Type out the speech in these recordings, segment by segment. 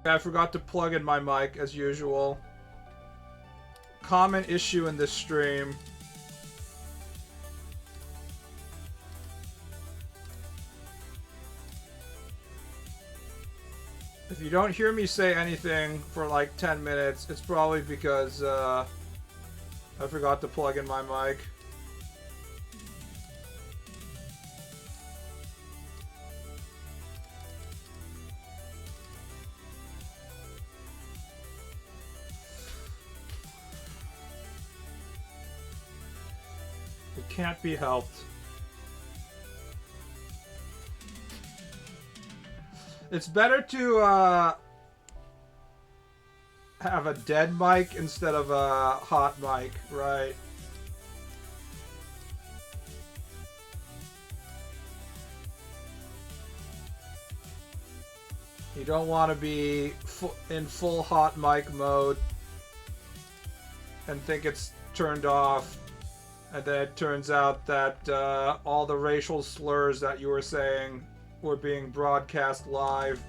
I forgot to plug in my mic as usual. Common issue in this stream. If you don't hear me say anything for like 10 minutes, it's probably because I forgot to plug in my mic. It can't be helped. It's better to have a dead mic instead of a hot mic, right? You don't want to be in full hot mic mode and think it's turned off, and then it turns out that all the racial slurs that you were saying were being broadcast live.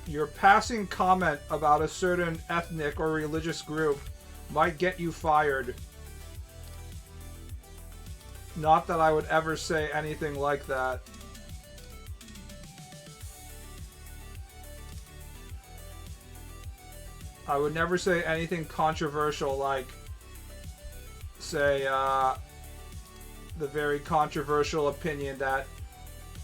Your passing comment about a certain ethnic or religious group might get you fired. Not that I would ever say anything like that. I would never say anything controversial like, say, the very controversial opinion that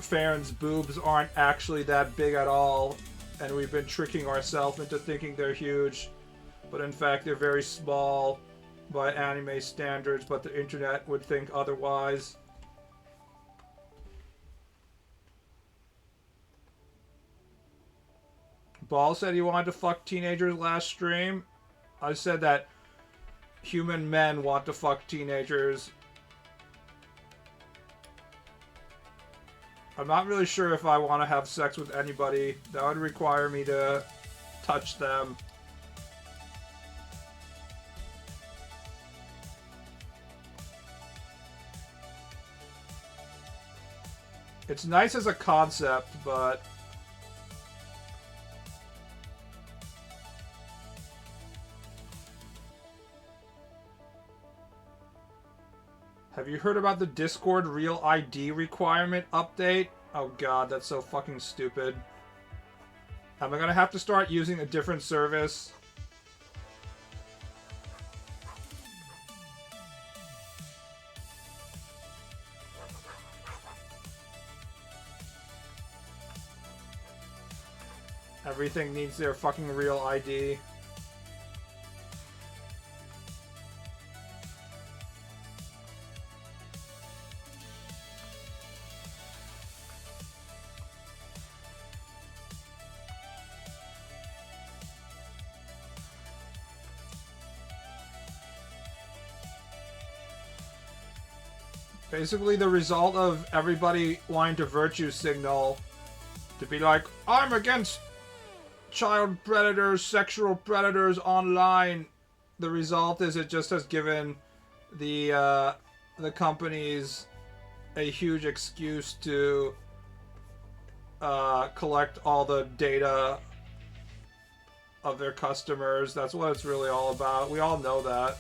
Fern's boobs aren't actually that big at all, and we've been tricking ourselves into thinking they're huge, but in fact they're very small by anime standards, but the internet would think otherwise. Ball said he wanted to fuck teenagers last stream. I said that human men want to fuck teenagers. I'm not really sure if I want to have sex with anybody. That would require me to touch them. It's nice as a concept, but have you heard about the Discord Real ID requirement update? Oh god, that's so fucking stupid. Am I gonna have to start using a different service? Everything needs their fucking Real ID. Basically, the result of everybody wanting to virtue signal to be like, I'm against child predators, sexual predators online. The result is it just has given the companies a huge excuse to collect all the data of their customers. That's what it's really all about. We all know that.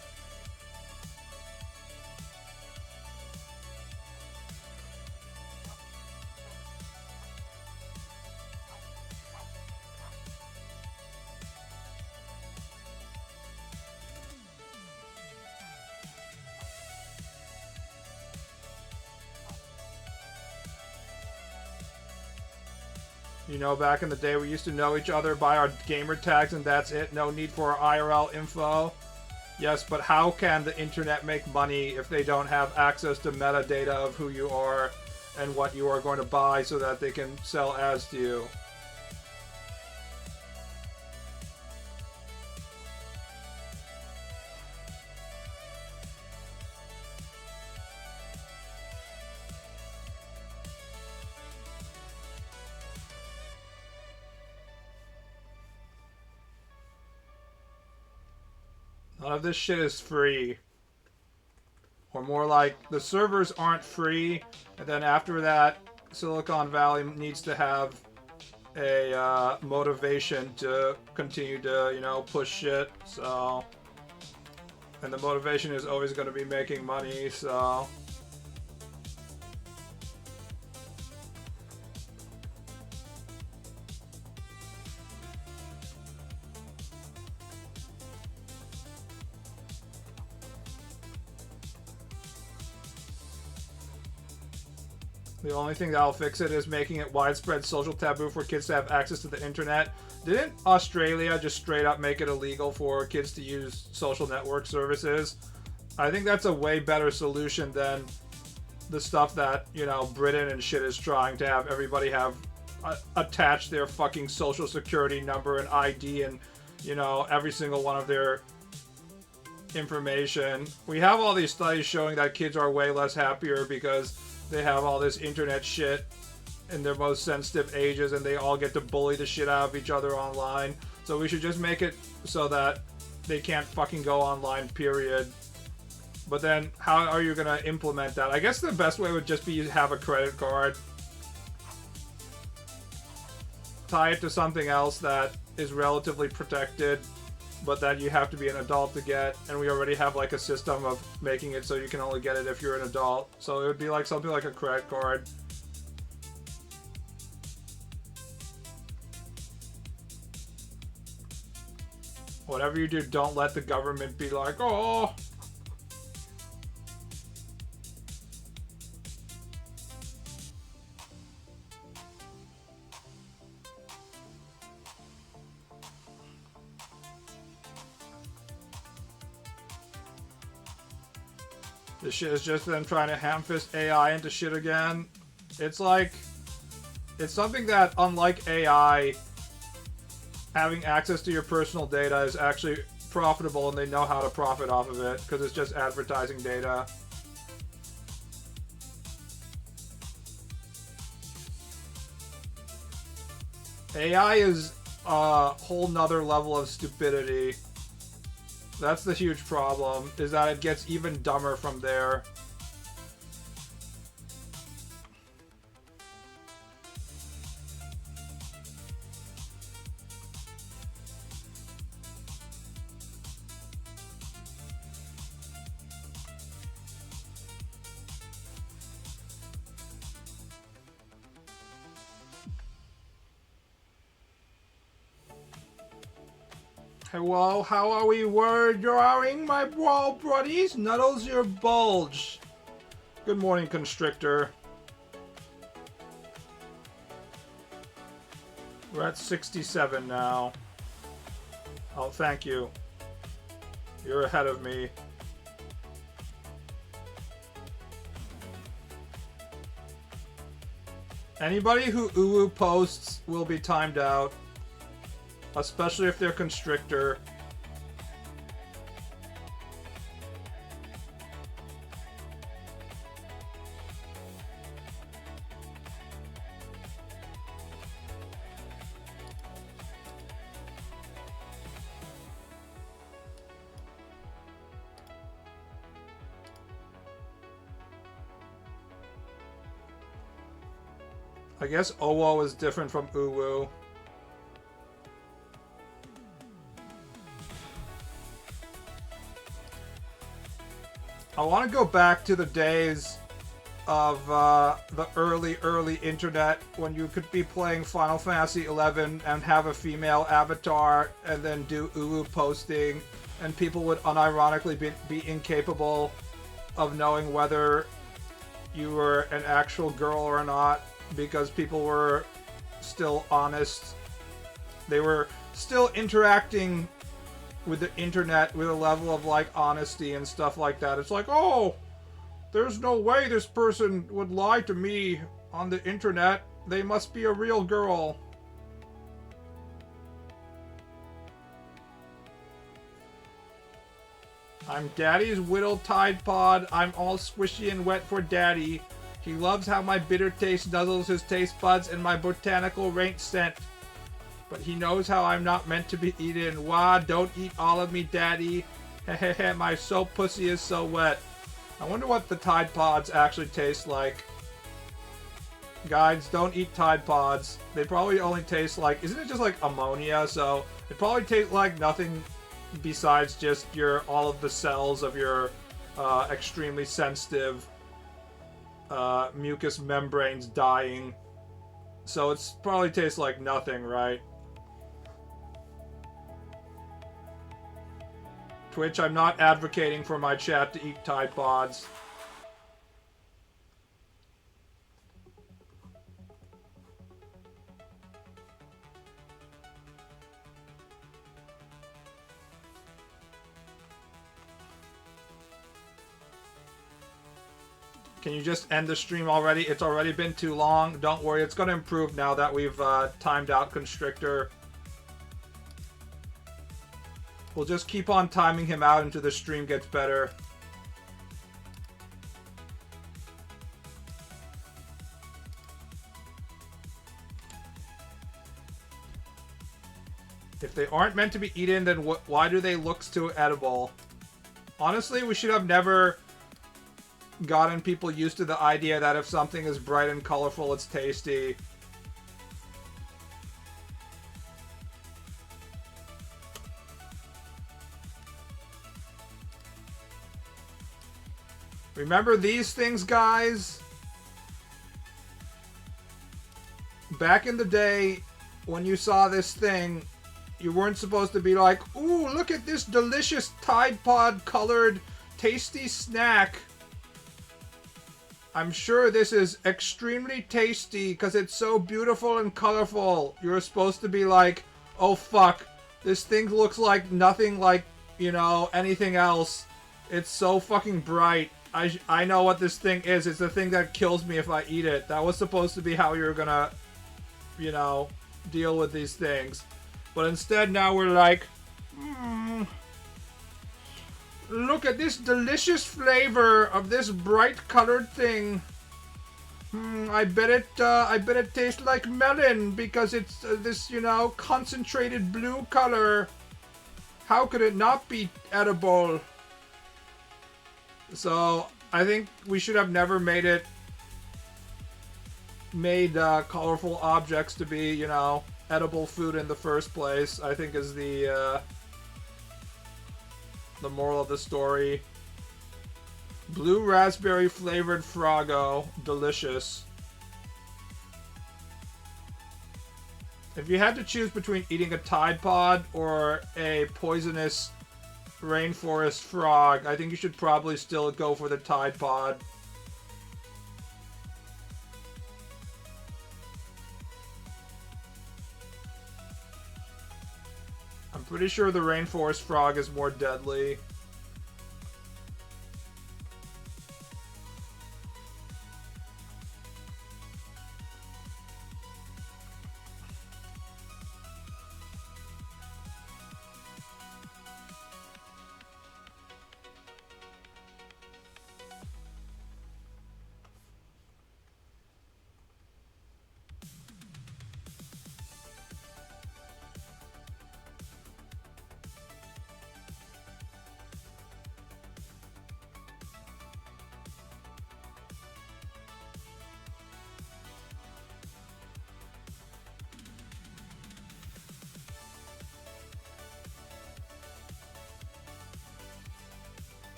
You know, back in the day, we used to know each other by our gamer tags, and that's it. No need for IRL info. Yes, but how can the internet make money if they don't have access to metadata of who you are and what you are going to buy so that they can sell ads to you? None of this shit is free. Or more like the servers aren't free, and then after that, Silicon Valley needs to have a motivation to continue to, you know, push shit. So, and the motivation is always going to be making money. So. The only thing that'll fix it is making it widespread social taboo for kids to have access to the internet. Didn't Australia just straight up make it illegal for kids to use social network services? I think that's a way better solution than the stuff that, you know, Britain and shit is trying to have everybody have attach their fucking social security number and ID and, you know, every single one of their information. We have all these studies showing that kids are way less happier because they have all this internet shit in their most sensitive ages and they all get to bully the shit out of each other online. So we should just make it so that they can't fucking go online, period. But then how are you going to implement that? I guess the best way would just be to have a credit card. Tie it to something else that is relatively protected, but that you have to be an adult to get, and we already have like a system of making it so you can only get it if you're an adult. So it would be like something like a credit card. Whatever you do, don't let the government be like, oh. This shit is just them trying to ham-fist AI into shit again. It's like, it's something that, unlike AI, having access to your personal data is actually profitable and they know how to profit off of it because it's just advertising data. AI is a whole nother level of stupidity. That's the huge problem, is that it gets even dumber from there. Hello, how are we drawing my brawl buddies? Nuddles your bulge. Good morning, Constrictor. We're at 67 now. Oh, thank you. You're ahead of me. Anybody who uwu posts will be timed out. Especially if they're Constrictor. I guess Owo is different from uwu. I want to go back to the days of the early internet when you could be playing Final Fantasy XI and have a female avatar and then do uwu posting, and people would unironically be incapable of knowing whether you were an actual girl or not because people were still honest. They were still interacting with the internet with a level of like honesty and stuff like that. It's like, oh, there's no way this person would lie to me on the internet. They must be a real girl. I'm Daddy's whittled Tide Pod. I'm all squishy and wet for Daddy. He loves how my bitter taste nuzzles his taste buds and my botanical range scent. But he knows how I'm not meant to be eaten. Wah, don't eat all of me, Daddy. Hehehe, my soap pussy is so wet. I wonder what the Tide Pods actually taste like. Guys, don't eat Tide Pods. They probably only taste like... Isn't it just like ammonia? So it probably tastes like nothing besides just all of the cells of your extremely sensitive mucous membranes dying. So it's probably tastes like nothing, right? Twitch, I'm not advocating for my chat to eat Tide Pods. Can you just end the stream already? It's already been too long. Don't worry, it's going to improve now that we've timed out Constrictor. We'll just keep on timing him out until the stream gets better. If they aren't meant to be eaten, then why do they look so edible? Honestly, we should have never gotten people used to the idea that if something is bright and colorful, it's tasty. Remember these things, guys? Back in the day, when you saw this thing, you weren't supposed to be like, ooh, look at this delicious Tide Pod colored tasty snack. I'm sure this is extremely tasty because it's so beautiful and colorful. You're supposed to be like, oh fuck, this thing looks like nothing like, you know, anything else. It's so fucking bright. I know what this thing is. It's the thing that kills me if I eat it. That was supposed to be how you're gonna, you know, deal with these things. But instead now we're like, look at this delicious flavor of this bright colored thing. I bet it tastes like melon because it's this, you know, concentrated blue color. How could it not be edible? So I think we should have never made colorful objects to be, you know, edible food in the first place. I think is the moral of the story. Blue raspberry flavored Froggo, delicious. If you had to choose between eating a Tide Pod or a poisonous rainforest frog, I think you should probably still go for the Tide Pod. I'm pretty sure the rainforest frog is more deadly.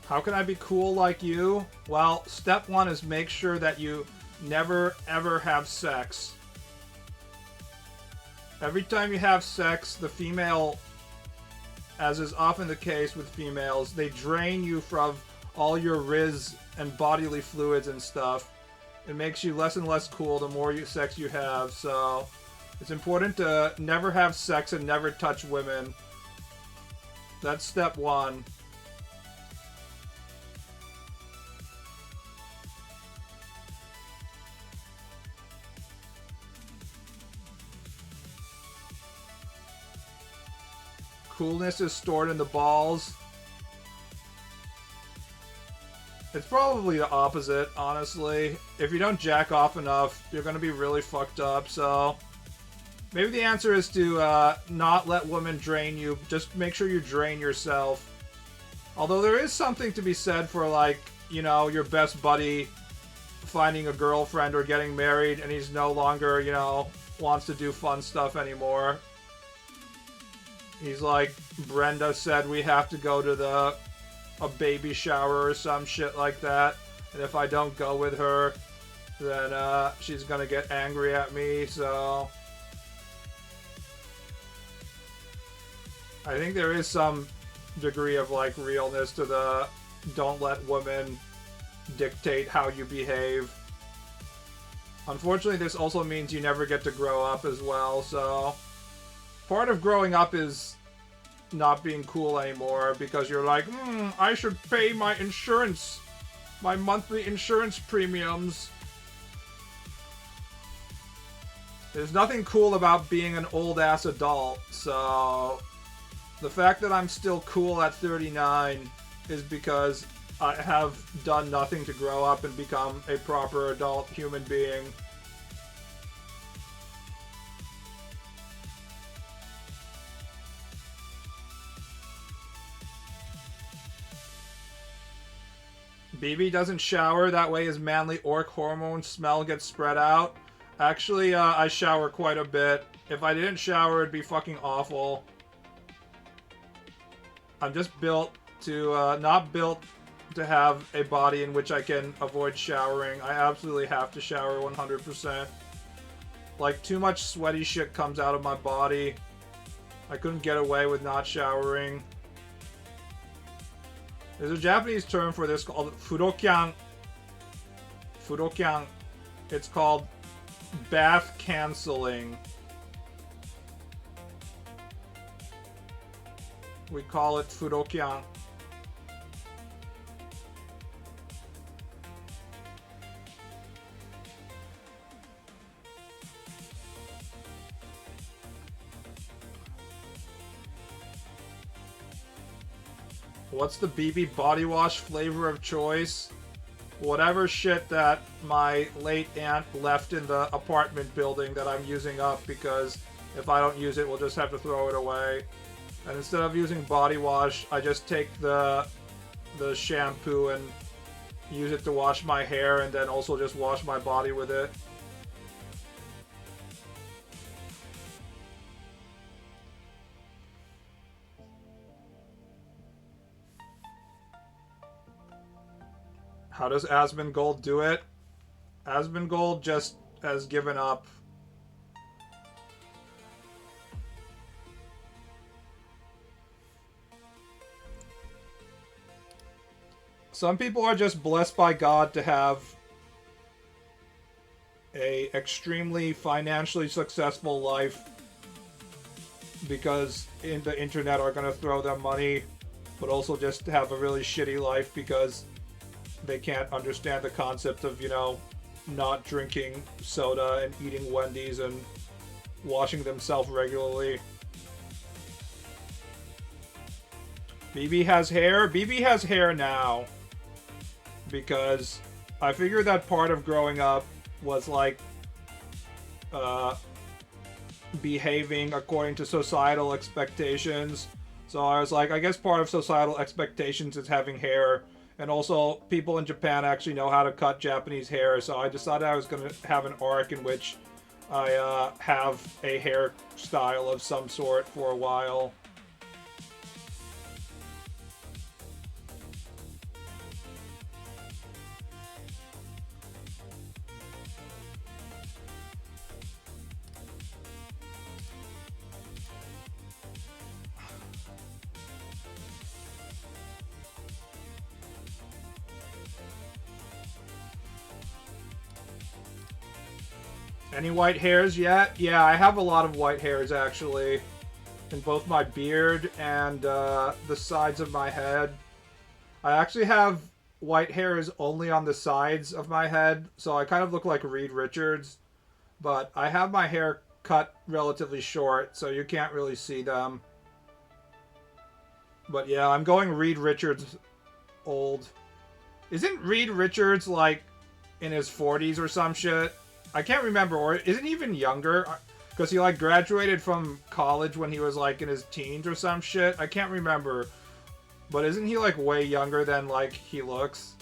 How can I be cool like you? Well, step one is make sure that you never ever have sex. Every time you have sex, the female, as is often the case with females, they drain you from all your riz and bodily fluids and stuff. It makes you less and less cool the more sex you have, so it's important to never have sex and never touch women. That's step one. Coolness is stored in the balls. It's probably the opposite, honestly. If you don't jack off enough, you're gonna be really fucked up, so Maybe the answer is to not let women drain you. Just make sure you drain yourself. Although there is something to be said for, like, you know, your best buddy finding a girlfriend or getting married and he's no longer, you know, wants to do fun stuff anymore. He's like, Brenda said we have to go to a baby shower or some shit like that. And if I don't go with her, then she's gonna get angry at me, so... I think there is some degree of, like, realness to the don't let women dictate how you behave. Unfortunately, this also means you never get to grow up as well, so... Part of growing up is not being cool anymore, because you're like, I should pay my insurance, my monthly insurance premiums. There's nothing cool about being an old-ass adult, so... The fact that I'm still cool at 39 is because I have done nothing to grow up and become a proper adult human being. BB doesn't shower, that way his manly orc hormone smell gets spread out. Actually, I shower quite a bit. If I didn't shower, it'd be fucking awful. I'm just built to, not built to have a body in which I can avoid showering. I absolutely have to shower 100%. Like, too much sweaty shit comes out of my body. I couldn't get away with not showering. There's a Japanese term for this called furokyan. Furokyan. It's called bath canceling. We call it furokyan. What's the BB body wash flavor of choice? Whatever shit that my late aunt left in the apartment building that I'm using up, because if I don't use it, we'll just have to throw it away. And instead of using body wash, I just take the shampoo and use it to wash my hair, and then also just wash my body with it. How does Asmongold do it? Asmongold just has given up. Some people are just blessed by God to have a extremely financially successful life because in the internet are going to throw them money, but also just have a really shitty life because they can't understand the concept of, you know, not drinking soda and eating Wendy's and washing themselves regularly. BB has hair? BB has hair now. Because I figured that part of growing up was like behaving according to societal expectations. So I was like, I guess part of societal expectations is having hair. And also, people in Japan actually know how to cut Japanese hair, so I decided I was going to have an arc in which I have a hairstyle of some sort for a while. Any white hairs yet? Yeah, I have a lot of white hairs, actually. In both my beard and the sides of my head. I actually have white hairs only on the sides of my head, so I kind of look like Reed Richards. But I have my hair cut relatively short, so you can't really see them. But yeah, I'm going Reed Richards old. Isn't Reed Richards, like, in his 40s or some shit? I can't remember, or isn't he even younger? Because he, like, graduated from college when he was, like, in his teens or some shit. I can't remember. But isn't he, like, way younger than, like, he looks?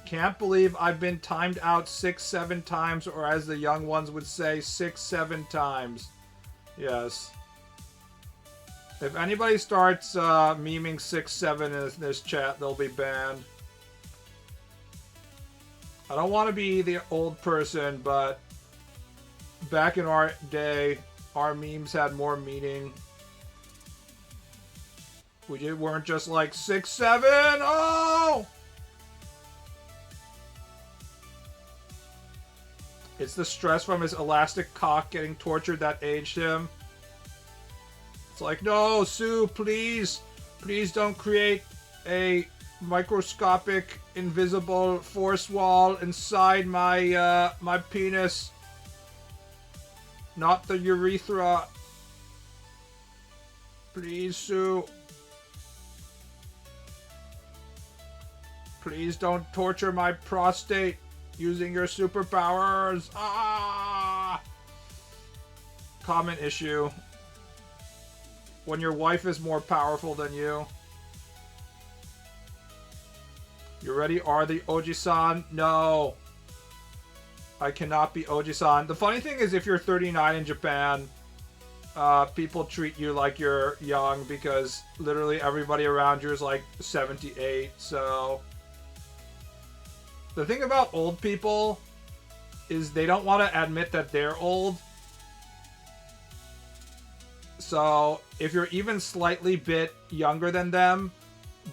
Can't believe I've been timed out 6-7 times, or as the young ones would say, 6-7 times. Yes. If anybody starts memeing 6-7 in this chat, they'll be banned. I don't want to be the old person, but back in our day, our memes had more meaning. We weren't just like 6-7. Oh! It's the stress from his elastic cock getting tortured that aged him. It's like, no, Sue, please. Please don't create a microscopic, invisible force wall inside my, my penis. Not the urethra. Please, Sue. Please don't torture my prostate using your superpowers. Ah! Common issue. When your wife is more powerful than you. You ready? Are the Oji-san? No. I cannot be Oji-san. The funny thing is, if you're 39 in Japan, people treat you like you're young because literally everybody around you is like 78, so... The thing about old people is they don't want to admit that they're old. So if you're even slightly bit younger than them,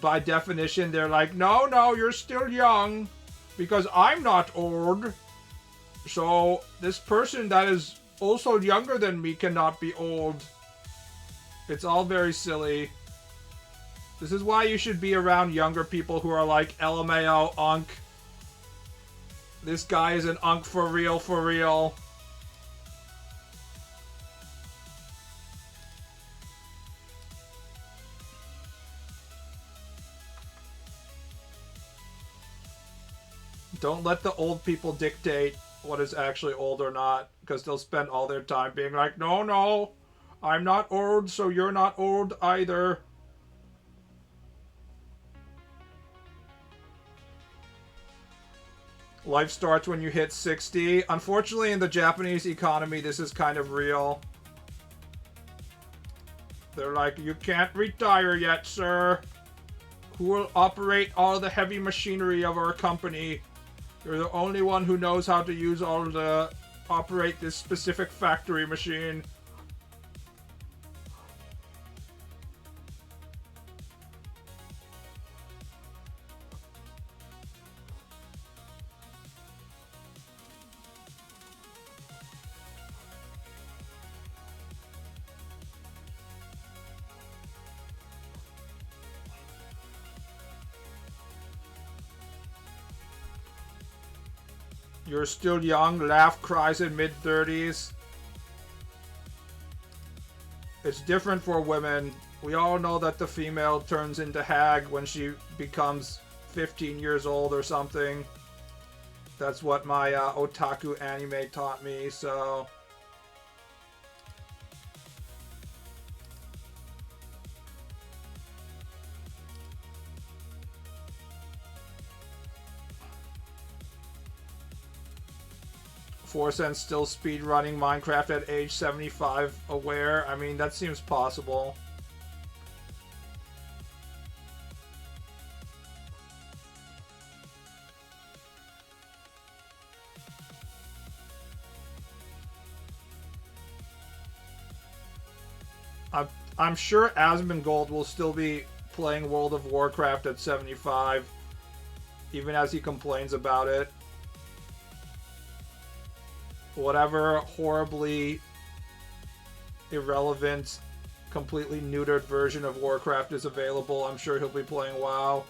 by definition, they're like, no, no, you're still young because I'm not old. So this person that is also younger than me cannot be old. It's all very silly. This is why you should be around younger people who are like, LMAO, unk. This guy is an unk for real, for real. Don't let the old people dictate what is actually old or not, because they'll spend all their time being like, no, no, I'm not old, so you're not old either. Life starts when you hit 60. Unfortunately, in the Japanese economy, this is kind of real. They're like, you can't retire yet, sir. Who will operate all the heavy machinery of our company? You're the only one who knows how to use all the... operate this specific factory machine. You're still young, laugh cries in mid-30s. It's different for women. We all know that the female turns into hag when she becomes 15 years old or something. That's what my otaku anime taught me, so... $0.04 still speedrunning Minecraft at age 75 aware. I mean, that seems possible. I'm sure Asmongold will still be playing World of Warcraft at 75, even as he complains about it. Whatever horribly irrelevant, completely neutered version of Warcraft is available, I'm sure he'll be playing WoW.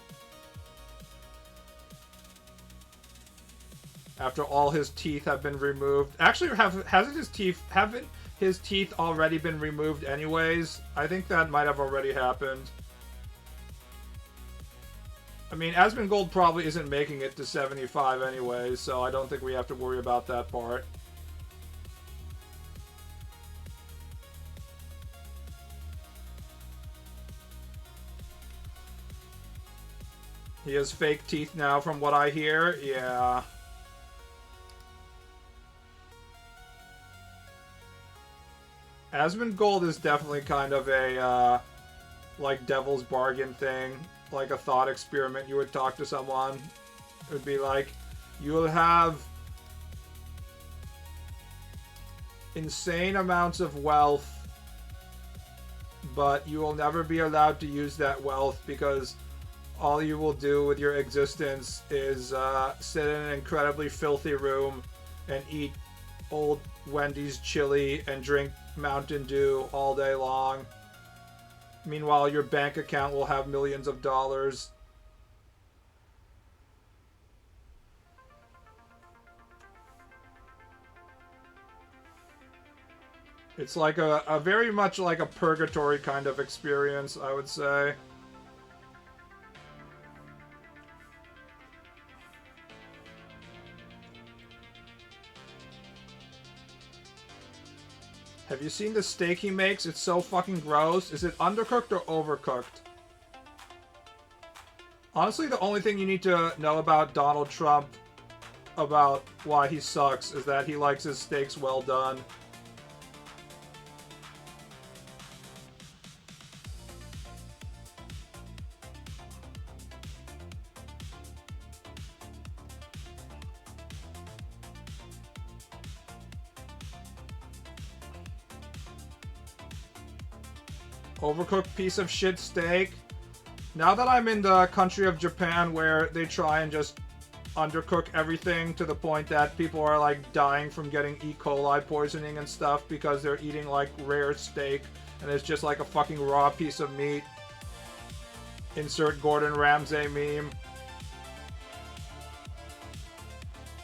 After all his teeth have been removed. Actually, haven't his teeth already been removed anyways? I think that might have already happened. I mean, Asmongold probably isn't making it to 75 anyway, so I don't think we have to worry about that part. He has fake teeth now, from what I hear. Yeah. Asmongold is definitely kind of a, like, devil's bargain thing. Like a thought experiment. You would talk to someone. It would be like, you will have insane amounts of wealth, but you will never be allowed to use that wealth because all you will do with your existence is sit in an incredibly filthy room and eat old Wendy's chili and drink Mountain Dew all day long. Meanwhile, your bank account will have millions of dollars. It's like a very much like a purgatory kind of experience, I would say. Have you seen the steak he makes? It's so fucking gross. Is it undercooked or overcooked? Honestly, the only thing you need to know about Donald Trump, about why he sucks, is that he likes his steaks well done. Overcooked piece of shit steak. Now that I'm in the country of Japan where they try and just undercook everything to the point that people are like dying from getting E. coli poisoning and stuff because they're eating like rare steak and it's just like a fucking raw piece of meat. Insert Gordon Ramsay meme.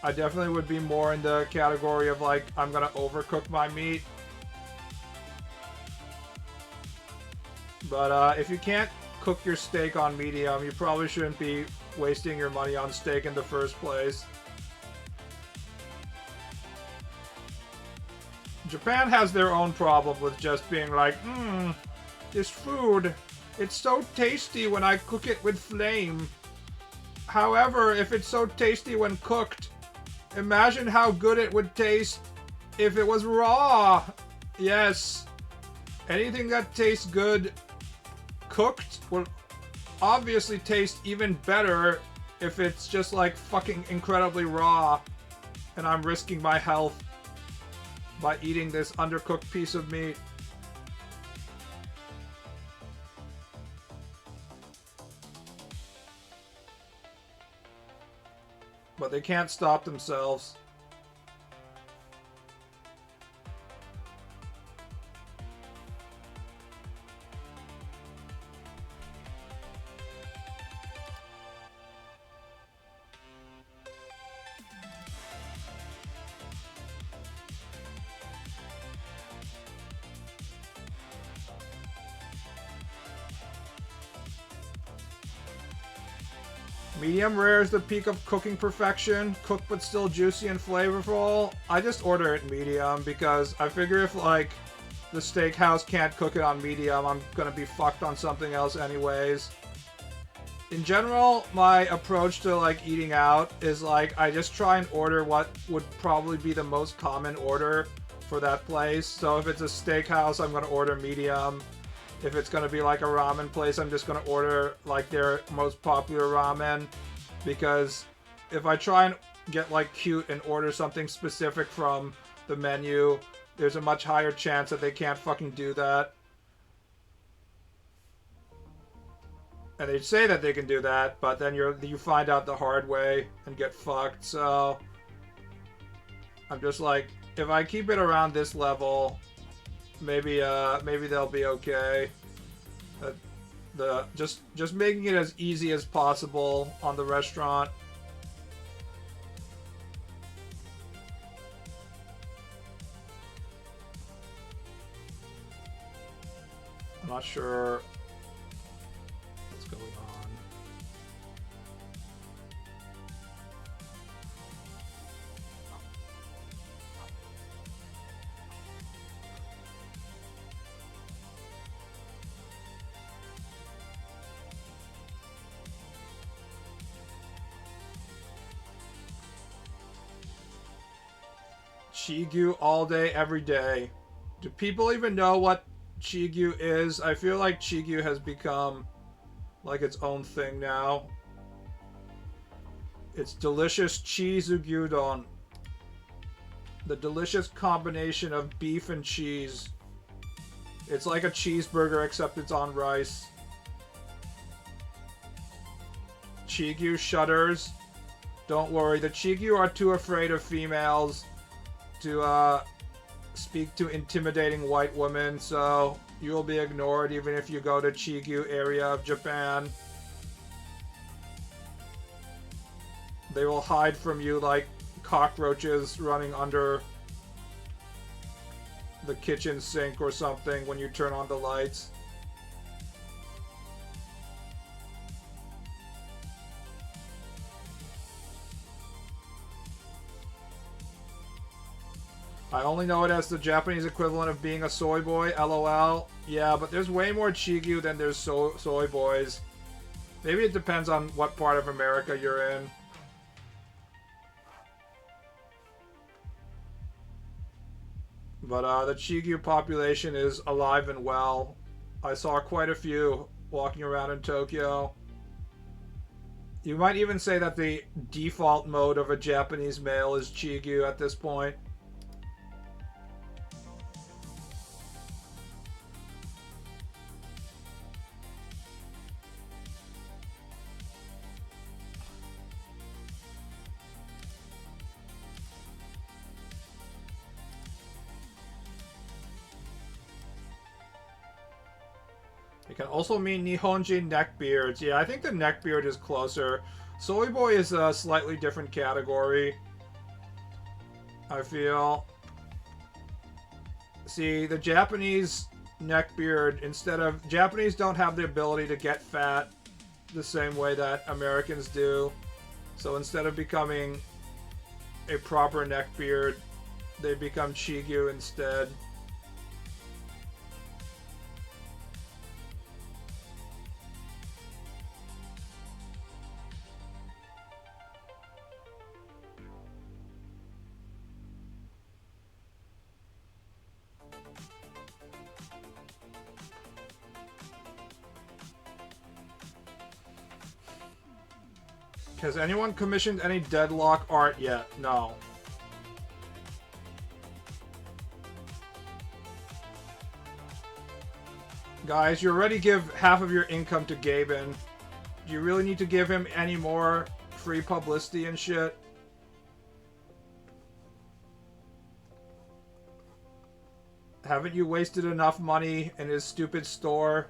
I definitely would be more in the category of like, I'm gonna overcook my meat. But if you can't cook your steak on medium, you probably shouldn't be wasting your money on steak in the first place. Japan has their own problem with just being like, this food, it's so tasty when I cook it with flame. However, if it's so tasty when cooked, imagine how good it would taste if it was raw. Yes. Anything that tastes good cooked will obviously taste even better if it's just like fucking incredibly raw and I'm risking my health by eating this undercooked piece of meat. But they can't stop themselves. Medium rare is the peak of cooking perfection. Cooked but still juicy and flavorful. I just order it medium because I figure if like the steakhouse can't cook it on medium, I'm gonna be fucked on something else anyways. In general, my approach to like eating out is like I just try and order what would probably be the most common order for that place. So if it's a steakhouse, I'm gonna order medium. If it's going to be like a ramen place, I'm just going to order like their most popular ramen. Because if I try and get like cute and order something specific from the menu, there's a much higher chance that they can't fucking do that. And they say that they can do that, but then you find out the hard way and get fucked. So I'm just like, if I keep it around this level, maybe they'll be okay. Just making it as easy as possible on the restaurant. I'm not sure what's going on. Chigyu all day, every day. Do people even know what Chigyu is? I feel like Chigyu has become like its own thing now. It's delicious cheese gyudon. The delicious combination of beef and cheese. It's like a cheeseburger except it's on rice. Chigyu shudders. Don't worry, the Chigyu are too afraid of females to speak to intimidating white women, so you'll be ignored even if you go to Chigyu area of Japan. They will hide from you like cockroaches running under the kitchen sink or something when you turn on the lights. I only know it as the Japanese equivalent of being a soy boy, lol. Yeah, but there's way more Chigyu than there's soy boys. Maybe it depends on what part of America you're in. But the Chigyu population is alive and well. I saw quite a few walking around in Tokyo. You might even say that the default mode of a Japanese male is Chigyu at this point. It can also mean Nihonjin neckbeards. Yeah, I think the neckbeard is closer. Soy boy is a slightly different category, I feel. See, the Japanese neckbeard, instead of... Japanese don't have the ability to get fat the same way that Americans do. So instead of becoming a proper neckbeard, they become Chigyu instead. Has anyone commissioned any Deadlock art yet? No. Guys, you already give half of your income to Gaben. Do you really need to give him any more free publicity and shit? Haven't you wasted enough money in his stupid store?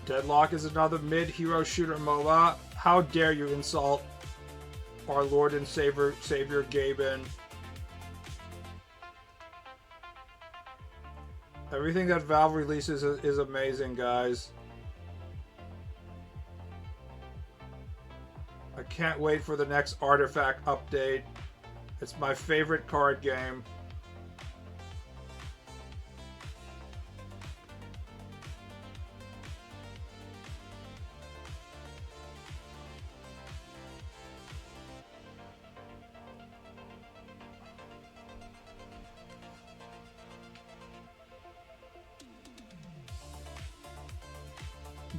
Deadlock is another mid-hero shooter MOBA. How dare you insult our Lord and Savior Gaben. Everything that Valve releases is amazing, guys. I can't wait for the next Artifact update. It's my favorite card game.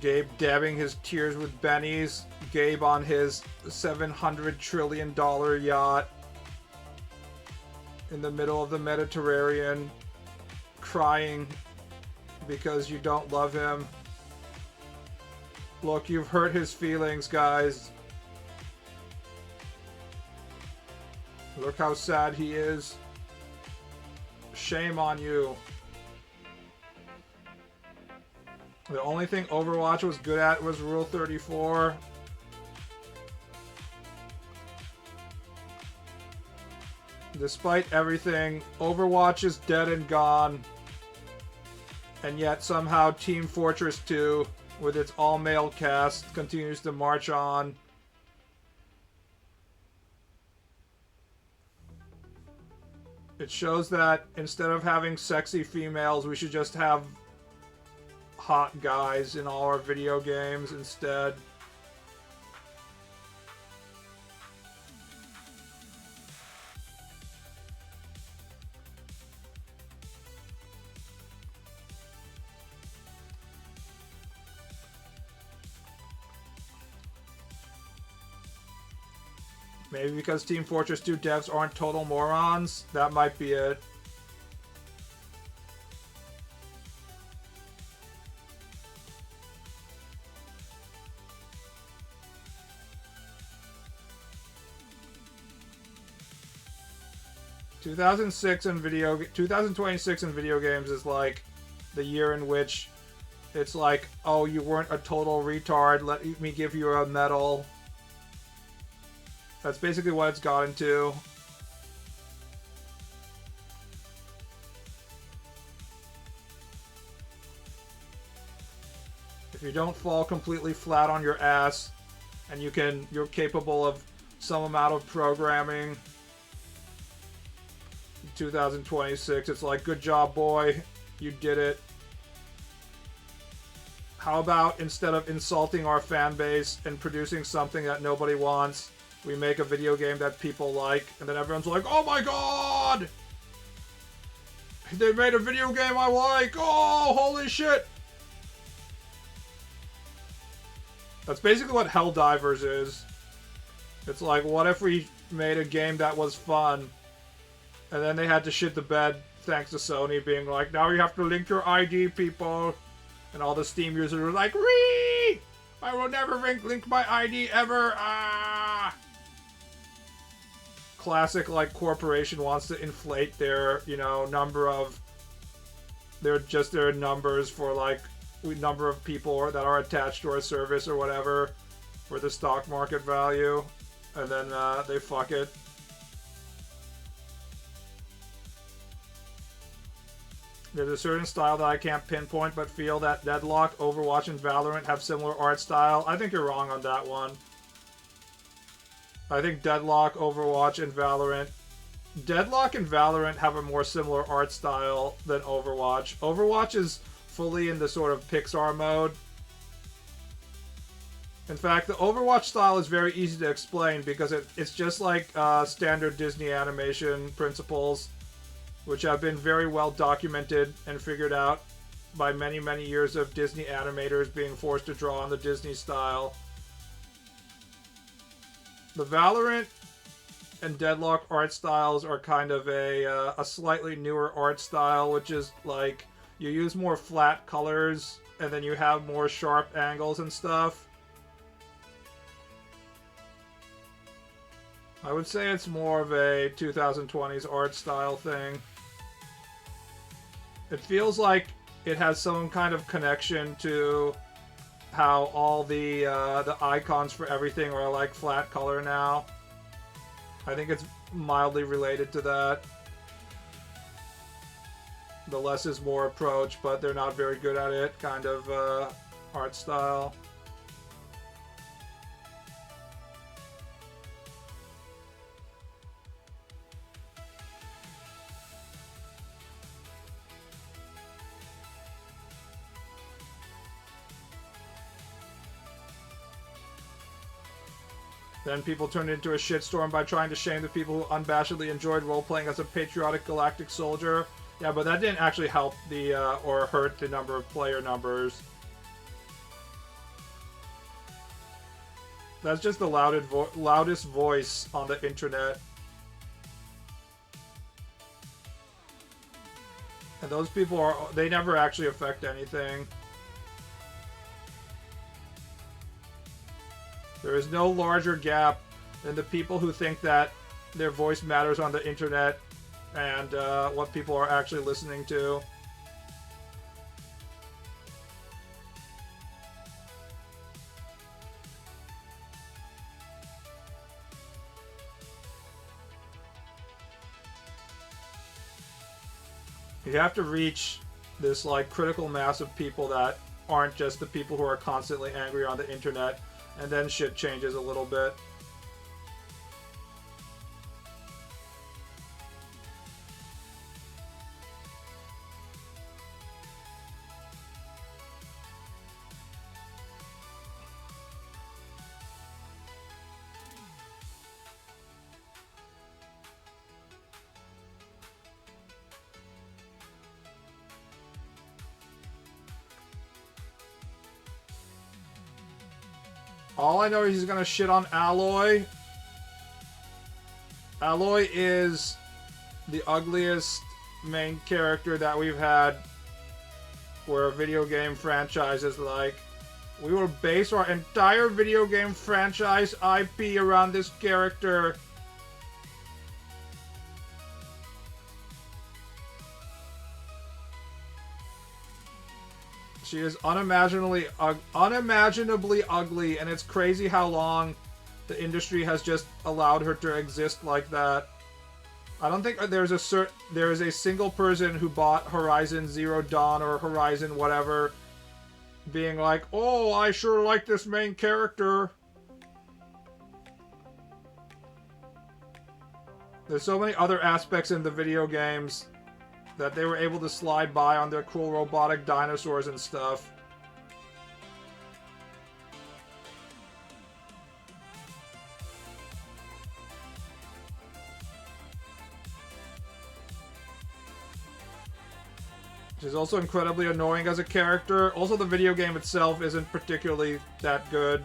Gabe dabbing his tears with bennies. Gabe on his $700 trillion yacht in the middle of the Mediterranean, crying because you don't love him. Look, you've hurt his feelings, guys. Look how sad he is. Shame on you. The only thing Overwatch was good at was Rule 34. Despite everything, Overwatch is dead and gone. And yet somehow Team Fortress 2, with its all-male cast, continues to march on. It shows that instead of having sexy females, we should just have hot guys in all our video games instead. Maybe because Team Fortress 2 devs aren't total morons? That might be it. (2026) in 2026 in video games is like the year in which it's like, oh, you weren't a total retard, let me give you a medal. That's basically what it's gotten to. If you don't fall completely flat on your ass and you're capable of some amount of programming, 2026, it's like, good job, boy, you did it. How about instead of insulting our fan base and producing something that nobody wants, we make a video game that people like, and then everyone's like, oh my god! They made a video game I like! Oh, holy shit! That's basically what Helldivers is. It's like, what if we made a game that was fun, and then they had to shit the bed thanks to Sony being like, now you have to link your ID, people. And all the Steam users were like, Ree! I will never link my ID ever! Ah! Classic, like, corporation wants to inflate their, number of... their numbers for, like, number of people that are attached to our service or whatever for the stock market value. And then they fuck it. There's a certain style that I can't pinpoint, but feel that Deadlock, Overwatch, and Valorant have similar art style. I think you're wrong on that one. I think Deadlock, Overwatch, and Valorant... Deadlock and Valorant have a more similar art style than Overwatch. Overwatch is fully in the sort of Pixar mode. In fact, the Overwatch style is very easy to explain because it's just like standard Disney animation principles, which have been very well documented and figured out by many, many years of Disney animators being forced to draw on the Disney style. The Valorant and Deadlock art styles are kind of a slightly newer art style, which is like you use more flat colors and then you have more sharp angles and stuff. I would say it's more of a 2020s art style thing. It feels like it has some kind of connection to how all the icons for everything are like flat color now. I think it's mildly related to that. The less is more approach, but they're not very good at it kind of art style. Then people turned it into a shitstorm by trying to shame the people who unabashedly enjoyed role-playing as a patriotic galactic soldier. Yeah, but that didn't actually help the, or hurt the number of player numbers. That's just the loudest voice on the internet. And those people they never actually affect anything. There is no larger gap than the people who think that their voice matters on the internet and what people are actually listening to. You have to reach this like critical mass of people that aren't just the people who are constantly angry on the internet, and then shit changes a little bit. All I know is he's gonna shit on Alloy. Alloy is the ugliest main character that we've had where a video game franchise is like, we will base our entire video game franchise IP around this character. She is unimaginably ugly, and it's crazy how long the industry has just allowed her to exist like that. I don't think there is a single person who bought Horizon Zero Dawn or Horizon whatever being like, oh, I sure like this main character. There's so many other aspects in the video games that they were able to slide by on their cool robotic dinosaurs and stuff. She's also incredibly annoying as a character. Also, the video game itself isn't particularly that good.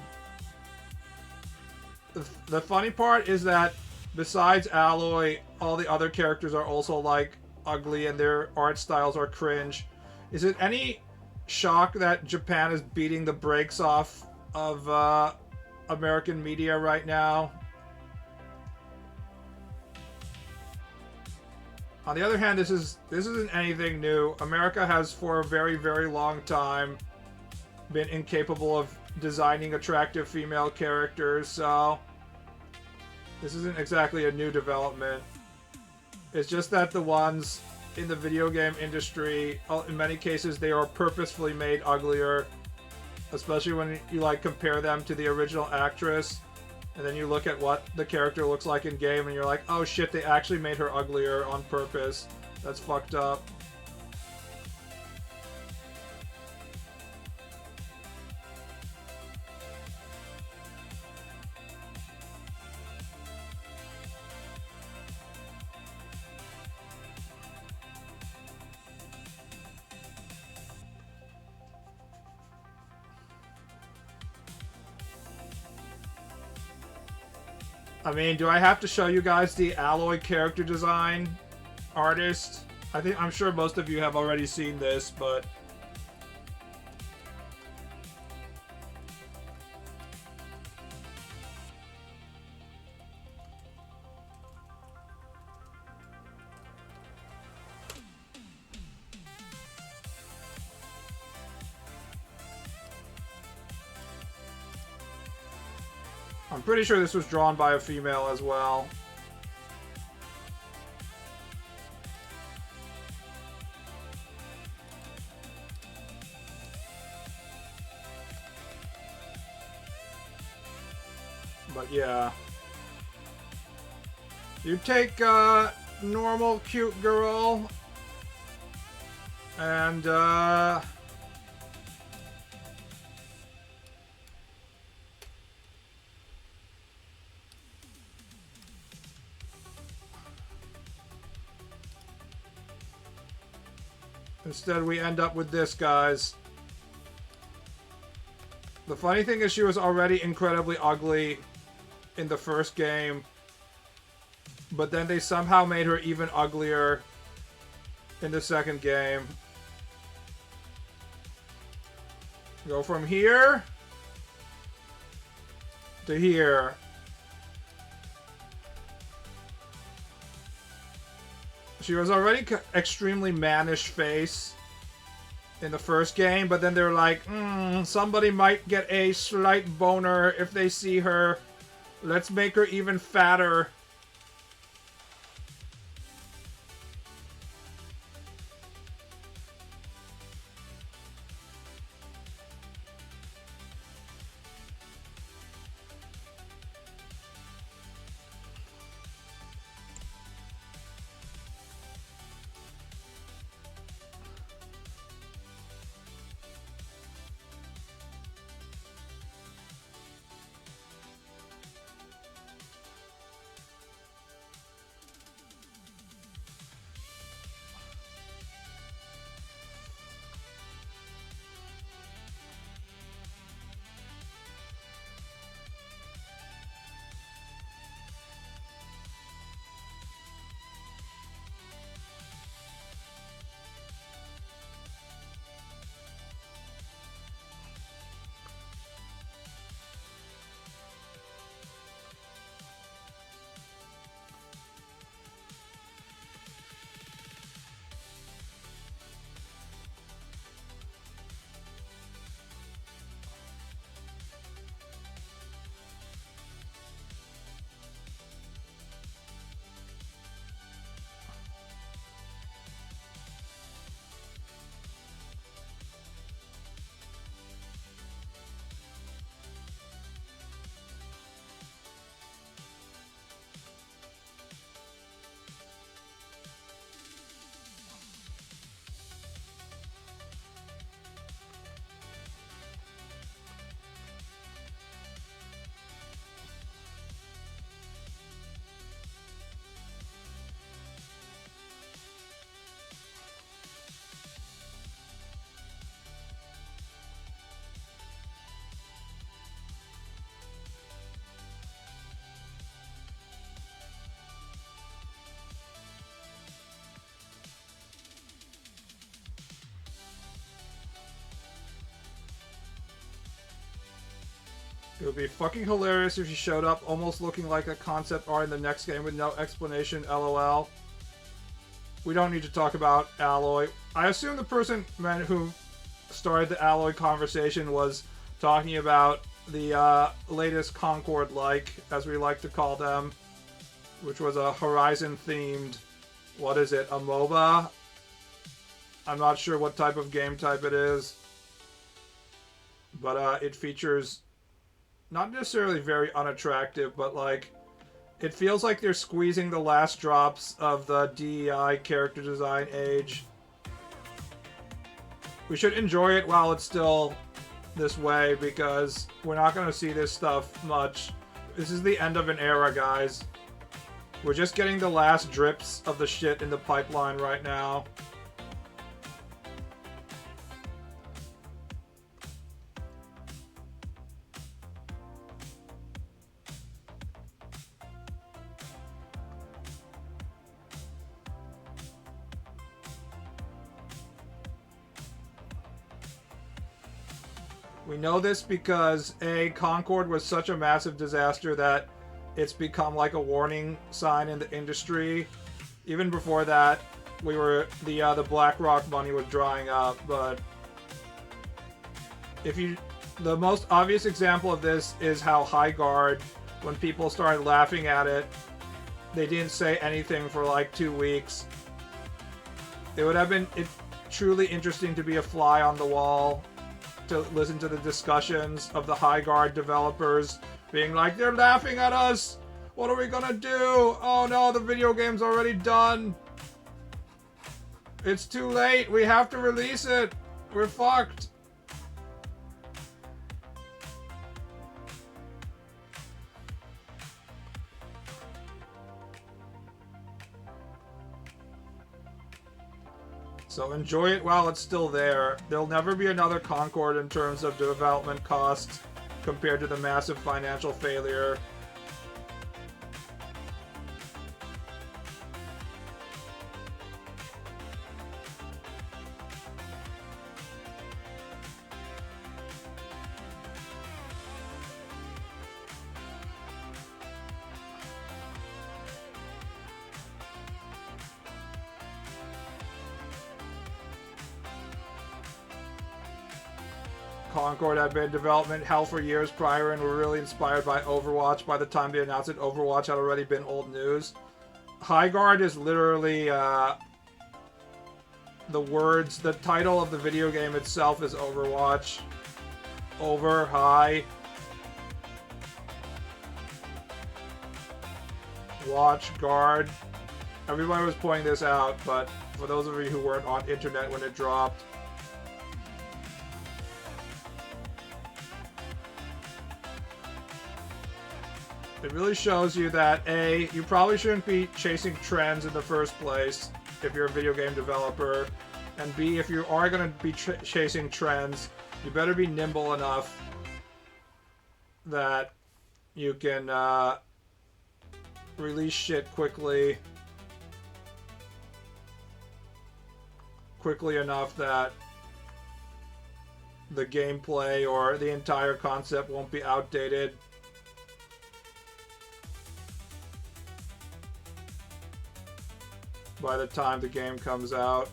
The funny part is that besides Alloy, all the other characters are also like ugly and their art styles are cringe. Is it any shock that Japan is beating the brakes off of American media right now? On the other hand, this isn't anything new. America has for a very, very long time been incapable of designing attractive female characters, so this isn't exactly a new development. It's just that the ones in the video game industry, in many cases, they are purposefully made uglier, especially when you like compare them to the original actress, and then you look at what the character looks like in game, and you're like, oh shit, they actually made her uglier on purpose. That's fucked up. I mean, do I have to show you guys the Alloy character design artist? I'm sure most of you have already seen this, but I'm pretty sure this was drawn by a female as well. But yeah. You take normal cute girl and instead we end up with this, guys. The funny thing is she was already incredibly ugly in the first game, but then they somehow made her even uglier in the second game. Go from here to here. She was already extremely mannish face in the first game, but then they're like, somebody might get a slight boner if they see her. Let's make her even fatter. It would be fucking hilarious if she showed up almost looking like a concept art in the next game with no explanation, lol. We don't need to talk about Alloy. I assume the person who started the Alloy conversation was talking about the latest Concord-like, as we like to call them, which was a Horizon-themed, what is it, a MOBA? I'm not sure what type of game type it is, but it features not necessarily very unattractive, but like it feels like they're squeezing the last drops of the DEI character design age. We should enjoy it while it's still this way, because we're not going to see this stuff much. This is the end of an era, guys. We're just getting the last drips of the shit in the pipeline right now. We know this because Concord was such a massive disaster that it's become like a warning sign in the industry. Even before that, the BlackRock money was drying up, but the most obvious example of this is how High Guard, when people started laughing at it, they didn't say anything for like 2 weeks. It would have been truly interesting to be a fly on the wall to listen to the discussions of the High Guard developers being like, they're laughing at us! What are we gonna do? Oh no, the video game's already done! It's too late! We have to release it! We're fucked! So enjoy it while it's still there. There'll never be another Concord in terms of development costs compared to the massive financial failure. Concord had been in development hell for years prior and were really inspired by Overwatch. By the time they announced it, Overwatch had already been old news. High Guard is literally the words, the title of the video game itself is Overwatch. Over, high. Watch, guard. Everybody was pointing this out, but for those of you who weren't on internet when it dropped, it really shows you that A, you probably shouldn't be chasing trends in the first place if you're a video game developer, and B, if you are going to be chasing trends, you better be nimble enough that you can release shit quickly enough that the gameplay or the entire concept won't be outdated. By the time the game comes out.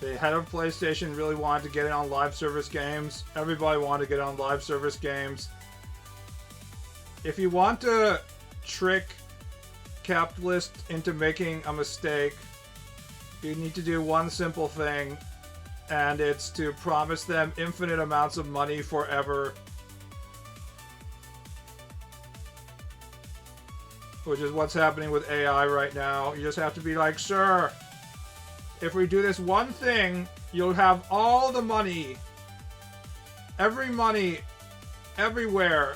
The head of PlayStation really wanted to get in on live service games. Everybody wanted to get on live service games. If you want to trick capitalists into making a mistake, you need to do one simple thing, and it's to promise them infinite amounts of money forever. Which is what's happening with AI right now. You just have to be like, sir, if we do this one thing, you'll have all the money. Every money, everywhere.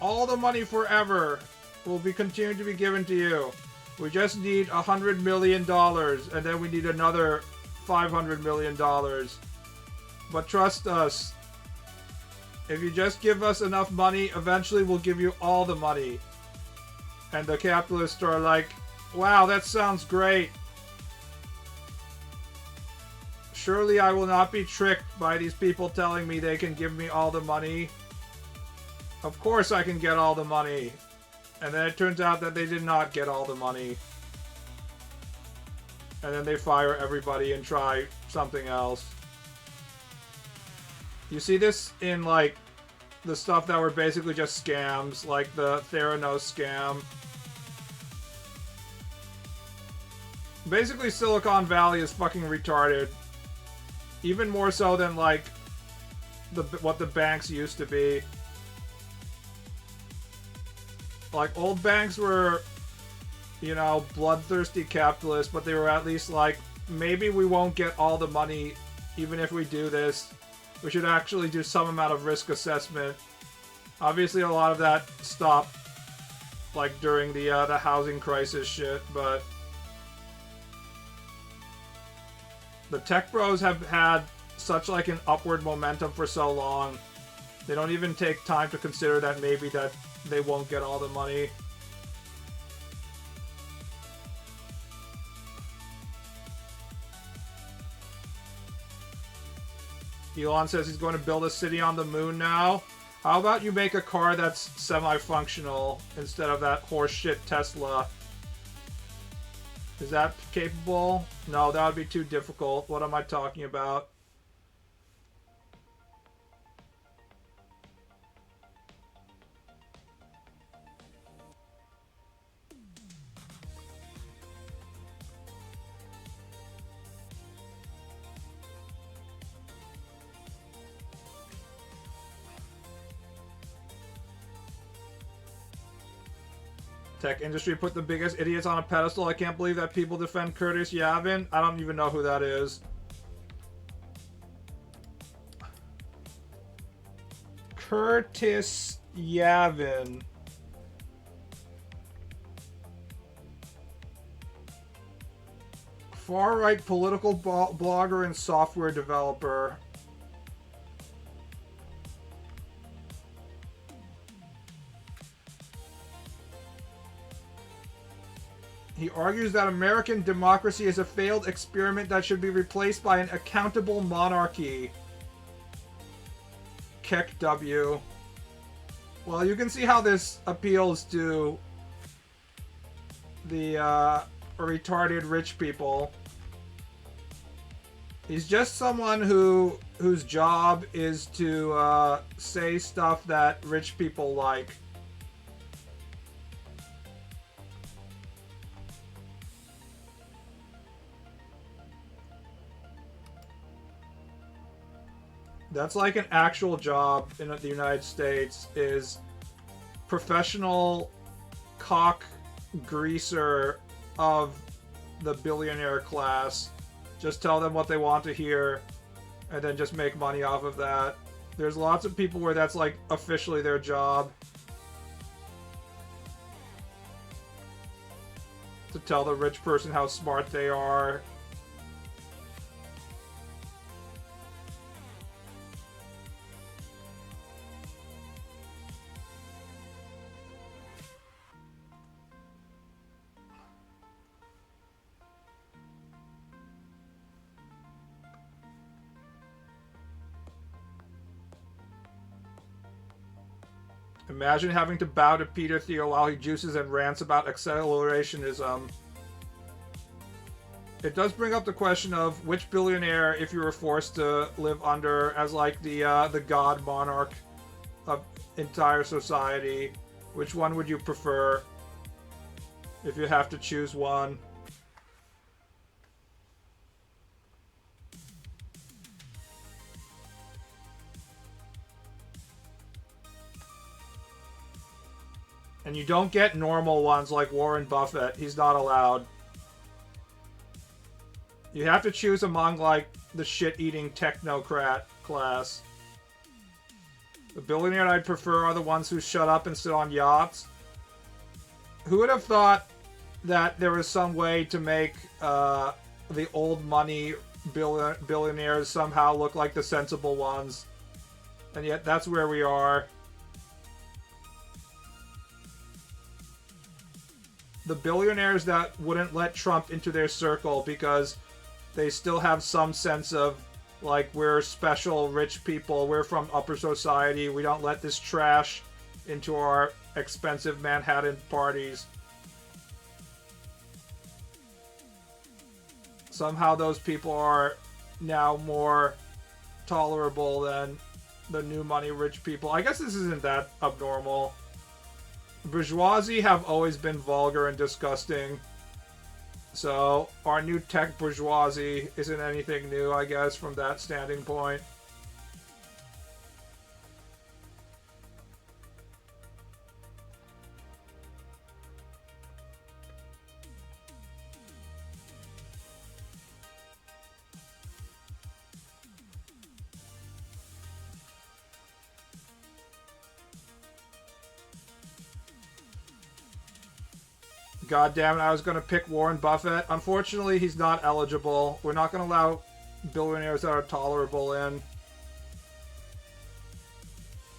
All the money forever will be continued to be given to you. We just need $100 million, and then we need another $500 million. But trust us, if you just give us enough money, eventually we'll give you all the money. And the capitalists are like, wow, that sounds great. Surely I will not be tricked by these people telling me they can give me all the money. Of course I can get all the money. And then it turns out that they did not get all the money. And then they fire everybody and try something else. You see this in, like, the stuff that were basically just scams, like the Theranos scam. Basically, Silicon Valley is fucking retarded. Even more so than, like, what the banks used to be. Like, old banks were, you know, bloodthirsty capitalists, but they were at least like, maybe we won't get all the money even if we do this. We should actually do some amount of risk assessment. Obviously, a lot of that stopped, like, during the housing crisis shit, but the tech bros have had such, like, an upward momentum for so long. They don't even take time to consider that maybe that they won't get all the money. Elon says he's going to build a city on the moon now. How about you make a car that's semi-functional instead of that horseshit Tesla? Is that capable? No, that would be too difficult. What am I talking about? Tech industry put the biggest idiots on a pedestal. I can't believe that people defend Curtis Yavin. I don't even know who that is. Curtis Yavin. Far-right political blogger and software developer. He argues that American democracy is a failed experiment that should be replaced by an accountable monarchy. Keck W. Well, you can see how this appeals to the retarded rich people. He's just someone whose job is to say stuff that rich people like. That's like an actual job in the United States, is professional cock greaser of the billionaire class. Just tell them what they want to hear and then just make money off of that. There's lots of people where that's like officially their job. To tell the rich person how smart they are. Imagine having to bow to Peter Thiel while he juices and rants about accelerationism. It does bring up the question of which billionaire, if you were forced to live under as like the god monarch of entire society, which one would you prefer if you have to choose one? And you don't get normal ones like Warren Buffett. He's not allowed. You have to choose among, like, the shit-eating technocrat class. The billionaire I'd prefer are the ones who shut up and sit on yachts. Who would have thought that there was some way to make the old money billionaires somehow look like the sensible ones? And yet that's where we are. The billionaires that wouldn't let Trump into their circle because they still have some sense of, like, we're special rich people, we're from upper society, we don't let this trash into our expensive Manhattan parties. Somehow those people are now more tolerable than the new money rich people. I guess this isn't that abnormal. Bourgeoisie have always been vulgar and disgusting. So our new tech bourgeoisie isn't anything new, I guess, from that standing point. God damn it, I was going to pick Warren Buffett. Unfortunately, he's not eligible. We're not going to allow billionaires that are tolerable in.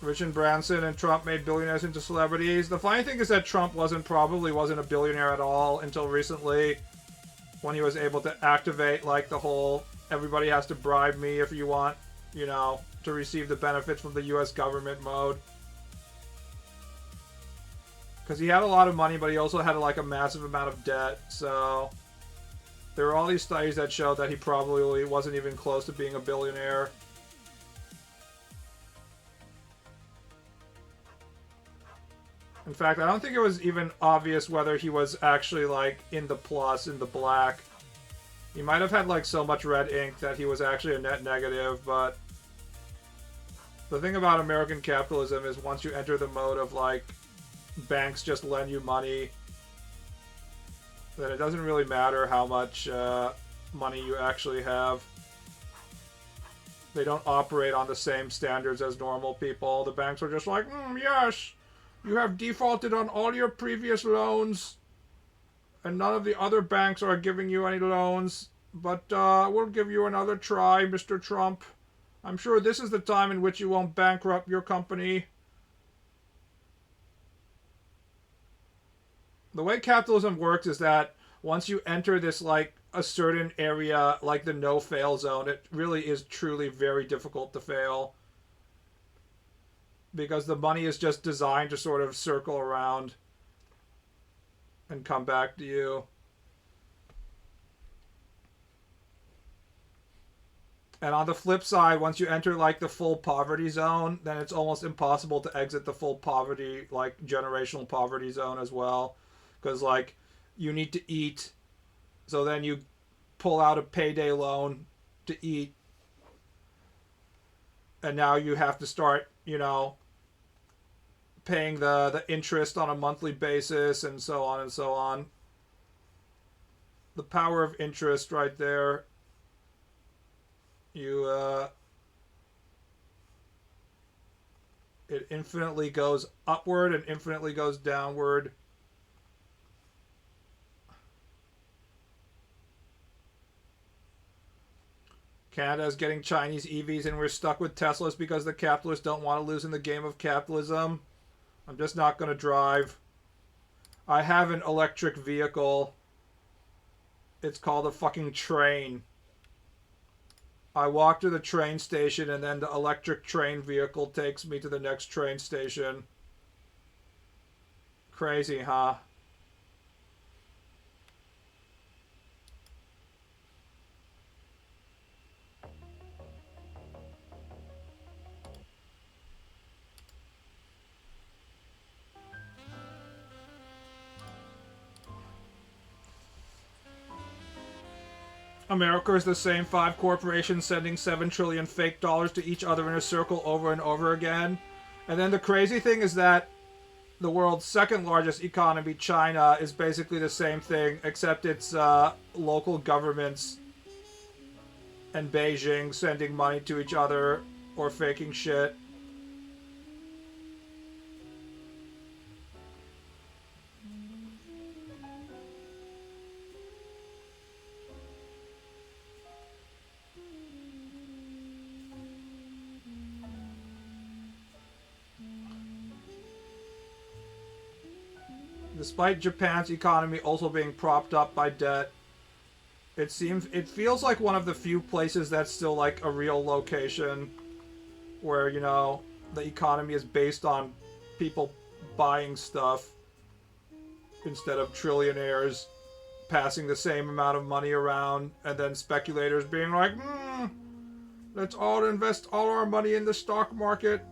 Richard Branson and Trump made billionaires into celebrities. The funny thing is that Trump probably wasn't a billionaire at all until recently, when he was able to activate, like, the whole everybody has to bribe me if you want, you know, to receive the benefits from the US government mode. Because he had a lot of money, but he also had, like, a massive amount of debt, so there were all these studies that showed that he probably wasn't even close to being a billionaire. In fact, I don't think it was even obvious whether he was actually, like, in the plus, in the black. He might have had, like, so much red ink that he was actually a net negative, but the thing about American capitalism is once you enter the mode of, like, banks just lend you money, then it doesn't really matter how much money you actually have. They don't operate on the same standards as normal people. The banks are just like, yes, you have defaulted on all your previous loans, and none of the other banks are giving you any loans, but we'll give you another try, Mr. Trump. I'm sure this is the time in which you won't bankrupt your company. The way capitalism works is that once you enter this, like, a certain area, like the no-fail zone, it really is truly very difficult to fail. Because the money is just designed to sort of circle around and come back to you. And on the flip side, once you enter, like, the full poverty zone, then it's almost impossible to exit the full poverty, like, generational poverty zone as well. Because, like, you need to eat, so then you pull out a payday loan to eat. And now you have to start, paying the interest on a monthly basis, and so on and so on. The power of interest right there. It infinitely goes upward and infinitely goes downward. Canada is getting Chinese EVs, and we're stuck with Teslas because the capitalists don't want to lose in the game of capitalism. I'm just not going to drive. I have an electric vehicle. It's called a fucking train. I walk to the train station, and then the electric train vehicle takes me to the next train station. Crazy, huh? America is the same 5 corporations sending 7 trillion fake dollars to each other in a circle over and over again. And then the crazy thing is that the world's second largest economy, China, is basically the same thing, except it's local governments and Beijing sending money to each other or faking shit. Despite Japan's economy also being propped up by debt, it feels like one of the few places that's still like a real location where, the economy is based on people buying stuff instead of trillionaires passing the same amount of money around and then speculators being like, let's all invest all our money in the stock market.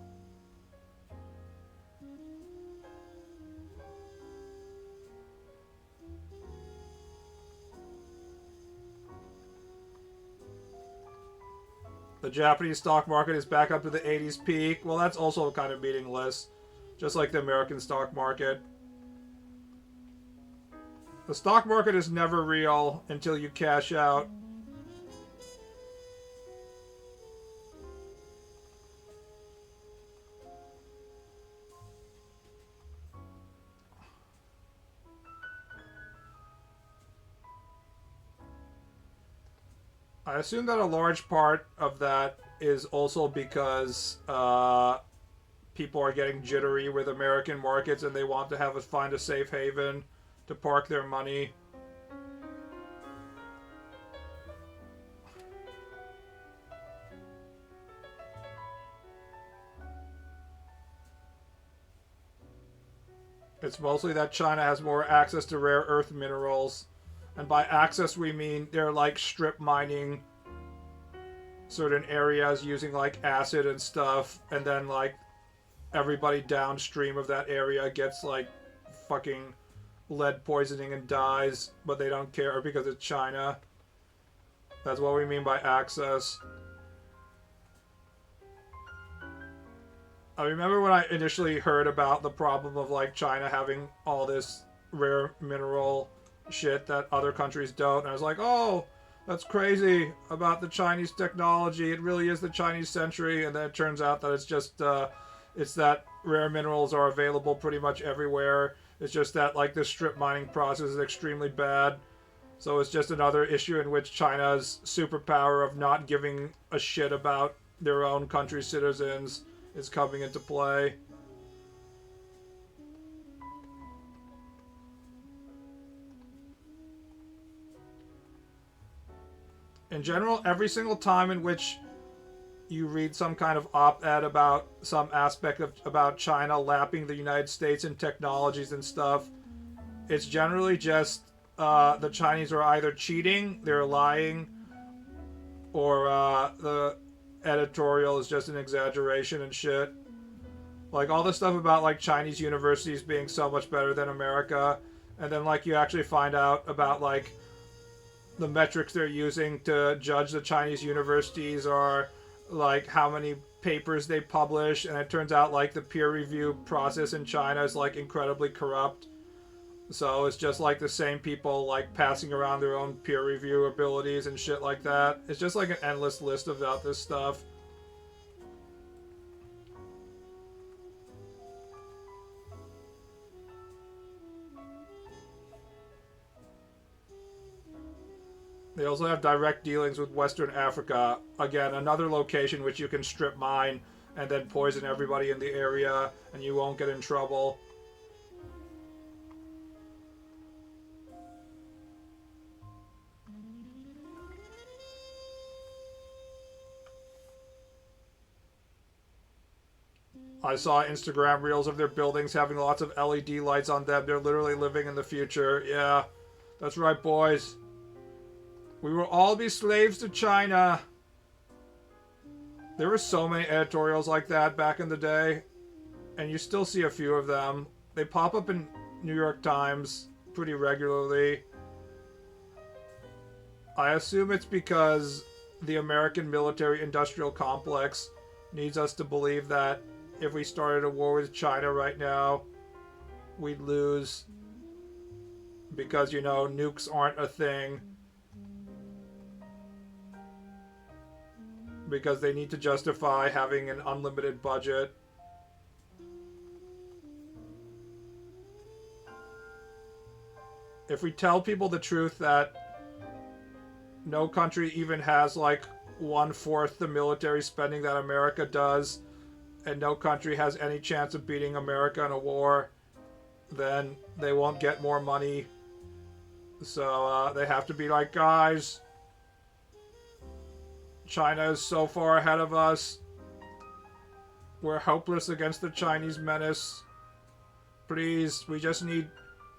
The Japanese stock market is back up to the 80s peak. Well, that's also kind of meaningless. Just like the American stock market. The stock market is never real until you cash out. I assume that a large part of that is also because people are getting jittery with American markets and they want to find a safe haven to park their money. It's mostly that China has more access to rare earth minerals. And by access, we mean they're like strip mining certain areas using like acid and stuff. And then like everybody downstream of that area gets like fucking lead poisoning and dies. But they don't care because it's China. That's what we mean by access. I remember when I initially heard about the problem of like China having all this rare mineral shit that other countries don't, and I was like, oh, That's crazy about the Chinese technology. It really is the Chinese century, and then it turns out that it's that rare minerals are available pretty much everywhere. It's just that like the strip mining process is extremely bad. So it's just another issue in which China's superpower of not giving a shit about their own country's citizens is coming into play. In general, every single time in which you read some kind of op-ed about some aspect of about China lapping the United States in technologies and stuff, it's generally just the Chinese are either cheating, they're lying, or the editorial is just an exaggeration and shit. Like all the stuff about like Chinese universities being so much better than America, and then like you actually find out about like the metrics they're using to judge the Chinese universities are like how many papers they publish, and it turns out like the peer review process in China is like incredibly corrupt. So it's just like the same people like passing around their own peer review abilities and shit like that. It's just like an endless list about this stuff. They also have direct dealings with Western Africa. Again, another location which you can strip mine and then poison everybody in the area and you won't get in trouble. I saw Instagram reels of their buildings having lots of LED lights on them. They're literally living in the future. Yeah, that's right, boys. We will all be slaves to China. There were so many editorials like that back in the day, and you still see a few of them. They pop up in New York Times pretty regularly. I assume it's because the American military-industrial complex needs us to believe that if we started a war with China right now, we'd lose because, you know, nukes aren't a thing. Because they need to justify having an unlimited budget. If we tell people the truth that no country even has like 1/4 the military spending that America does, and no country has any chance of beating America in a war, then they won't get more money. So they have to be like, guys, China is so far ahead of us. We're hopeless against the Chinese menace. Please, we just need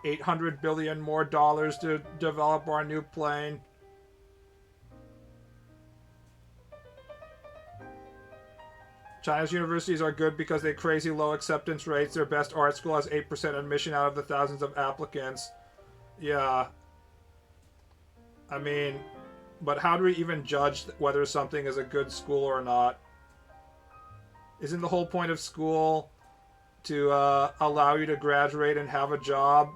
$800 billion more to develop our new plane. China's universities are good because they crazy low acceptance rates. Their best art school has 8% admission out of the thousands of applicants. Yeah. I mean, but how do we even judge whether something is a good school or not? Isn't the whole point of school to allow you to graduate and have a job?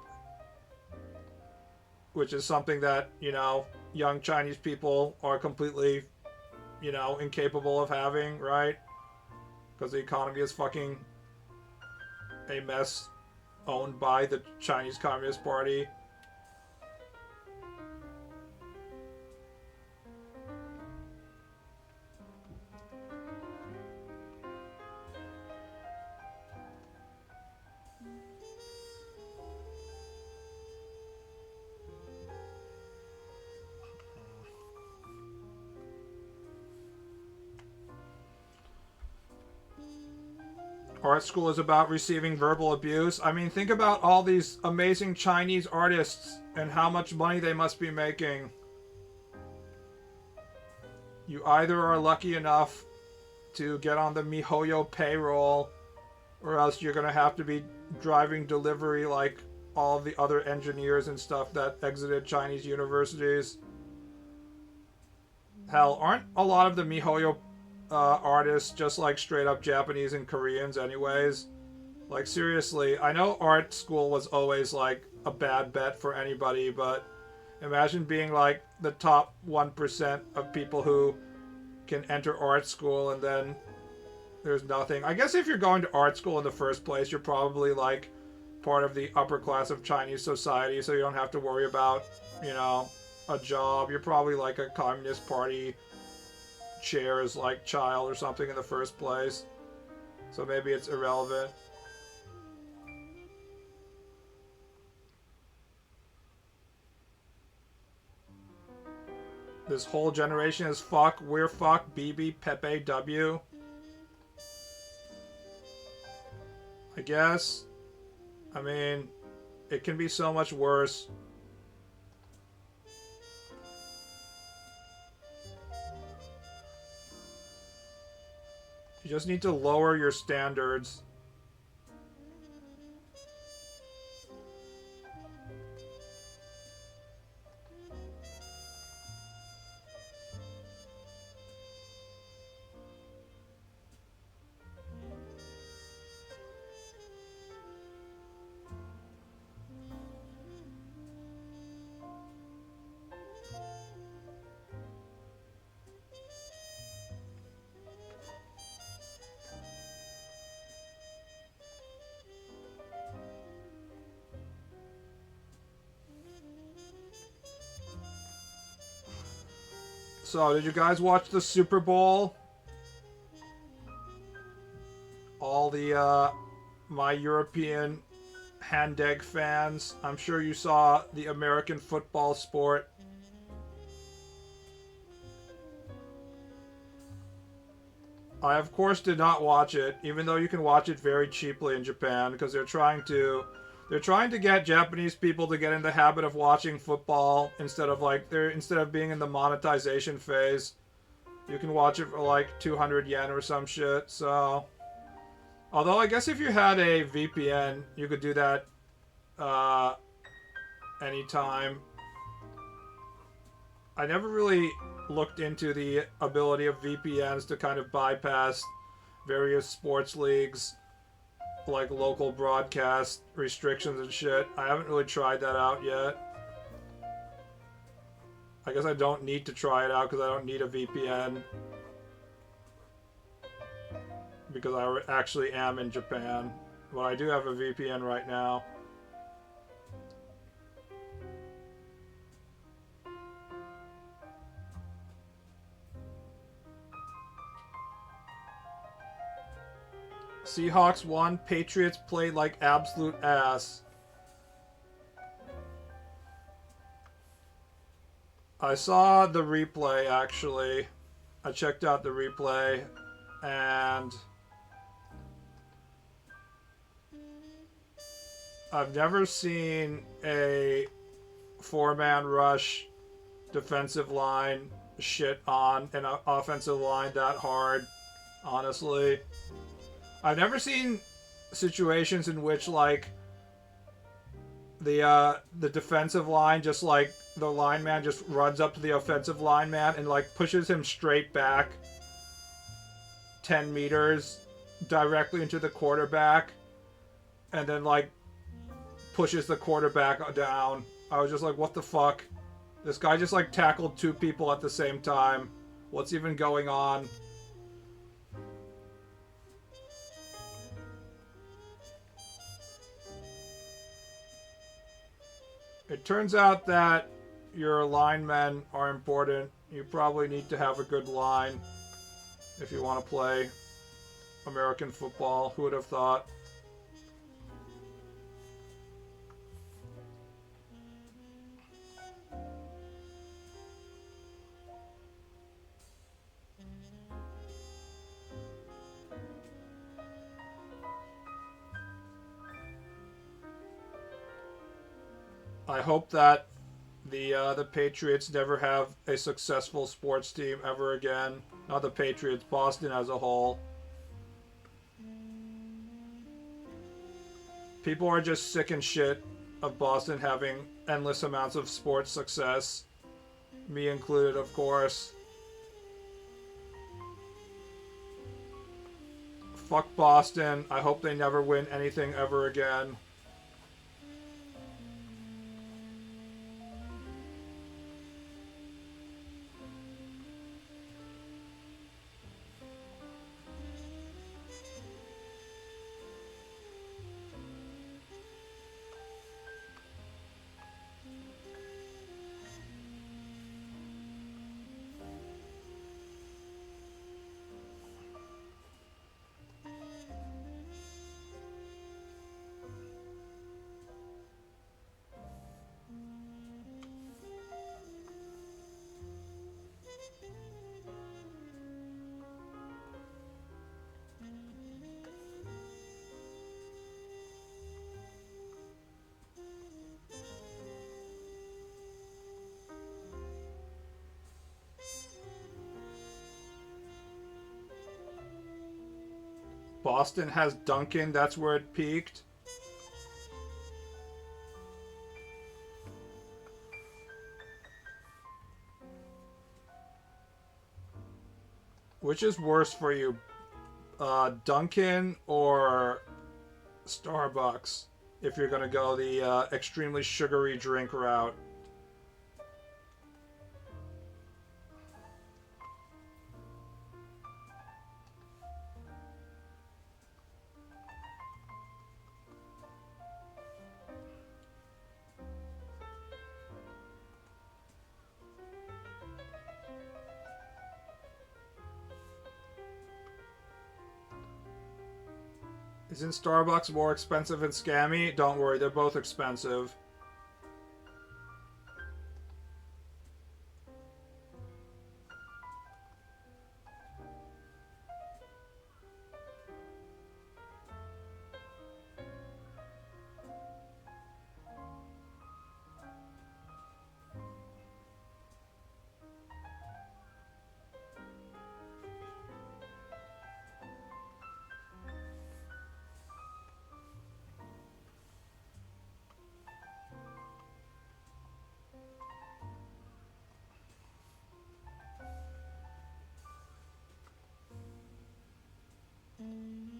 Which is something that, you know, young Chinese people are completely, you know, incapable of having, right? Because the economy is fucking a mess owned by the Chinese Communist Party. Art school is about receiving verbal abuse. I mean, think about all these amazing Chinese artists and how much money they must be making. You either are lucky enough to get on the MiHoYo payroll, or else you're going to have to be driving delivery like all the other engineers and stuff that exited Chinese universities. Hell, aren't a lot of the MiHoYo artists just like straight up Japanese and Koreans anyways? Like seriously, I know art school was always like a bad bet for anybody, but Imagine being like the top 1% of people who can enter art school and then there's nothing. I guess if you're going to art school in the first place, you're probably like part of the upper class of Chinese society, so you don't have to worry about, you know, a job. You're probably like a Communist Party chair's like child or something in the first place. So maybe it's irrelevant. This whole generation is fuck, we're fuck, BB, Pepe, W. I guess. I mean, it can be so much worse. You just need to lower your standards. So, did you guys watch the Super Bowl? All the, my European Handeg fans. I'm sure you saw the American football sport. I, of course, did not watch it, even though you can watch it very cheaply in Japan, because they're trying to get Japanese people to get in the habit of watching football instead of being in the monetization phase. You can watch it for like 200 yen or some shit. So, although I guess if you had a VPN, you could do that anytime. I never really looked into the ability of VPNs to kind of bypass various sports leagues, like local broadcast restrictions and shit. I haven't really tried that out yet. I guess I don't need to try it out because I don't need a VPN. Because I actually am in Japan. But I do have a VPN right now. Seahawks won. Patriots played like absolute ass. I saw the replay, actually. I checked out the replay, and I've never seen a four-man rush defensive line shit on an offensive line that hard, honestly. I've never seen situations in which, like, the defensive line just, like, the lineman just runs up to the offensive lineman and, like, pushes him straight back 10 meters directly into the quarterback and then, like, pushes the quarterback down. I was just like, what the fuck? This guy just, like, tackled two people at the same time. What's even going on? It turns out that your linemen are important. You probably need to have a good line if you want to play American football. Who would have thought? I hope that the Patriots never have a successful sports team ever again. Not the Patriots, Boston as a whole. People are just sick and shit of Boston having endless amounts of sports success. Me included, of course. Fuck Boston. I hope they never win anything ever again. Boston has Dunkin', that's where it peaked. Which is worse for you, Dunkin' or Starbucks, if you're gonna go the extremely sugary drink route? Isn't Starbucks more expensive and scammy? Don't worry, they're both expensive.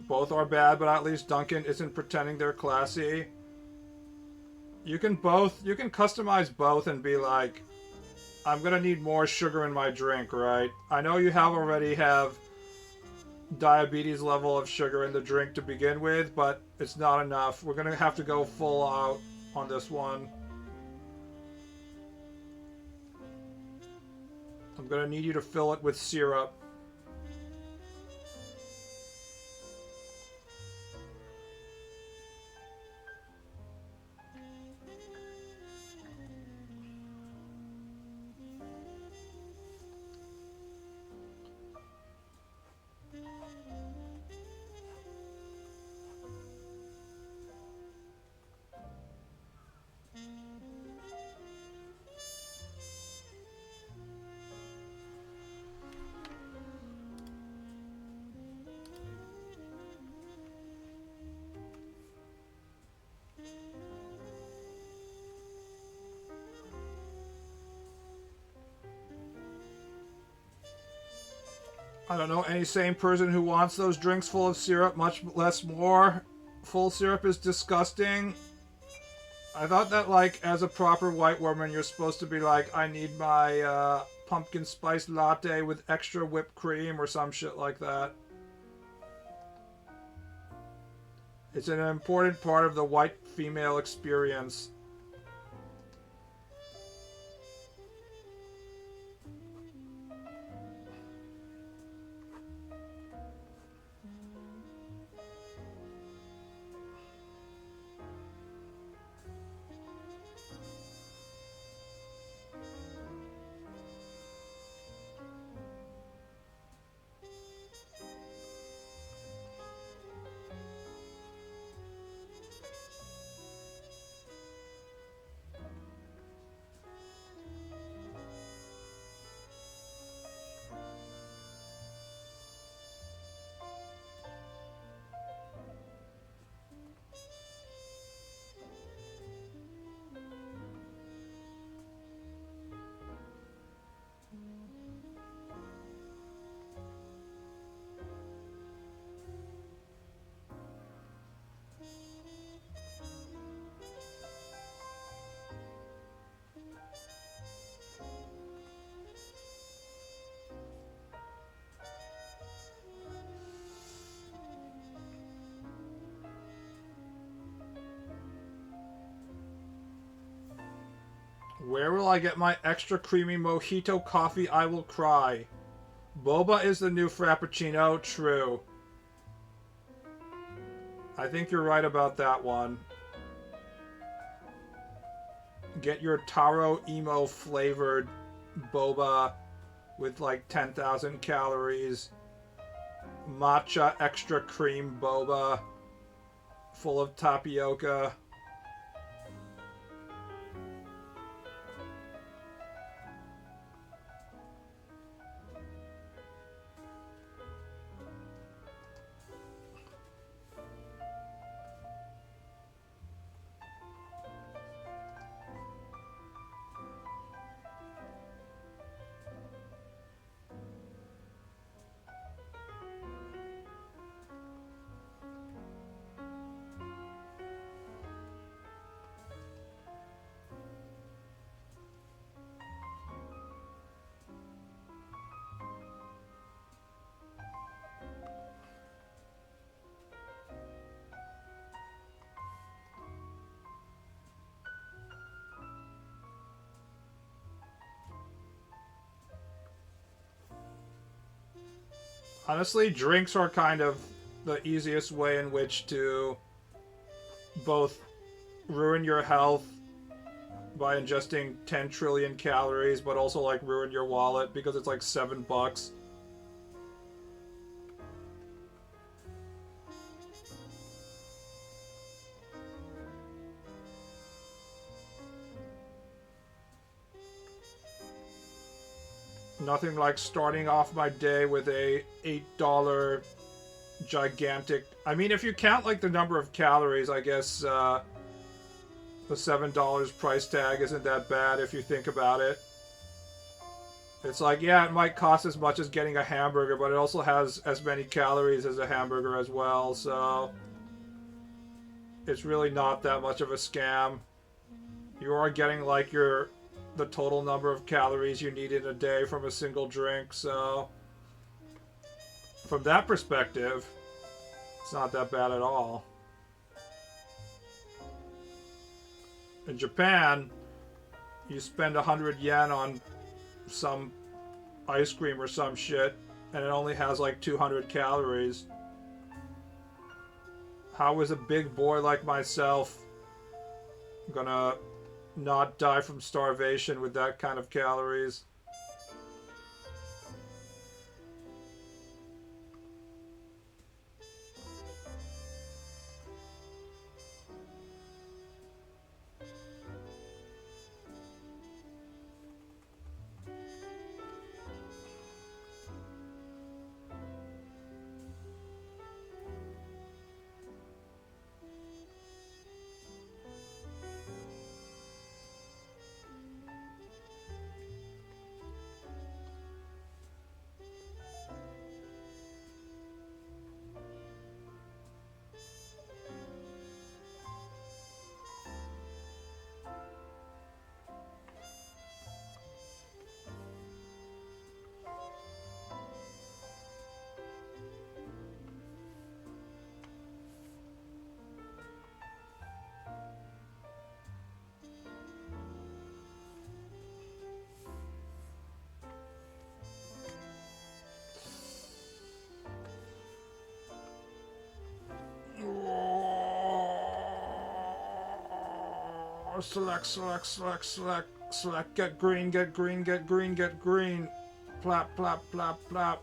Both are bad, but at least Dunkin' isn't pretending they're classy. You can customize both and be like, I'm gonna need more sugar in my drink, right? I know you already have diabetes level of sugar in the drink to begin with, but it's not enough. We're gonna have to go full out on this one. I'm gonna need you to fill it with syrup. I don't know any sane person who wants those drinks full of syrup, much less more. Full syrup is disgusting. I thought that, like, as a proper white woman, you're supposed to be like, I need my pumpkin spice latte with extra whipped cream or some shit like that. It's an important part of the white female experience. Where will I get my extra creamy mojito coffee? I will cry. Boba is the new Frappuccino. True. I think you're right about that one. Get your taro emo flavored boba with like 10,000 calories. Matcha extra cream boba full of tapioca. Honestly, drinks are kind of the easiest way in which to both ruin your health by ingesting 10 trillion calories, but also like ruin your wallet because it's like $7. Nothing like starting off my day with a $8 gigantic... I mean, if you count like the number of calories, I guess the $7 price tag isn't that bad if you think about it. It's like, yeah, it might cost as much as getting a hamburger, but it also has as many calories as a hamburger as well, so it's really not that much of a scam. You are getting like the total number of calories you need in a day from a single drink, so from that perspective, it's not that bad at all. In Japan, you spend 100 yen on some ice cream or some shit, and it only has like 200 calories. How is a big boy like myself gonna not die from starvation with that kind of calories? Select, select, select, select, select. Get green, get green, get green, get green. Plap, plap, plap, plap.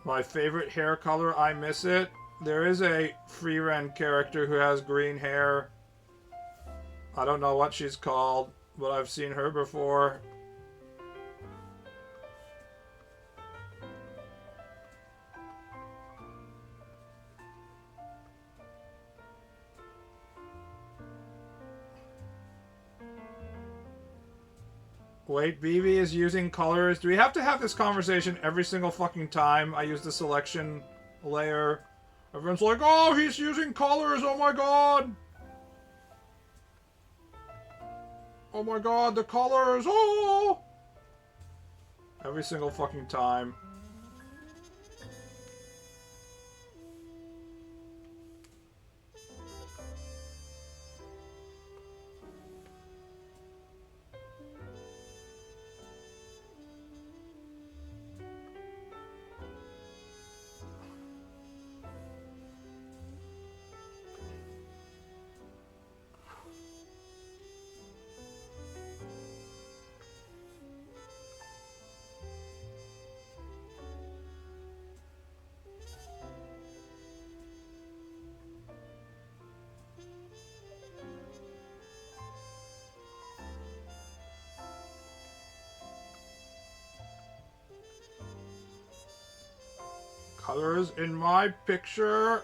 My favorite hair color, I miss it. There is a Fern character who has green hair. I don't know what she's called, but I've seen her before. Wait, BB is using colors. Do we have to have this conversation every single fucking time I use the selection layer? Everyone's like, oh, he's using colors, oh my god! Oh my god, the colors, oh! Every single fucking time. Colors in my picture.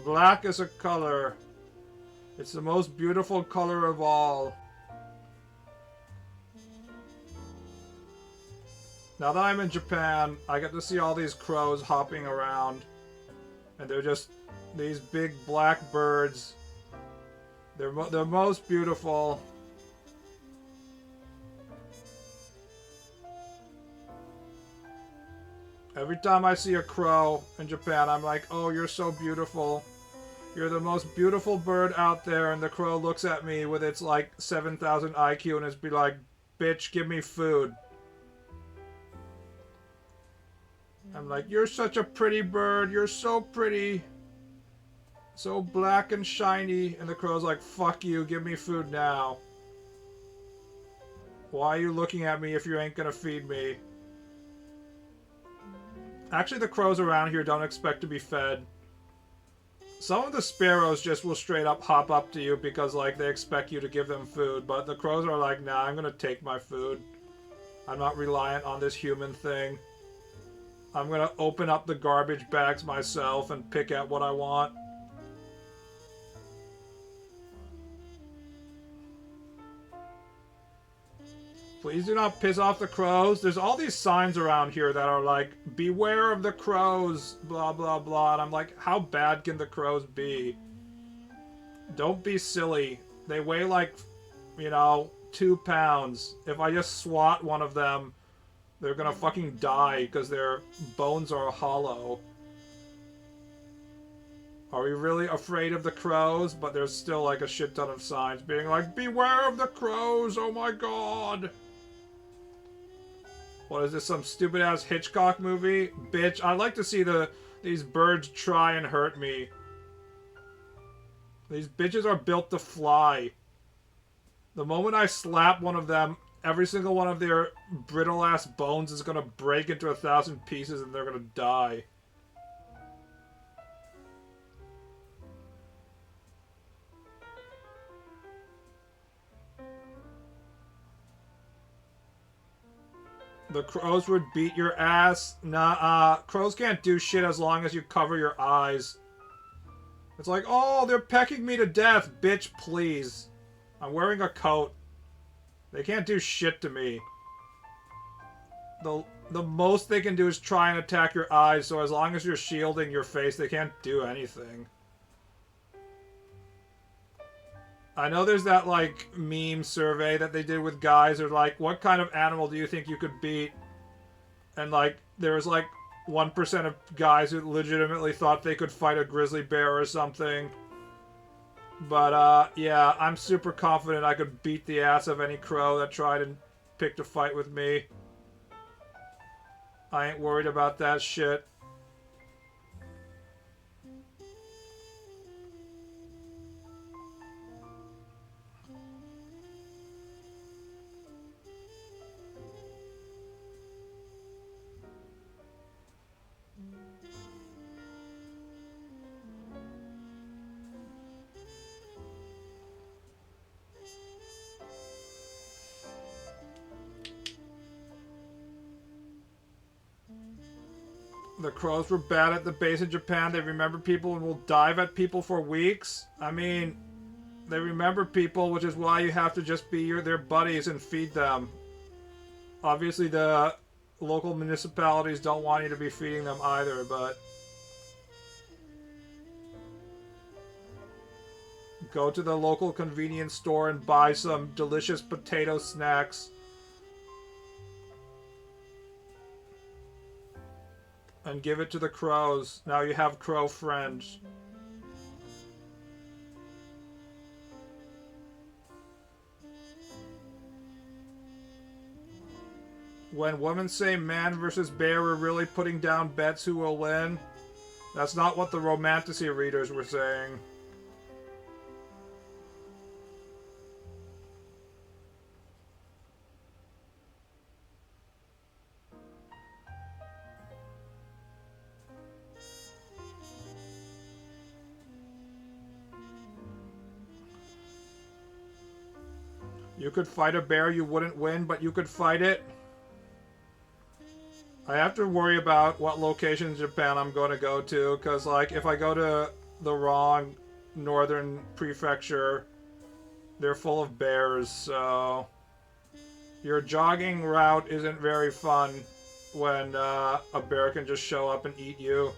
Black is a color. It's the most beautiful color of all. Now that I'm in Japan, I get to see all these crows hopping around. And they're just these big black birds. They're most beautiful. Every time I see a crow in Japan, I'm like, oh, you're so beautiful. You're the most beautiful bird out there. And the crow looks at me with its like 7,000 IQ and it's be like, bitch, give me food. I'm like, you're such a pretty bird. You're so pretty. So black and shiny. And the crow's like, fuck you. Give me food now. Why are you looking at me if you ain't gonna feed me? Actually, the crows around here don't expect to be fed. Some of the sparrows just will straight up hop up to you because, like, they expect you to give them food. But the crows are like, nah, I'm gonna take my food. I'm not reliant on this human thing. I'm gonna open up the garbage bags myself and pick at what I want. Please do not piss off the crows. There's all these signs around here that are like, beware of the crows, blah, blah, blah. And I'm like, how bad can the crows be? Don't be silly. They weigh like, you know, 2 pounds. If I just swat one of them, they're gonna fucking die because their bones are hollow. Are we really afraid of the crows? But there's still like a shit ton of signs being like, beware of the crows, oh my god. What is this, some stupid ass Hitchcock movie? Bitch, I'd like to see these birds try and hurt me. These bitches are built to fly. The moment I slap one of them, every single one of their brittle ass bones is gonna break into 1,000 pieces and they're gonna die. The crows would beat your ass? Nah, crows can't do shit as long as you cover your eyes. It's like, oh, they're pecking me to death. Bitch, please. I'm wearing a coat. They can't do shit to me. The most they can do is try and attack your eyes, so as long as you're shielding your face, they can't do anything. I know there's that, like, meme survey that they did with guys. They're like, what kind of animal do you think you could beat? And, like, there was, like, 1% of guys who legitimately thought they could fight a grizzly bear or something. But, yeah, I'm super confident I could beat the ass of any crow that tried and picked a fight with me. I ain't worried about that shit. The crows were bad at the base in Japan. They remember people and will dive at people for weeks. I mean, they remember people, which is why you have to just be their buddies and feed them. Obviously, the local municipalities don't want you to be feeding them either, but... Go to the local convenience store and buy some delicious potato snacks. And give it to the crows. Now you have crow friends. When women say man versus bear, we're really putting down bets who will win. That's not what the romantasy readers were saying. You could fight a bear, you wouldn't win, but you could fight it. I have to worry about what location in Japan I'm going to go to, because, like, if I go to the wrong northern prefecture, they're full of bears, so... Your jogging route isn't very fun. when a bear can just show up and eat you.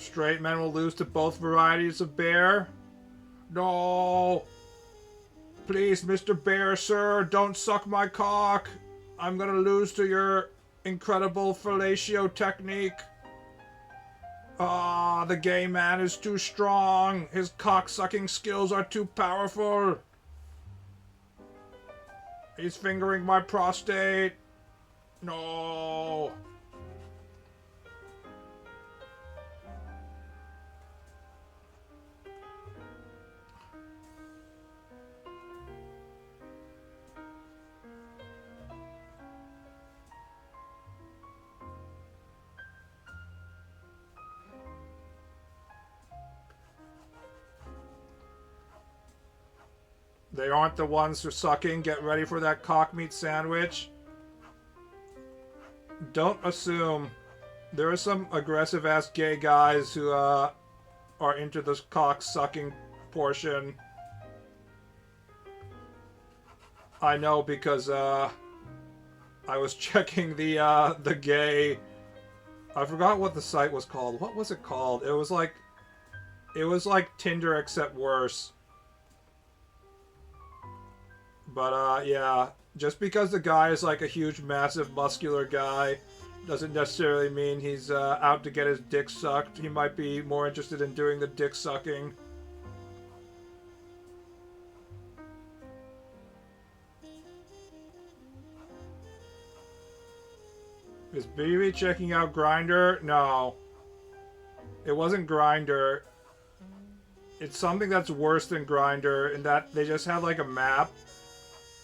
Straight men will lose to both varieties of bear. No! Please, Mr. Bear, sir, don't suck my cock. I'm gonna lose to your incredible fellatio technique. Ah, the gay man is too strong. His cock-sucking skills are too powerful. He's fingering my prostate. No. They aren't the ones who are sucking. Get ready for that cock meat sandwich. Don't assume. There are some aggressive ass gay guys who are into this cock sucking portion. I know because I was checking the gay. I forgot what the site was called. What was it called? It was like Tinder except worse. But, yeah, just because the guy is like a huge, massive, muscular guy doesn't necessarily mean he's out to get his dick sucked. He might be more interested in doing the dick sucking. Is BB checking out Grindr? No. It wasn't Grindr. It's something that's worse than Grindr in that they just have like a map.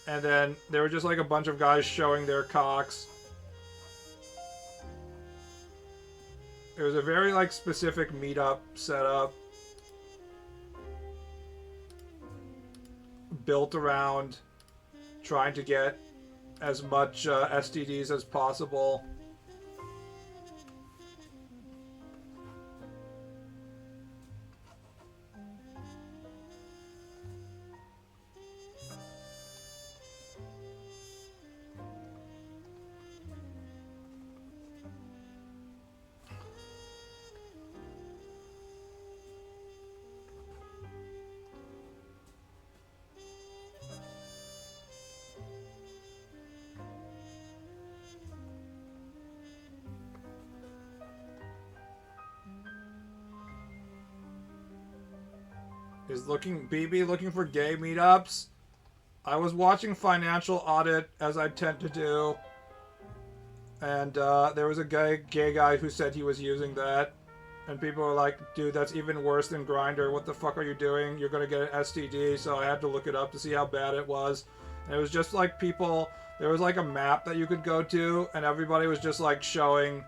And then there were just like a bunch of guys showing their cocks. It was a very like specific meetup setup. Built around trying to get as much STDs as possible. Is BB looking for gay meetups? I was watching Financial Audit, as I tend to do, and there was a gay guy who said he was using that, and people were like, dude, that's even worse than Grindr. What the fuck are you doing? You're gonna get an STD. So I had to look it up to see how bad it was. And it was just like people, there was like a map that you could go to, and everybody was just like showing.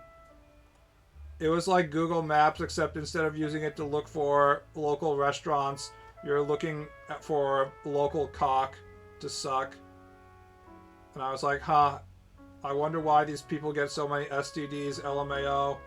It was like Google Maps, except instead of using it to look for local restaurants, you're looking for local cock to suck. And I was like, huh, I wonder why these people get so many STDs, LMAO.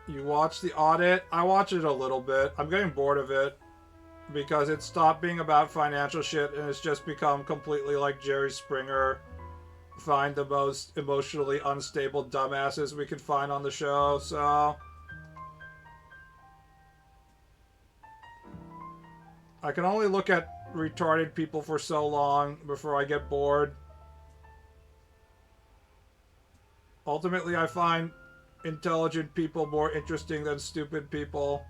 You watch the audit? I watch it a little bit. I'm getting bored of it because it stopped being about financial shit and it's just become completely like Jerry Springer. Find the most emotionally unstable dumbasses we can find on the show, so I can only look at retarded people for so long before I get bored. Ultimately, I find intelligent people more interesting than stupid people.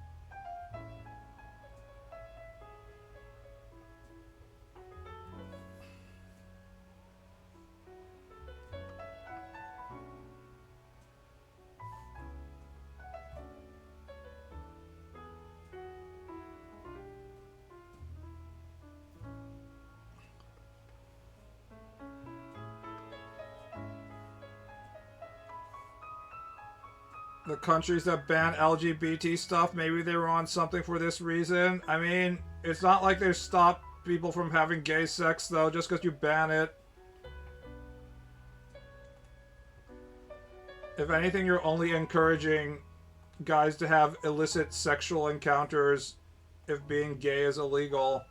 The countries that ban LGBT stuff, maybe they were on something for this reason. I mean, it's not like they stopped people from having gay sex, though, just because you ban it. If anything, you're only encouraging guys to have illicit sexual encounters if being gay is illegal.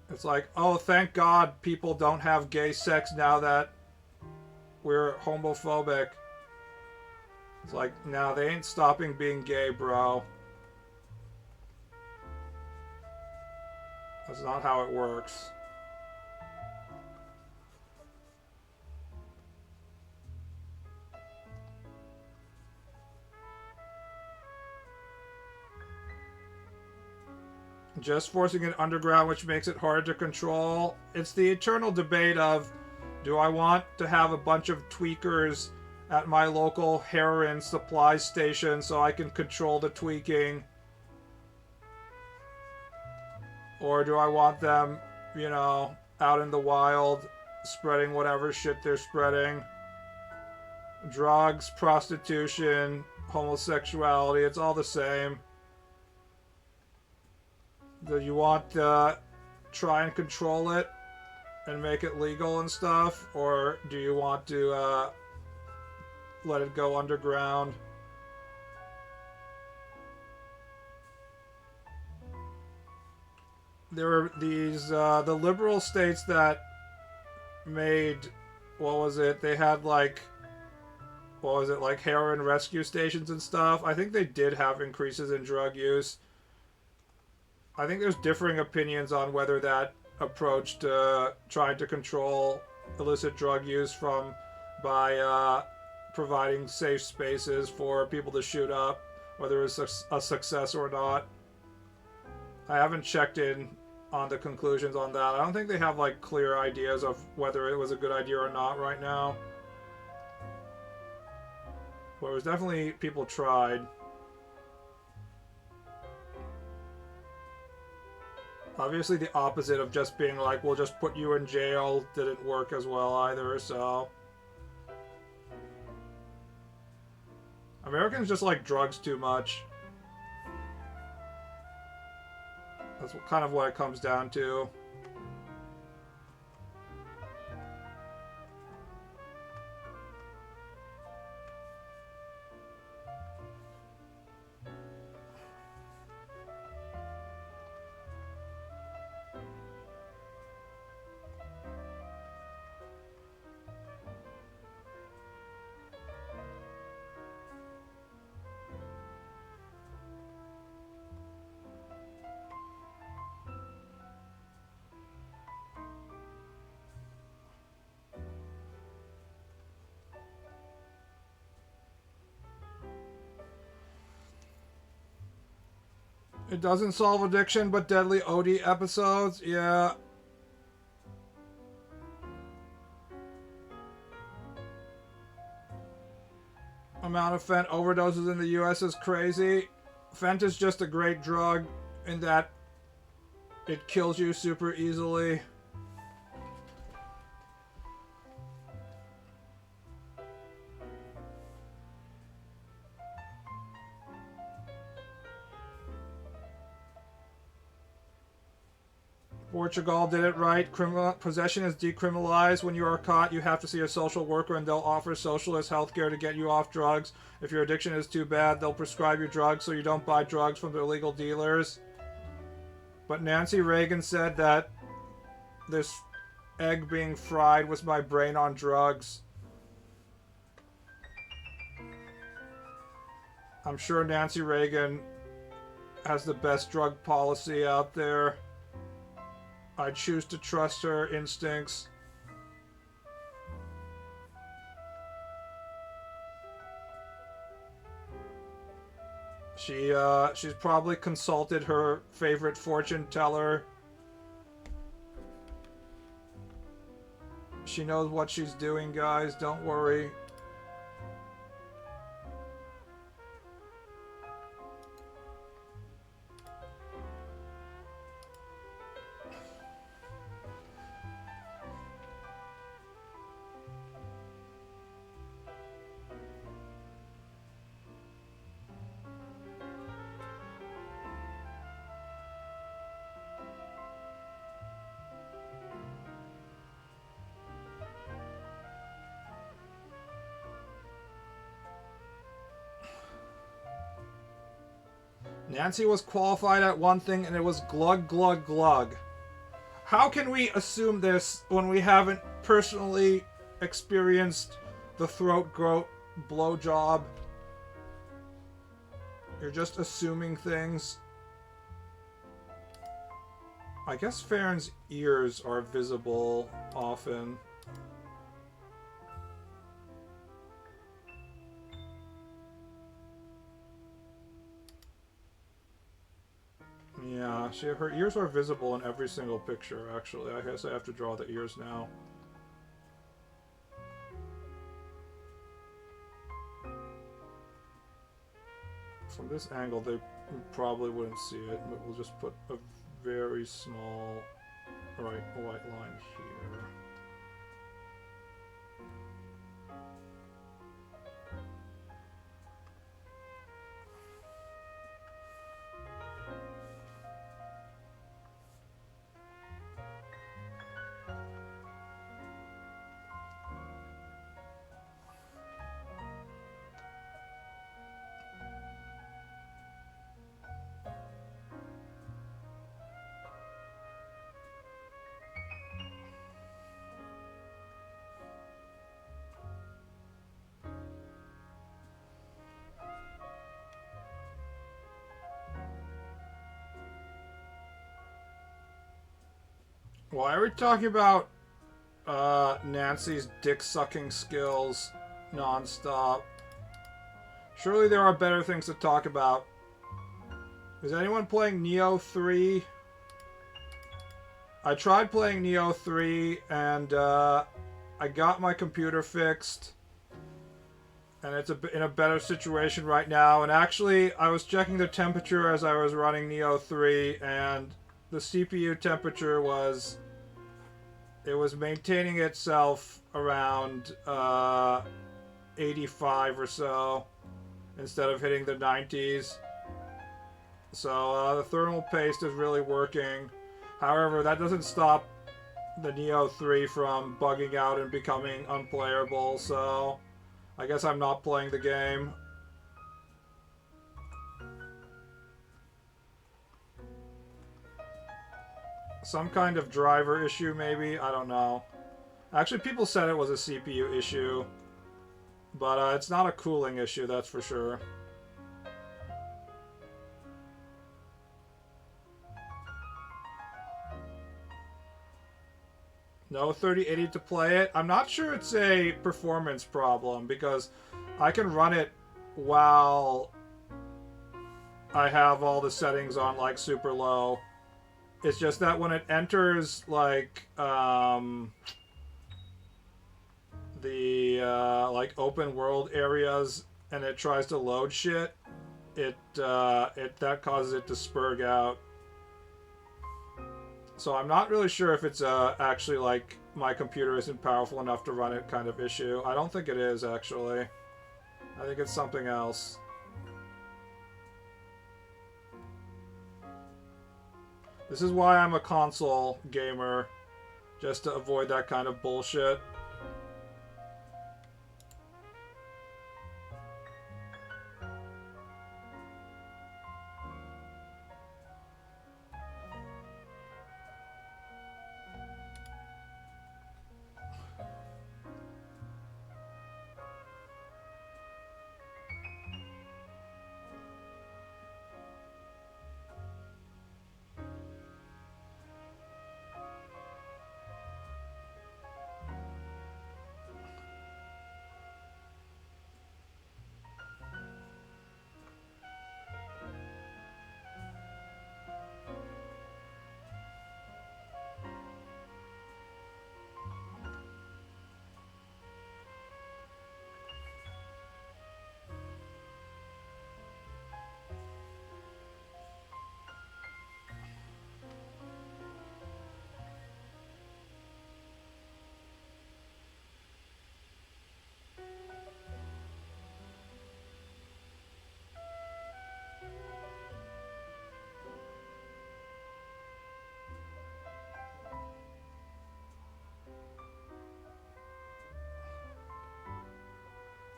It's like, oh, thank God people don't have gay sex now that we're homophobic. It's like, nah, they ain't stopping being gay, bro. That's not how it works. Just forcing it underground, which makes it harder to control. It's the eternal debate of, do I want to have a bunch of tweakers at my local heroin supply station so I can control the tweaking? Or do I want them, you know, out in the wild, spreading whatever shit they're spreading? Drugs, prostitution, homosexuality, it's all the same. Do you want to try and control it and make it legal and stuff? Or do you want to let it go underground? There were these, the liberal states that made, what was it? They had like, what was it, like heroin rescue stations and stuff. I think they did have increases in drug use. I think there's differing opinions on whether that approach to trying to control illicit drug use by providing safe spaces for people to shoot up, whether it's a success or not. I haven't checked in on the conclusions on that. I don't think they have like clear ideas of whether it was a good idea or not right now. But it was definitely, people tried. Obviously the opposite of just being like, we'll just put you in jail didn't work as well either, so. Americans just like drugs too much. That's kind of what it comes down to. It doesn't solve addiction, but deadly OD episodes? Yeah. Amount of fent overdoses in the US is crazy. Fent is just a great drug in that it kills you super easily. Portugal did it right. Possession is decriminalized. When you are caught, you have to see a social worker and they'll offer socialist healthcare to get you off drugs. If your addiction is too bad, they'll prescribe you drugs so you don't buy drugs from the illegal dealers. But Nancy Reagan said that this egg being fried was my brain on drugs. I'm sure Nancy Reagan has the best drug policy out there. I choose to trust her instincts. She's probably consulted her favorite fortune teller. She knows what she's doing, guys. Don't worry. Nancy was qualified at one thing, and it was glug, glug, glug. How can we assume this when we haven't personally experienced the throat goat blowjob? You're just assuming things. I guess Fern's ears are visible often. Yeah, her ears are visible in every single picture, actually. I guess I have to draw the ears now. From this angle, they probably wouldn't see it, but we'll just put a very small white line here. Why are we talking about Nancy's dick-sucking skills non-stop? Surely there are better things to talk about. Is anyone playing Neo 3? I tried playing Neo 3, and I got my computer fixed. And it's in a better situation right now. And actually, I was checking the temperature as I was running Neo 3, and the CPU temperature was... It was maintaining itself around 85 or so, instead of hitting the 90s. So the thermal paste is really working. However, that doesn't stop the Neo 3 from bugging out and becoming unplayable, so I guess I'm not playing the game. Some kind of driver issue, maybe? I don't know. Actually, people said it was a CPU issue. But it's not a cooling issue, that's for sure. No 3080 to play it? I'm not sure it's a performance problem, because I can run it while I have all the settings on, like, super low. It's just that when it enters, like, like, open world areas and it tries to load shit, that causes it to spurg out. So I'm not really sure if it's actually, like, my computer isn't powerful enough to run it kind of issue. I don't think it is, actually. I think it's something else. This is why I'm a console gamer, just to avoid that kind of bullshit.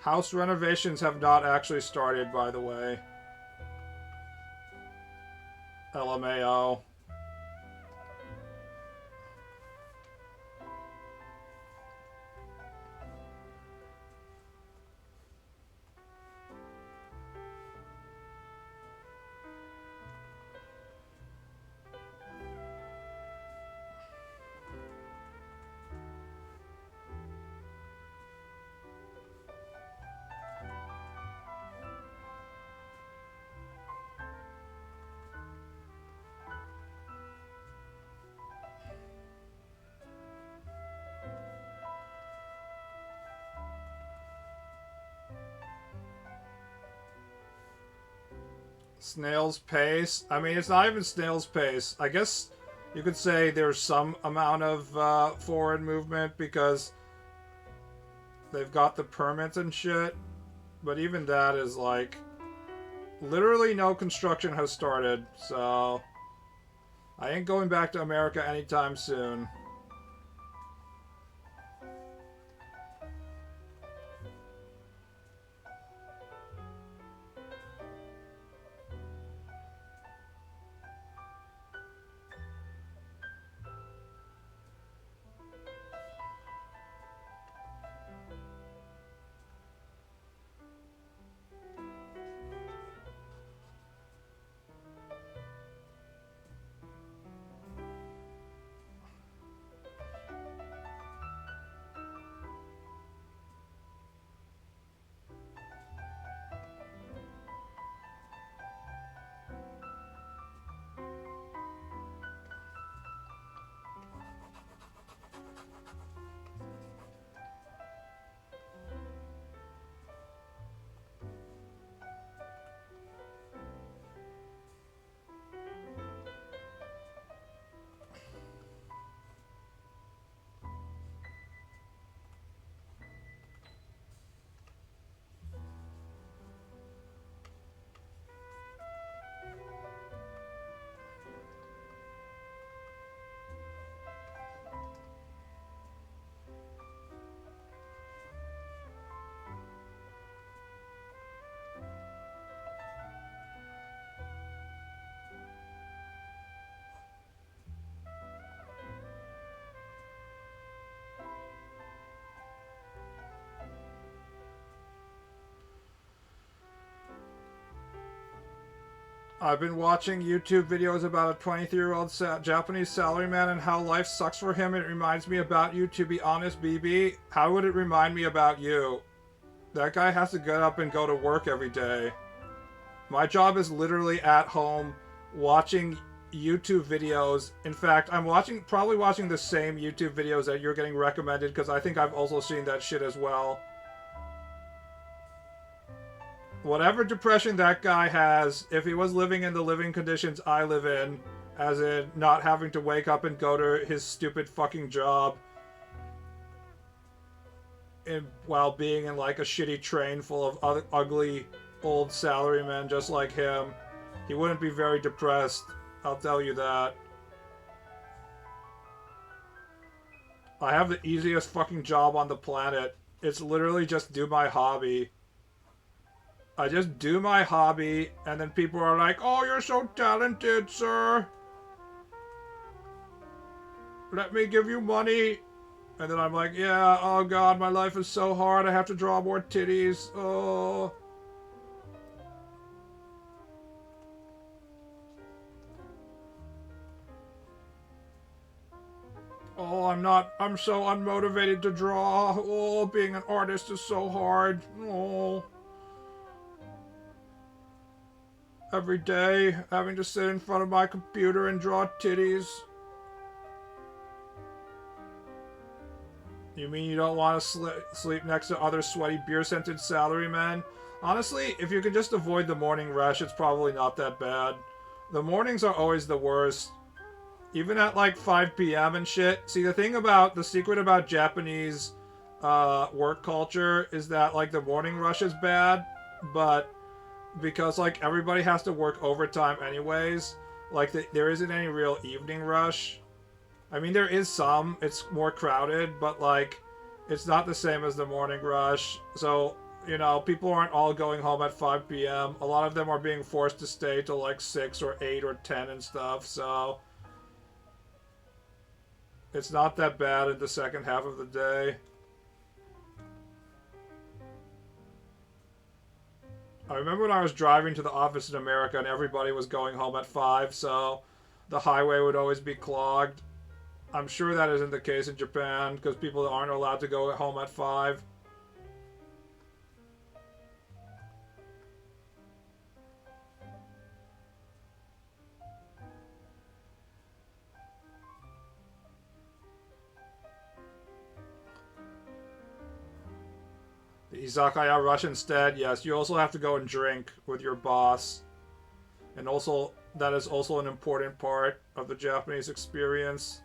House renovations have not actually started, by the way. LMAO. Snail's pace? I mean, it's not even snail's pace. I guess you could say there's some amount of forward movement because they've got the permits and shit. But even that is like... Literally no construction has started, so... I ain't going back to America anytime soon. I've been watching YouTube videos about a 23-year-old Japanese salaryman and how life sucks for him. It reminds me about you, to be honest, BB. How would it remind me about you? That guy has to get up and go to work every day. My job is literally at home watching YouTube videos. In fact, I'm probably watching the same YouTube videos that you're getting recommended because I think I've also seen that shit as well. Whatever depression that guy has, if he was living in the living conditions I live in, as in not having to wake up and go to his stupid fucking job, while being in like a shitty train full of ugly old salarymen just like him, he wouldn't be very depressed, I'll tell you that. I have the easiest fucking job on the planet. It's literally just do my hobby. I just do my hobby, and then people are like, "Oh, you're so talented, sir. Let me give you money." And then I'm like, "Yeah, oh god, my life is so hard. I have to draw more titties. Oh." Oh, I'm so unmotivated to draw. Oh, being an artist is so hard. Oh. Every day, having to sit in front of my computer and draw titties. You mean you don't want to sleep next to other sweaty, beer-scented salarymen? Honestly, if you could just avoid the morning rush, it's probably not that bad. The mornings are always the worst. Even at like 5 p.m. and shit. See, the secret about Japanese work culture is that like the morning rush is bad, but because like everybody has to work overtime anyways, like there isn't any real evening rush. I mean, there is some, it's more crowded, but like it's not the same as the morning rush. So You know, people aren't all going home at 5 p.m. A lot of them are being forced to stay till like 6 or 8 or 10 and stuff, so it's not that bad in the second half of the day. I remember when I was driving to the office in America and everybody was going home at 5, so the highway would always be clogged. I'm sure that isn't the case in Japan because people aren't allowed to go home at 5. The izakaya rush instead, yes, you also have to go and drink with your boss. And also, that is also an important part of the Japanese experience.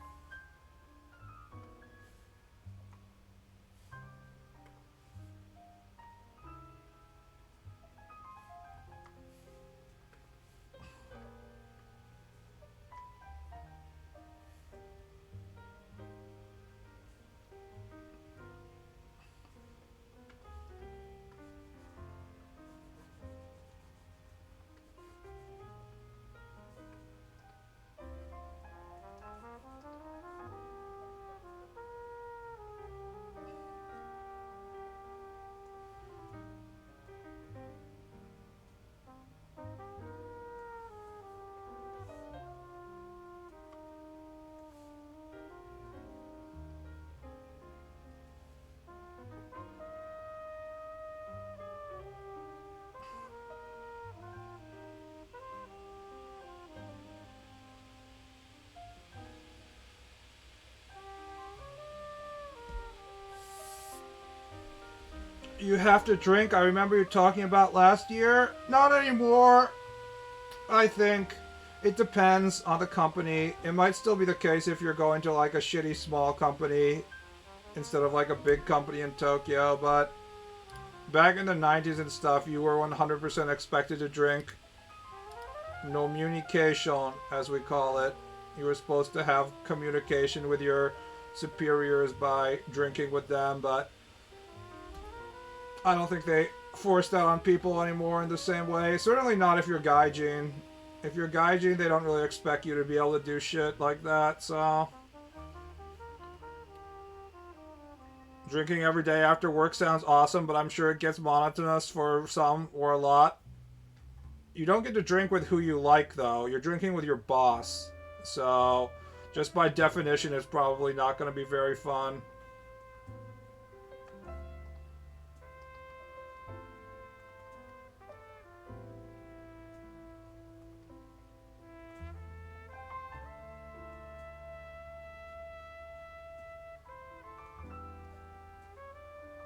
You have to drink. I remember you talking about last year. Not anymore. I think it depends on the company. It might still be the case if you're going to like a shitty small company instead of like a big company in Tokyo, but back in the 90s and stuff, you were 100% expected to drink. No communication, as we call it. You were supposed to have communication with your superiors by drinking with them, but I don't think they force that on people anymore in the same way. Certainly not if you're gaijin. If you're gaijin, they don't really expect you to be able to do shit like that, so drinking every day after work sounds awesome, but I'm sure it gets monotonous for some or a lot. You don't get to drink with who you like, though. You're drinking with your boss. So, just by definition, it's probably not going to be very fun.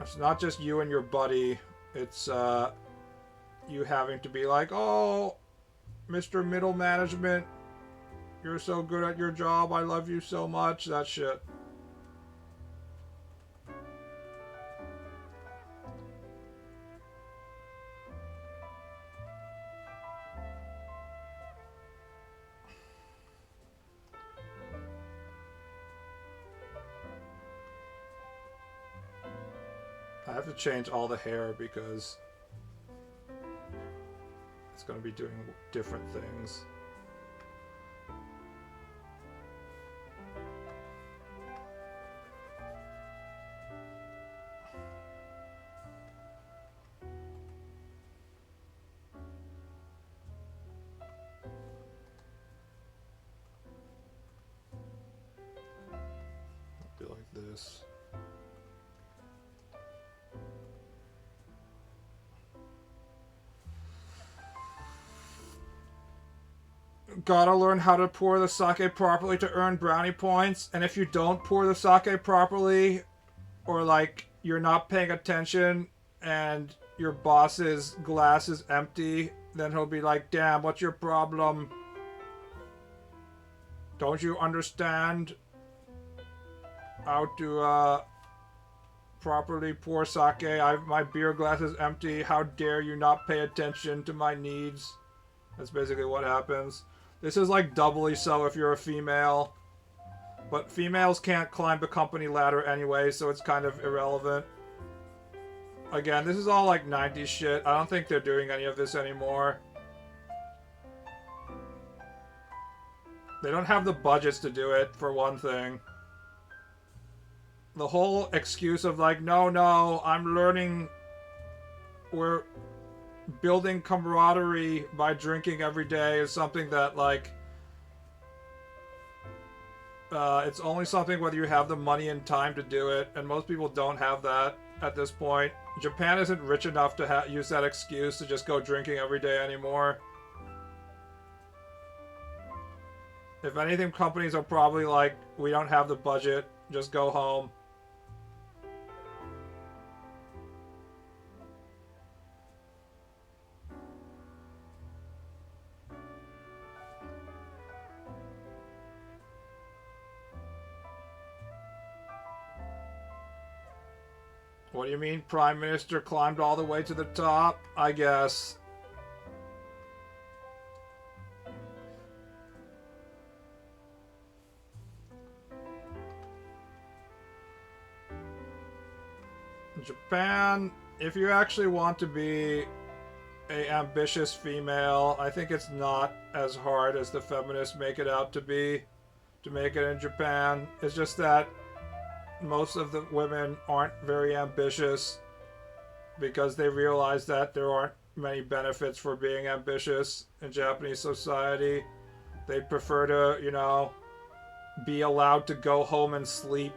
It's not just you and your buddy. It's you having to be like, oh, Mr. Middle Management, you're so good at your job. I love you so much. That shit. I have to change all the hair because it's going to be doing different things. It'll be like this. Gotta learn how to pour the sake properly to earn brownie points, and if you don't pour the sake properly, or like you're not paying attention and your boss's glass is empty, then he'll be like, damn, what's your problem? Don't you understand how to properly pour sake? My beer glass is empty. How dare you not pay attention to my needs? That's basically what happens. This is like doubly so if you're a female. But females can't climb the company ladder anyway, so it's kind of irrelevant. Again, this is all like 90s shit. I don't think they're doing any of this anymore. They don't have the budgets to do it, for one thing. The whole excuse of like, no, I'm learning... We're building camaraderie by drinking every day is something that, like... it's only something whether you have the money and time to do it, and most people don't have that at this point. Japan isn't rich enough to use that excuse to just go drinking every day anymore. If anything, companies are probably like, we don't have the budget, just go home. What do you mean, Prime Minister climbed all the way to the top? I guess. Japan, if you actually want to be a ambitious female, I think it's not as hard as the feminists make it out to be to make it in Japan. It's just that most of the women aren't very ambitious because they realize that there aren't many benefits for being ambitious in Japanese society. They prefer to, you know, be allowed to go home and sleep.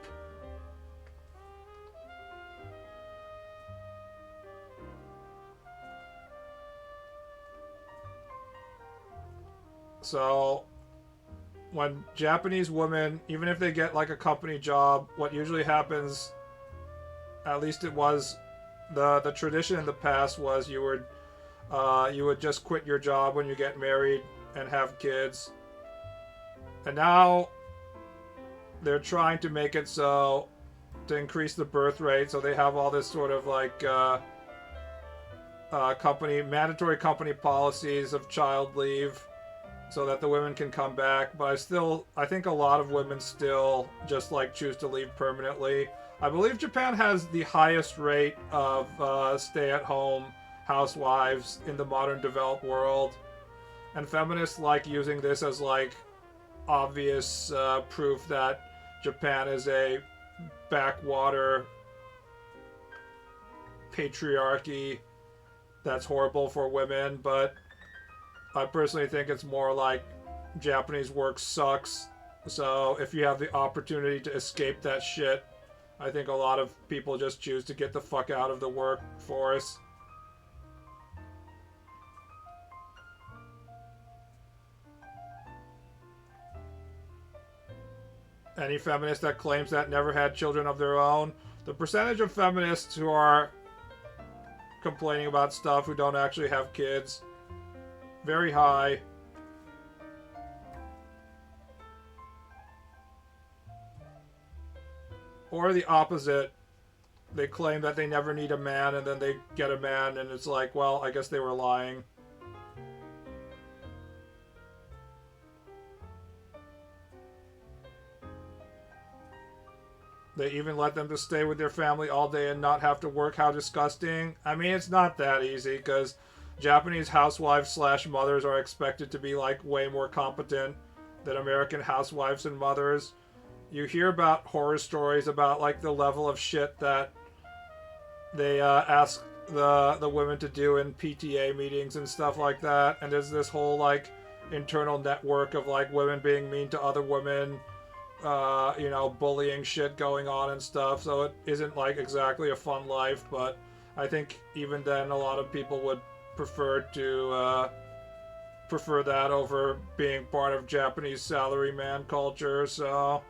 So, when Japanese women, even if they get like a company job, what usually happens, at least it was, the tradition in the past was you would just quit your job when you get married and have kids. And now they're trying to make it so, to increase the birth rate, so they have all this sort of like mandatory company policies of child leave, so that the women can come back. But I think a lot of women still just like choose to leave permanently. I believe Japan has the highest rate of stay-at-home housewives in the modern developed world. And feminists like using this as like obvious proof that Japan is a backwater patriarchy that's horrible for women, but I personally think it's more like Japanese work sucks. So if you have the opportunity to escape that shit, I think a lot of people just choose to get the fuck out of the workforce. Any feminist that claims that never had children of their own, the percentage of feminists who are complaining about stuff who don't actually have kids, very high. Or the opposite. They claim that they never need a man and then they get a man and it's like, well, I guess they were lying. They even let them to stay with their family all day and not have to work. How disgusting. I mean, it's not that easy because Japanese housewives / mothers are expected to be like way more competent than American housewives and mothers. You hear about horror stories about like the level of shit that they ask the women to do in PTA meetings and stuff like that. And there's this whole like internal network of like women being mean to other women, you know, bullying shit going on and stuff. So it isn't like exactly a fun life, but I think even then a lot of people would prefer that over being part of Japanese salaryman culture. So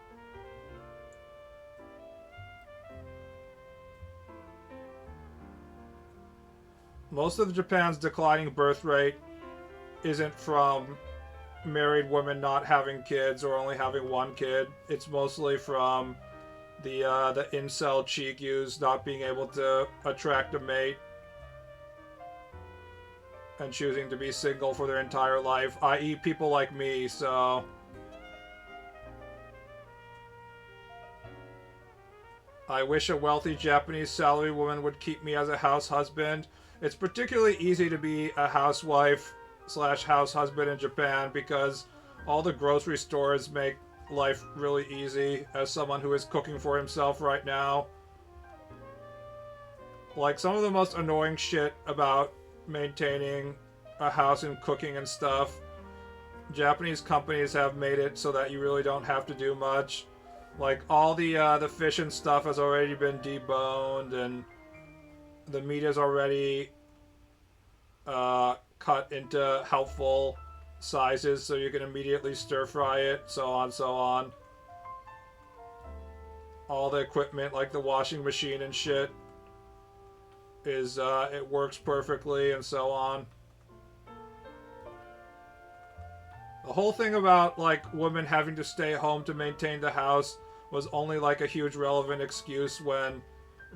most of Japan's declining birth rate isn't from married women not having kids or only having one kid. It's mostly from the incel chigus not being able to attract a mate and choosing to be single for their entire life, i.e. people like me, so I wish a wealthy Japanese salary woman would keep me as a house husband. It's particularly easy to be a housewife slash house husband in Japan because all the grocery stores make life really easy as someone who is cooking for himself right now. Like, some of the most annoying shit about maintaining a house and cooking and stuff, Japanese companies have made it so that you really don't have to do much. Like, all the fish and stuff has already been deboned, and the meat is already cut into helpful sizes so you can immediately stir fry it, so on, so on. All the equipment, like the washing machine and shit, is, it works perfectly, and so on. The whole thing about, like, women having to stay home to maintain the house was only, like, a huge relevant excuse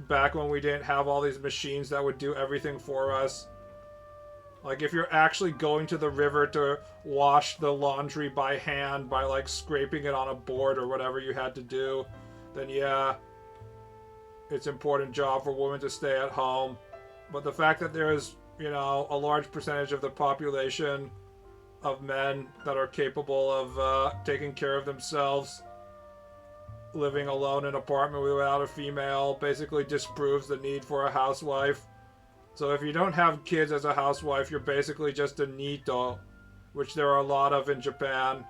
back when we didn't have all these machines that would do everything for us. Like, if you're actually going to the river to wash the laundry by hand by, like, scraping it on a board or whatever you had to do, then yeah, it's an important job for women to stay at home. But the fact that there's, you know, a large percentage of the population of men that are capable of taking care of themselves, living alone in an apartment without a female, basically disproves the need for a housewife. So if you don't have kids as a housewife, you're basically just a nito, which there are a lot of in Japan.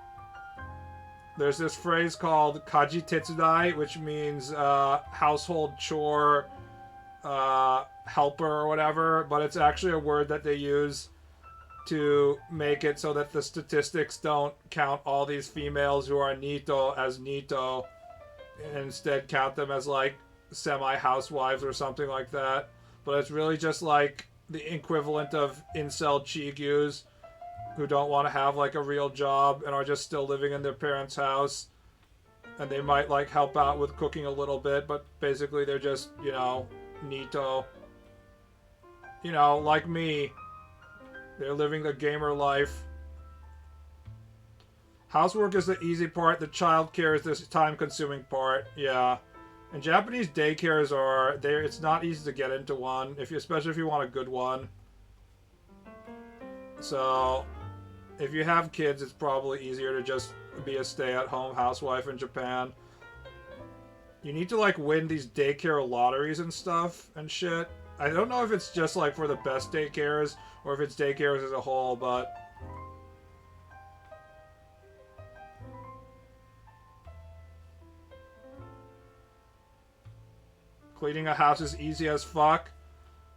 There's this phrase called kaji tetsudai, which means household chore helper or whatever, but it's actually a word that they use to make it so that the statistics don't count all these females who are nito as nito, and instead count them as, like, semi-housewives or something like that. But it's really just, like, the equivalent of incel chigyus who don't want to have, like, a real job and are just still living in their parents' house. And they might, like, help out with cooking a little bit, but basically they're just, you know, nito. You know, like me. They're living the gamer life. Housework is the easy part. The childcare is the time-consuming part. Yeah. And Japanese daycares are... It's not easy to get into one, especially if you want a good one. So, if you have kids, it's probably easier to just be a stay-at-home housewife in Japan. You need to, like, win these daycare lotteries and stuff and shit. I don't know if it's just, like, for the best daycares or if it's daycares as a whole, but... Cleaning a house is easy as fuck.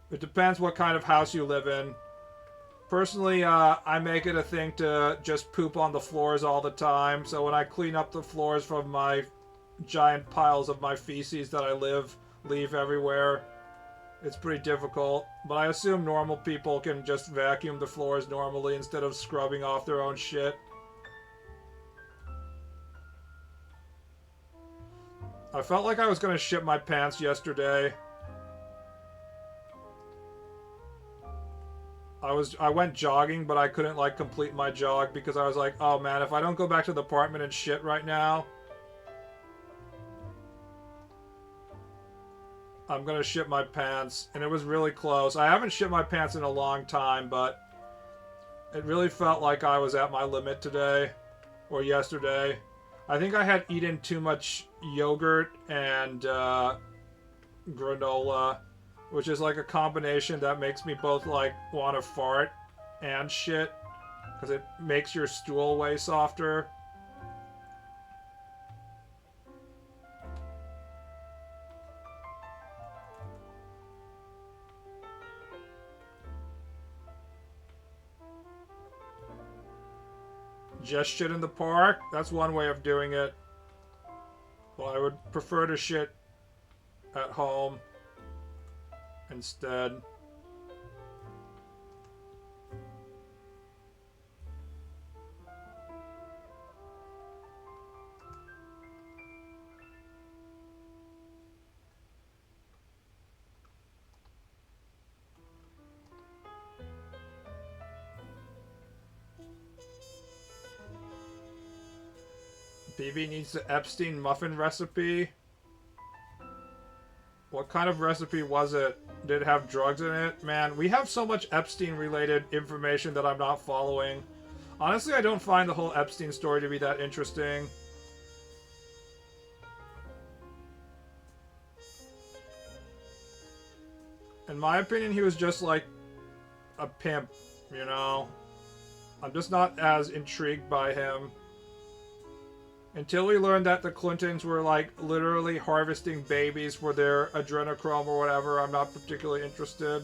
It depends what kind of house you live in. Personally, I make it a thing to just poop on the floors all the time, so when I clean up the floors from my giant piles of my feces that I leave everywhere, it's pretty difficult. But I assume normal people can just vacuum the floors normally instead of scrubbing off their own shit. I felt like I was gonna shit my pants yesterday. I went jogging, but I couldn't, like, complete my jog because I was like, oh man, if I don't go back to the apartment and shit right now, I'm gonna shit my pants. And it was really close. I haven't shit my pants in a long time, but it really felt like I was at my limit today, or yesterday. I think I had eaten too much yogurt and granola, which is like a combination that makes me both, like, want to fart and shit, because it makes your stool way softer. Just shit in the park? That's one way of doing it. Well, I would prefer to shit at home instead. BB needs the Epstein muffin recipe. What kind of recipe was it? Did it have drugs in it? Man, we have so much Epstein-related information that I'm not following. Honestly, I don't find the whole Epstein story to be that interesting. In my opinion, he was just like a pimp, you know? I'm just not as intrigued by him. Until we learned that the Clintons were like literally harvesting babies for their adrenochrome or whatever, I'm not particularly interested.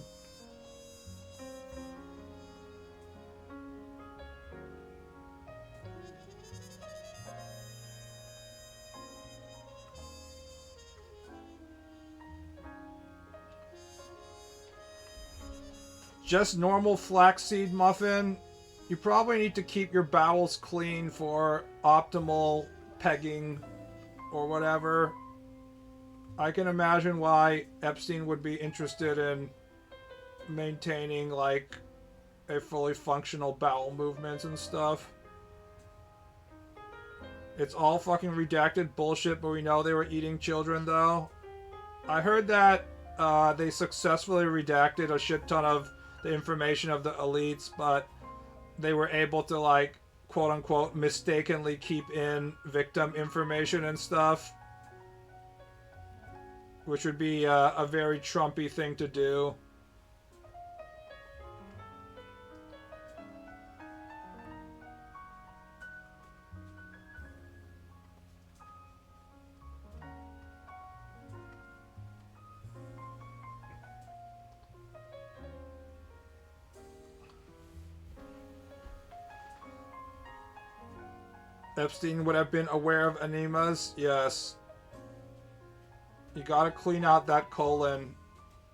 Just normal flaxseed muffin. You probably need to keep your bowels clean for optimal pegging or whatever. I can imagine why Epstein would be interested in maintaining like a fully functional bowel movements and stuff. It's all fucking redacted bullshit, but we know they were eating children though. I heard that they successfully redacted a shit ton of the information of the elites, but they were able to like quote unquote mistakenly keep in victim information and stuff, which would be a very Trumpy thing to do. Epstein would have been aware of enemas? Yes. You gotta clean out that colon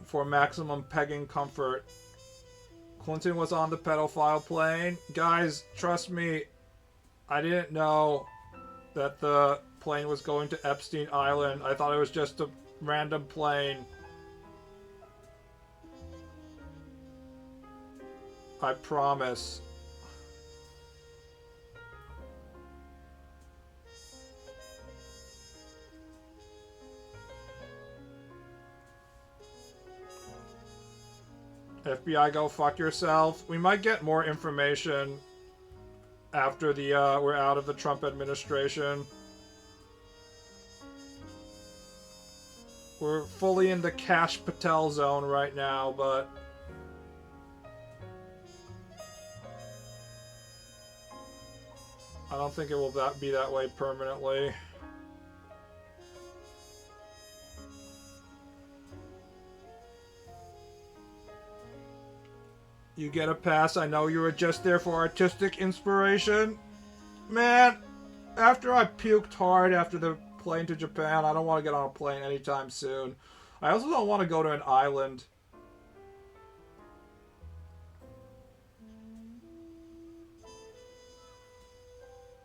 for maximum pegging comfort. Clinton was on the pedophile plane. Guys, trust me, I didn't know that the plane was going to Epstein Island. I thought it was just a random plane. I promise. FBI, go fuck yourself. We might get more information after the we're out of the Trump administration. We're fully in the Kash Patel zone right now, but I don't think it will be that way permanently. You get a pass. I know you were just there for artistic inspiration. Man, after I puked hard after the plane to Japan, I don't want to get on a plane anytime soon. I also don't want to go to an island.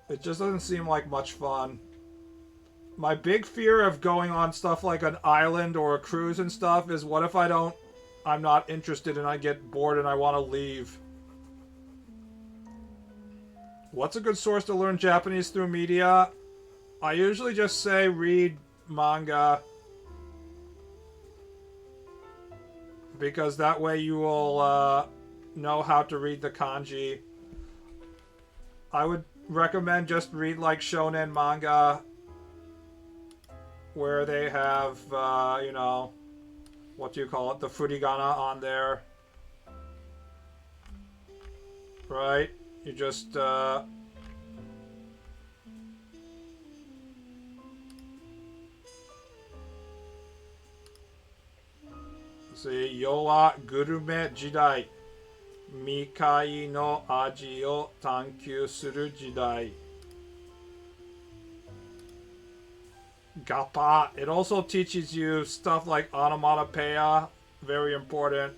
It just doesn't seem like much fun. My big fear of going on stuff like an island or a cruise and stuff is what if I'm not interested and I get bored and I want to leave. What's a good source to learn Japanese through media? I usually just say read manga. Because that way you will know how to read the kanji. I would recommend just read like shonen manga. Where they have, you know, what do you call it? The furigana on there. Right? You just, see, Yo wa gurume jidai. Mikai no aji o tankyū suru jidai. Gappa. It also teaches you stuff like onomatopoeia. Very important.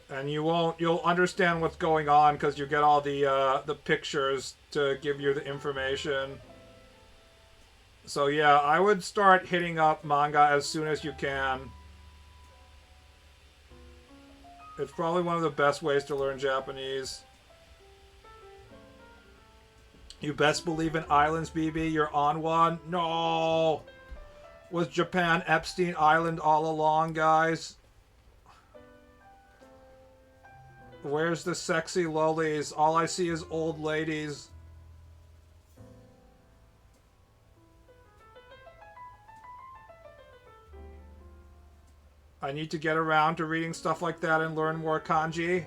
And you'll understand what's going on because you get all the pictures to give you the information. So yeah, I would start hitting up manga as soon as you can. It's probably one of the best ways to learn Japanese. You best believe in islands, BB. You're on one. No. Was Japan Epstein Island all along, guys? Where's the sexy lollies? All I see is old ladies. I need to get around to reading stuff like that and learn more kanji.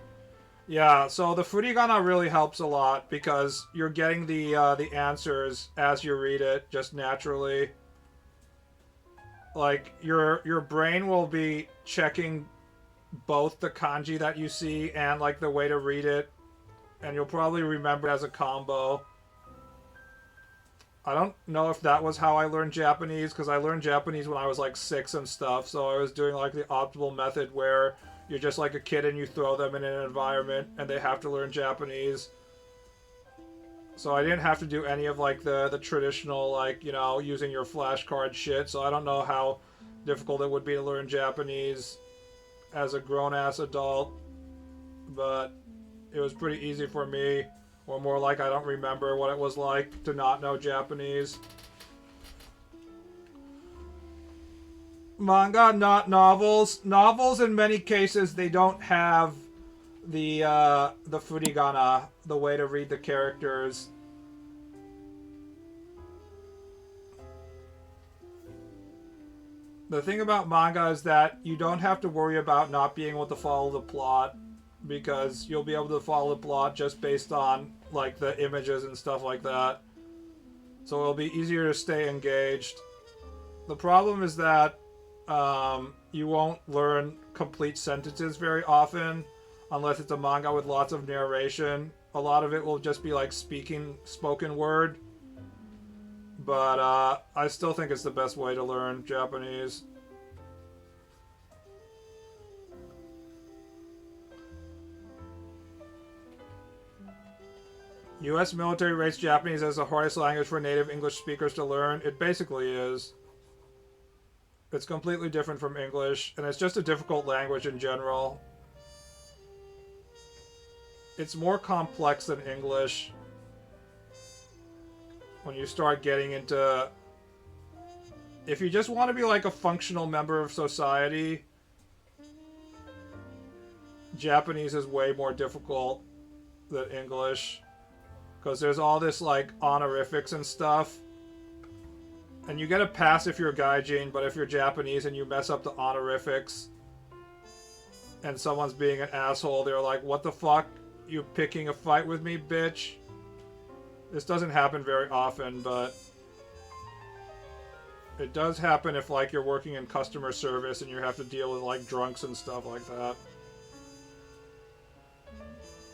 Yeah, so the furigana really helps a lot because you're getting the answers as you read it just naturally. Like your brain will be checking both the kanji that you see and like the way to read it, and you'll probably remember it as a combo. I don't know if that was how I learned Japanese, because I learned Japanese when I was like 6 and stuff, so I was doing like the optimal method where you're just like a kid and you throw them in an environment and they have to learn Japanese. So I didn't have to do any of like the traditional, like, you know, using your flashcard shit, so I don't know how difficult it would be to learn Japanese as a grown-ass adult, but it was pretty easy for me. Or more like I don't remember what it was like to not know Japanese. Manga, not novels. Novels, in many cases, they don't have the furigana, the way to read the characters. The thing about manga is that you don't have to worry about not being able to follow the plot, because you'll be able to follow the plot just based on like the images and stuff like that. So it'll be easier to stay engaged. The problem is that you won't learn complete sentences very often unless it's a manga with lots of narration. A lot of it will just be like spoken word. But I still think it's the best way to learn Japanese. U.S. military rates Japanese as the hardest language for native English speakers to learn. It basically is. It's completely different from English, and it's just a difficult language in general. It's more complex than English when you start getting into... If you just want to be like a functional member of society, Japanese is way more difficult than English. Because there's all this, like, honorifics and stuff. And you get a pass if you're gaijin, but if you're Japanese and you mess up the honorifics and someone's being an asshole, they're like, what the fuck? You picking a fight with me, bitch? This doesn't happen very often, but it does happen if, like, you're working in customer service and you have to deal with, like, drunks and stuff like that.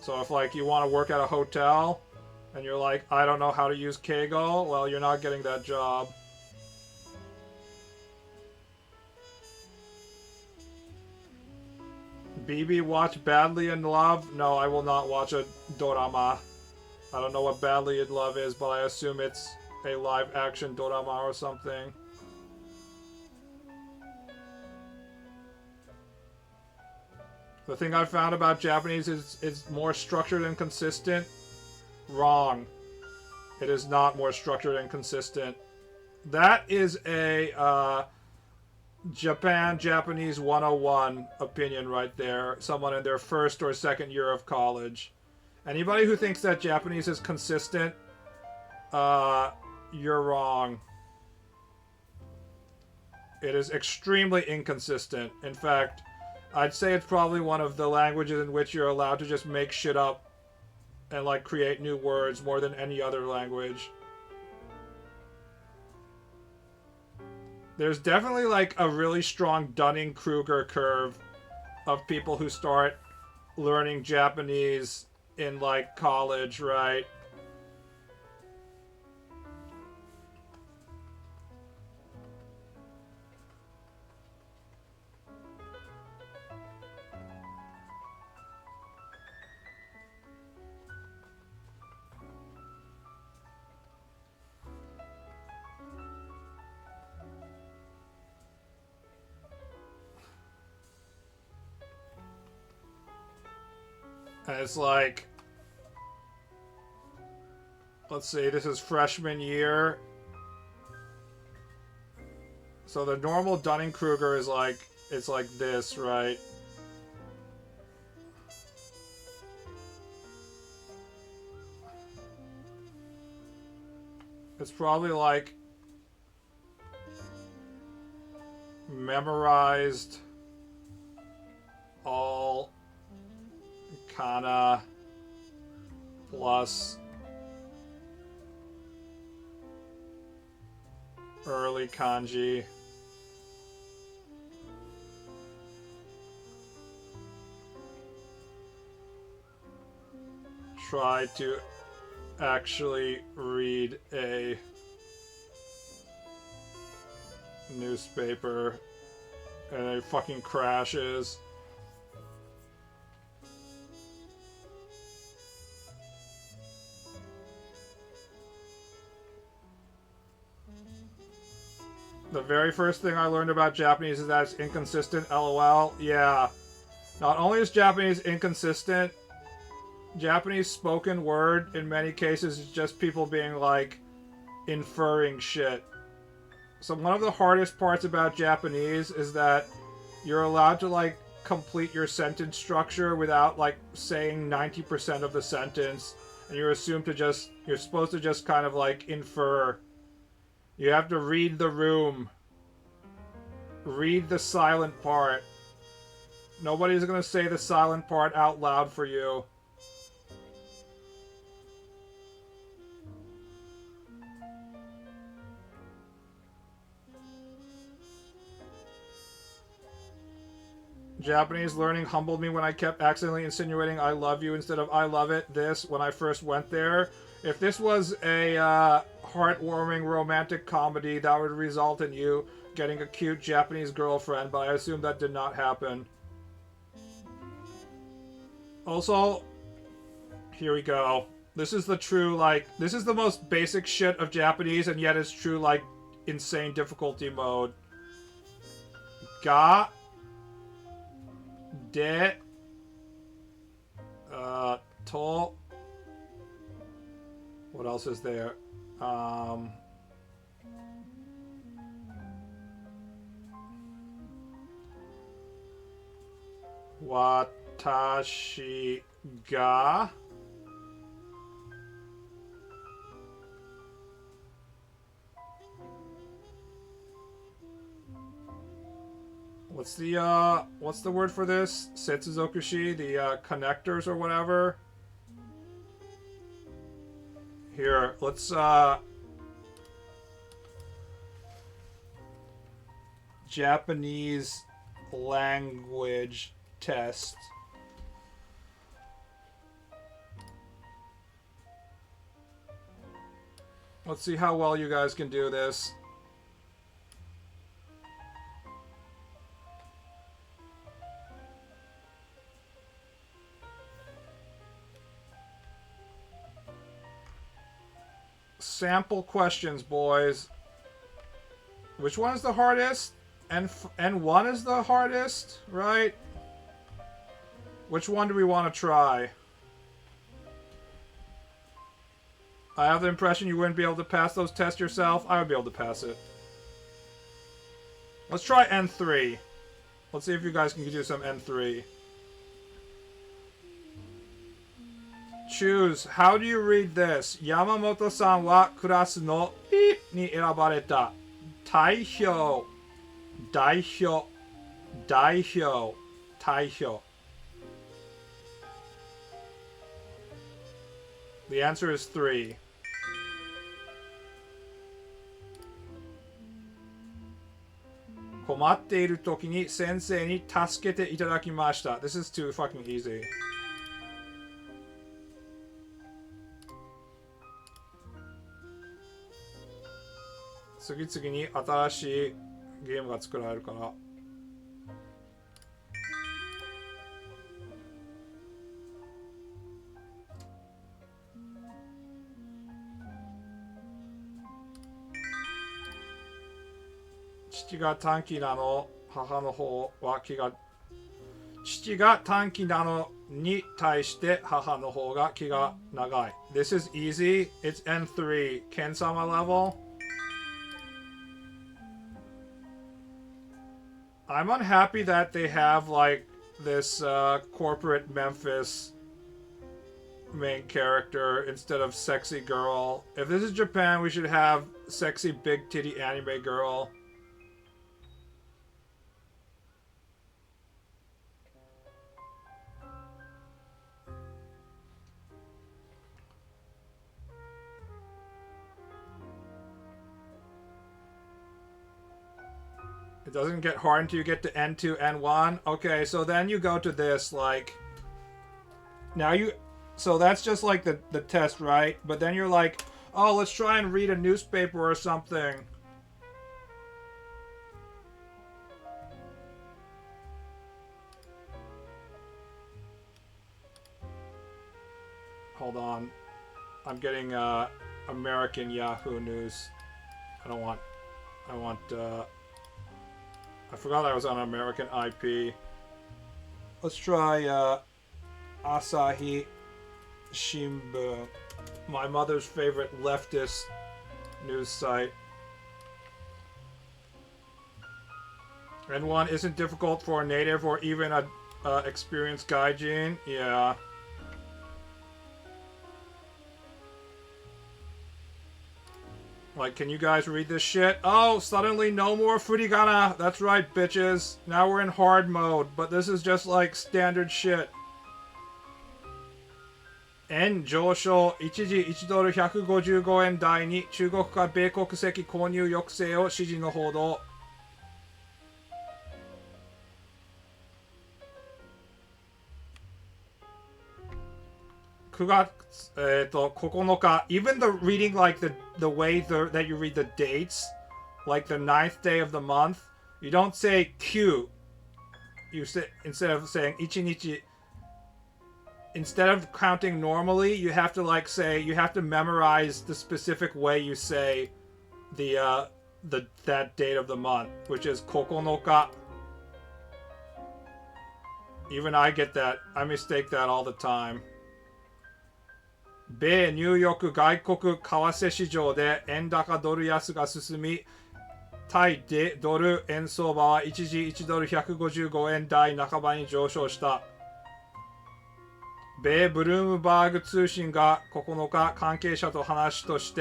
So if, like, you want to work at a hotel... and you're like, I don't know how to use Keigo, well, you're not getting that job. BB, watch Badly in Love? No, I will not watch a dorama. I don't know what Badly in Love is, but I assume it's a live-action dorama or something. The thing I found about Japanese is it's more structured and consistent. Wrong. It is not more structured and consistent. That is a Japanese 101 opinion right there. Someone in their first or second year of college. Anybody who thinks that Japanese is consistent, you're wrong. It is extremely inconsistent. In fact, I'd say it's probably one of the languages in which you're allowed to just make shit up and, like, create new words more than any other language. There's definitely, like, a really strong Dunning-Kruger curve of people who start learning Japanese in, like, college, right? And it's like... Let's see, this is freshman year. So the normal Dunning-Kruger is like, it's like this, right? It's probably like memorized all kana plus early kanji. Try to actually read a newspaper and it fucking crashes. The very first thing I learned about Japanese is that it's inconsistent, lol. Yeah. Not only is Japanese inconsistent, Japanese spoken word in many cases is just people being like inferring shit. So one of the hardest parts about Japanese is that you're allowed to like complete your sentence structure without like saying 90% of the sentence, and you're supposed to just kind of like infer. You have to read the room. Read the silent part. Nobody's gonna say the silent part out loud for you. Japanese learning humbled me when I kept accidentally insinuating I love you instead of I love it. This, when I first went there. If this was a heartwarming romantic comedy, that would result in you getting a cute Japanese girlfriend, but I assume that did not happen. Also, here we go. This is the true, like, this is the most basic shit of Japanese, and yet it's true, like, insane difficulty mode. Ga de to. What else is there? Watashi ga what's the word for this? Setsuzokushi, the connectors or whatever. Here, let's Japanese language test. Let's see how well you guys can do this. Sample questions, boys. Which one is the hardest? N1 is the hardest, right? Which one do we want to try? I have the impression you wouldn't be able to pass those tests yourself. I would be able to pass it. Let's try N3. Let's see if you guys can do some N3. Choose. How do you read this? Yamamoto-san wa kurasu no beep ni erabareta. Taihyo. Daihyo. Daihyo. Taihyo. The answer is 3. Komatte iru toki ni sensei ni tasukete itadakimashita. This is too fucking easy. Tsugi-tsugi ni atarashii game ga tsukurareru kara. Chichi ga tanki na no, haha no hou wa ki ga 父が短期なのに対して母の方が気が長い. This is easy. It's N3. Ken-sama level. I'm unhappy that they have like this corporate Memphis main character instead of sexy girl. If this is Japan, we should have sexy big titty anime girl. It doesn't get hard until you get to N2, N1. Okay, so then you go to this, like... Now you... So that's just like the test, right? But then you're like, oh, let's try and read a newspaper or something. Hold on. I'm getting American Yahoo News. I forgot I was on American IP. Let's try Asahi Shimbun, my mother's favorite leftist news site. N1 isn't difficult for a native or even a experienced gaijin. Yeah. Like, can you guys read this shit? Oh, suddenly no more furigana. That's right, bitches. Now we're in hard mode, but this is just like standard shit. 円上昇一時1ドル155円台に中国か米国籍購入抑制を指示の報道。9月9日 even the reading like the way that you read the dates, like the 9th day of the month, you don't say Q. You say, instead of saying 1日 instead of counting normally, you have to like say, you have to memorize the specific way you say that date of the month, which is 9日. Even I get that. I mistake that all the time. 米ニューヨーク外国為替市場で円高ドル安が進み、対でドル円相場は一時1ドル155円台半ばに上昇した。米ブルームバーグ通信が9日関係者の話とし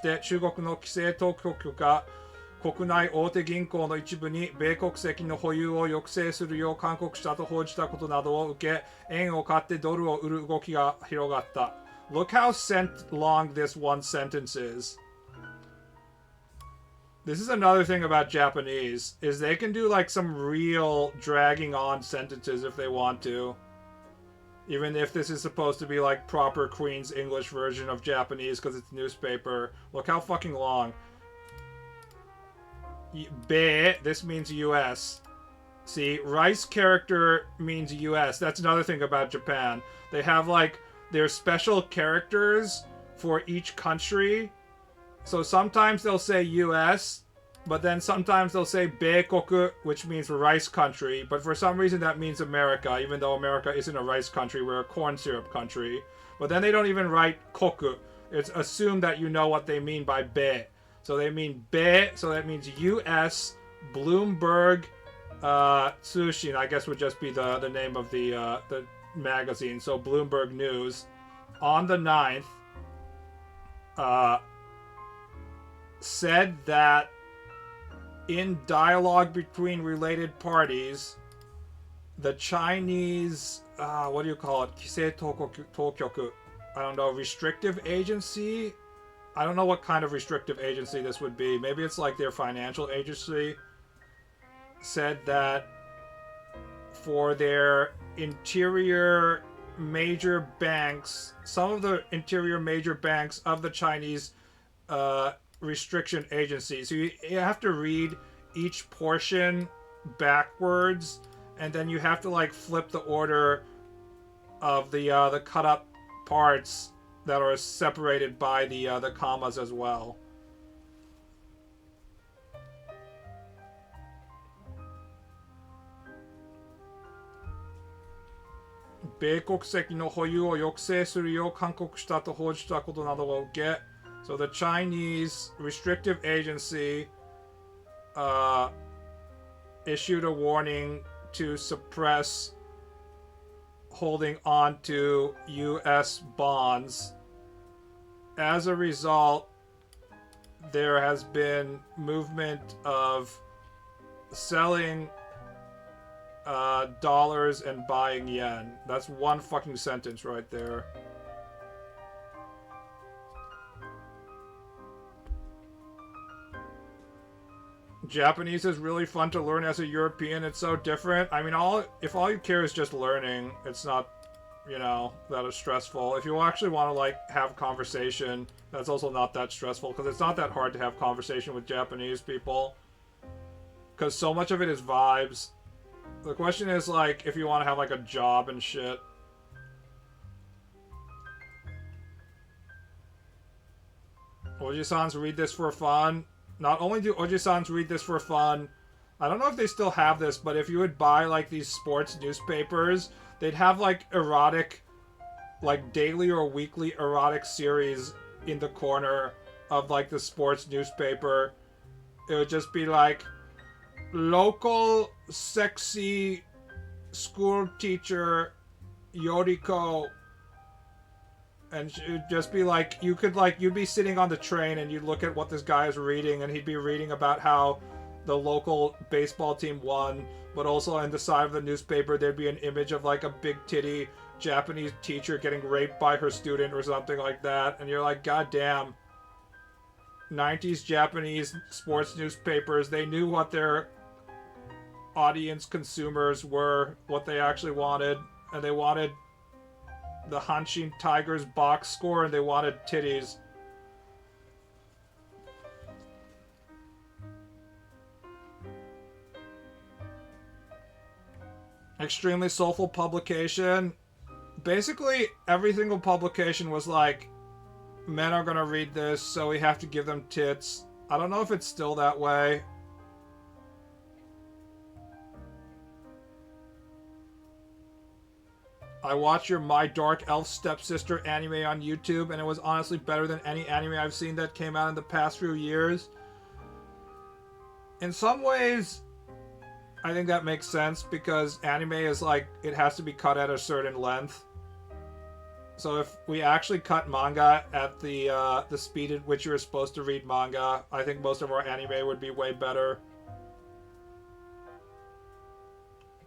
て中国の規制当局が国内大手銀行の一部に米国籍の保有を抑制するよう勧告したと報じたことなどを受け、円を買ってドルを売る動きが広がった。Look how long this one sentence is. This is another thing about Japanese, is they can do like some real dragging on sentences if they want to. Even if this is supposed to be like proper Queen's English version of Japanese because it's newspaper. Look how fucking long. Be, this means US. See, rice character means US. That's another thing about Japan. They have like their special characters for each country. So sometimes they'll say US, but then sometimes they'll say Beikoku, which means rice country. But for some reason that means America, even though America isn't a rice country, we're a corn syrup country. But then they don't even write koku. It's assumed that you know what they mean by be. So they mean be, so that means US, Bloomberg, Tsushin, I guess would just be the name of the magazine. So Bloomberg News, on the 9th, said that in dialogue between related parties, the Chinese, what do you call it? Kisei Tokyoku. I don't know, restrictive agency? I don't know what kind of restrictive agency this would be. Maybe it's like their financial agency. Said that for their interior major banks, some of the interior major banks of the Chinese restriction agency. So you have to read each portion backwards, and then you have to like flip the order of the cut up parts that are separated by the commas as well. 米国籍の保有を抑制するよう勧告したと報じたことなどを受け、So the Chinese restrictive agency issued a warning to suppress holding on to U.S. bonds. As a result, there has been movement of selling dollars and buying yen. That's one fucking sentence right there. Japanese is really fun to learn as a European. It's so different. I mean, if all you care is just learning, it's not, you know, that is stressful. If you actually want to, like, have conversation, that's also not that stressful, because it's not that hard to have conversation with Japanese people. Because so much of it is vibes. The question is, like, if you want to have, like, a job and shit. Oji-sans read this for fun. Not only do Oji-sans read this for fun, I don't know if they still have this, but if you would buy, like, these sports newspapers, they'd have, like, erotic, like, daily or weekly erotic series in the corner of, like, the sports newspaper. It would just be, like, local sexy school teacher Yoriko, and it would just be like, you'd be sitting on the train and you'd look at what this guy is reading, and he'd be reading about how the local baseball team won, but also on the side of the newspaper there'd be an image of, like, a big titty Japanese teacher getting raped by her student or something like that, and you're like, god damn. 90s Japanese sports newspapers, they knew what their audience consumers were, what they actually wanted, and they wanted the Hanshin Tigers box score, and they wanted titties. Extremely soulful publication. Basically, every single publication was like, men are gonna read this, so we have to give them tits. I don't know if it's still that way. I watched your My Dark Elf Stepsister anime on YouTube, and it was honestly better than any anime I've seen that came out in the past few years. In some ways, I think that makes sense, because anime is like, it has to be cut at a certain length. So if we actually cut manga at the speed at which you're supposed to read manga, I think most of our anime would be way better.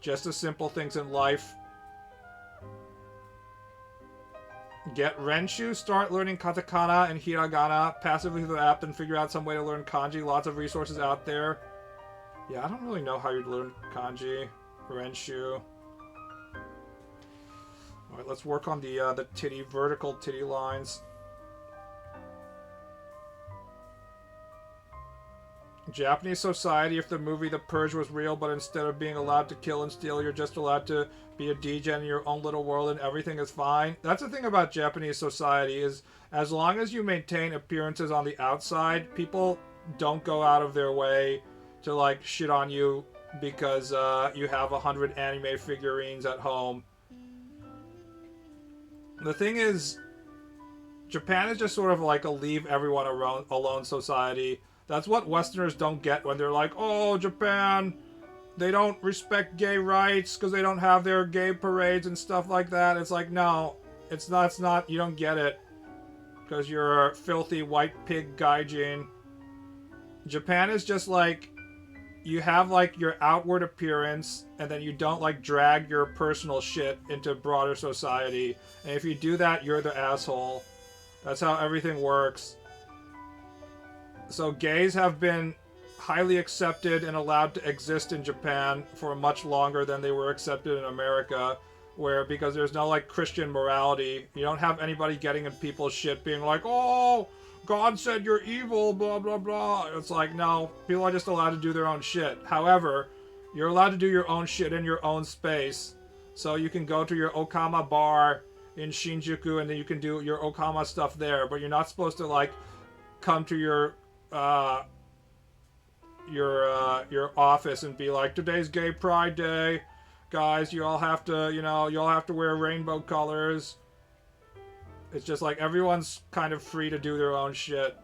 Just as simple things in life. Get Renshu, start learning katakana and hiragana passively through the app, and figure out some way to learn kanji. Lots of resources out there. Yeah, I don't really know how you'd learn kanji. Renshu. Alright, let's work on the vertical titty lines. Japanese society, if the movie The Purge was real, but instead of being allowed to kill and steal, you're just allowed to be a degen in your own little world and everything is fine. That's the thing about Japanese society, is as long as you maintain appearances on the outside, people don't go out of their way to, like, shit on you because you have 100 anime figurines at home. The thing is, Japan is just sort of like a leave everyone alone society. That's what Westerners don't get when they're like, oh, Japan, they don't respect gay rights because they don't have their gay parades and stuff like that. It's like, no, it's not, you don't get it. Because you're a filthy white pig gaijin. Japan is just like, you have, like, your outward appearance, and then you don't, like, drag your personal shit into broader society. And if you do that, you're the asshole. That's how everything works. So gays have been highly accepted and allowed to exist in Japan for much longer than they were accepted in America, where, because there's no, like, Christian morality, you don't have anybody getting in people's shit being like, oh, God said you're evil, blah, blah, blah. It's like, no, people are just allowed to do their own shit. However, you're allowed to do your own shit in your own space. So you can go to your Okama bar in Shinjuku and then you can do your Okama stuff there, but you're not supposed to, like, come to your office and be like, today's Gay Pride Day, guys. You all have to, you know, you all have to wear rainbow colors. It's just like everyone's kind of free to do their own shit.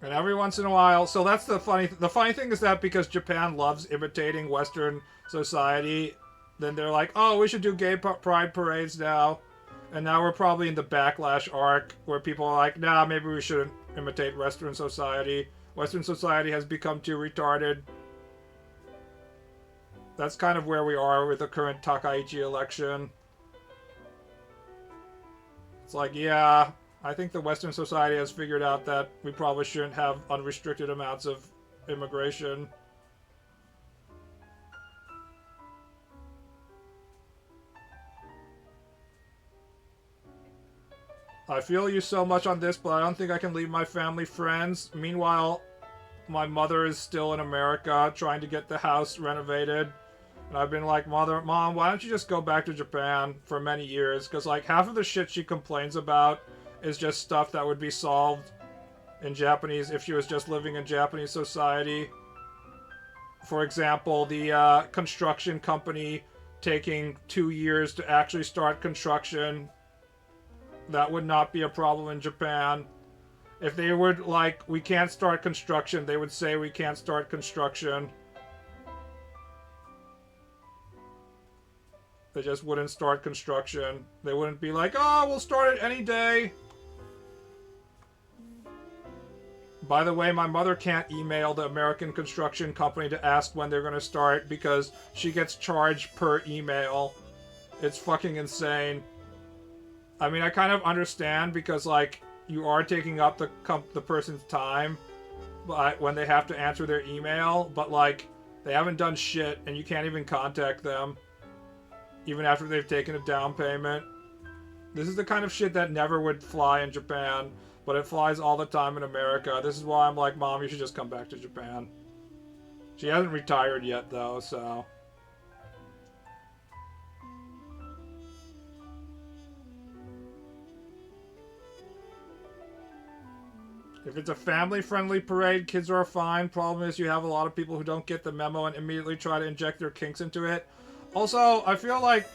And every once in a while, so that's the funny thing is that because Japan loves imitating Western society, then they're like, oh, we should do gay pride parades now. And now we're probably in the backlash arc where people are like, nah, maybe we shouldn't imitate Western society. Western society has become too retarded. That's kind of where we are with the current Takaichi election. It's like, yeah, I think the Western society has figured out that we probably shouldn't have unrestricted amounts of immigration. I feel you so much on this, but I don't think I can leave my family friends. Meanwhile, my mother is still in America trying to get the house renovated. And I've been like, Mom, why don't you just go back to Japan for many years? Because, like, half of the shit she complains about is just stuff that would be solved in Japanese if she was just living in Japanese society. For example, the construction company taking 2 years to actually start construction. That would not be a problem in Japan. If they would, like, we can't start construction, they would say we can't start construction. They just wouldn't start construction. They wouldn't be like, oh, we'll start it any day. By the way, my mother can't email the American construction company to ask when they're going to start because she gets charged per email. It's fucking insane. I mean, I kind of understand because, like, you are taking up the person's time when they have to answer their email, but, like, they haven't done shit and you can't even contact them even after they've taken a down payment. This is the kind of shit that never would fly in Japan, but it flies all the time in America. This is why I'm like, Mom, you should just come back to Japan. She hasn't retired yet, though, so... If it's a family-friendly parade, kids are fine. Problem is you have a lot of people who don't get the memo and immediately try to inject their kinks into it. Also, I feel like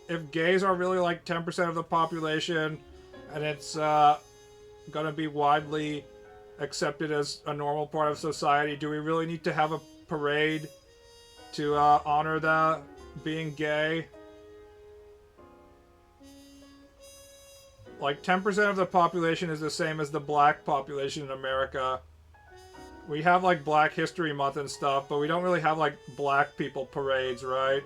if gays are really like 10% of the population and it's gonna be widely accepted as a normal part of society, do we really need to have a parade to honor that being gay? Like, 10% of the population is the same as the black population in America. We have, like, Black History Month and stuff, but we don't really have, like, black people parades, right?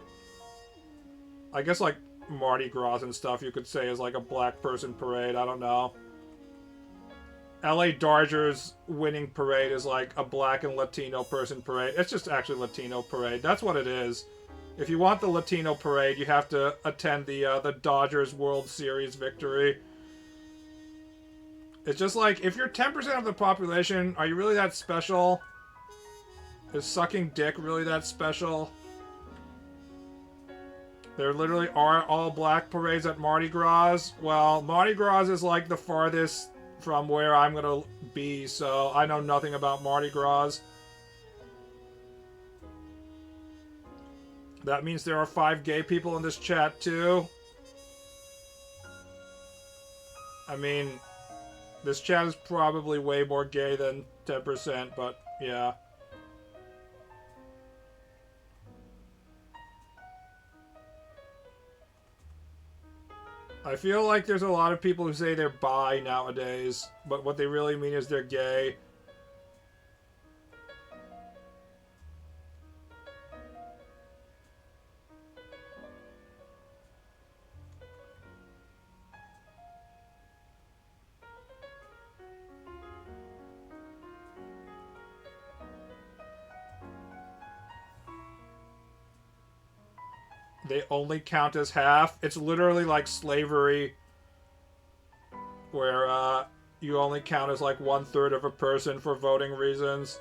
I guess, like, Mardi Gras and stuff you could say is, like, a black person parade. I don't know. LA Dodgers winning parade is, like, a black and Latino person parade. It's just actually Latino parade. That's what it is. If you want the Latino parade, you have to attend the Dodgers World Series victory. It's just like, if you're 10% of the population, are you really that special? Is sucking dick really that special? There literally are all black parades at Mardi Gras. Well, Mardi Gras is like the farthest from where I'm gonna be, so I know nothing about Mardi Gras. That means there are 5 gay people in this chat, too. I mean... This chat is probably way more gay than 10%, but yeah. I feel like there's a lot of people who say they're bi nowadays, but what they really mean is they're gay. They only count as half. It's literally like slavery, where you only count as like 1/3 of a person for voting reasons.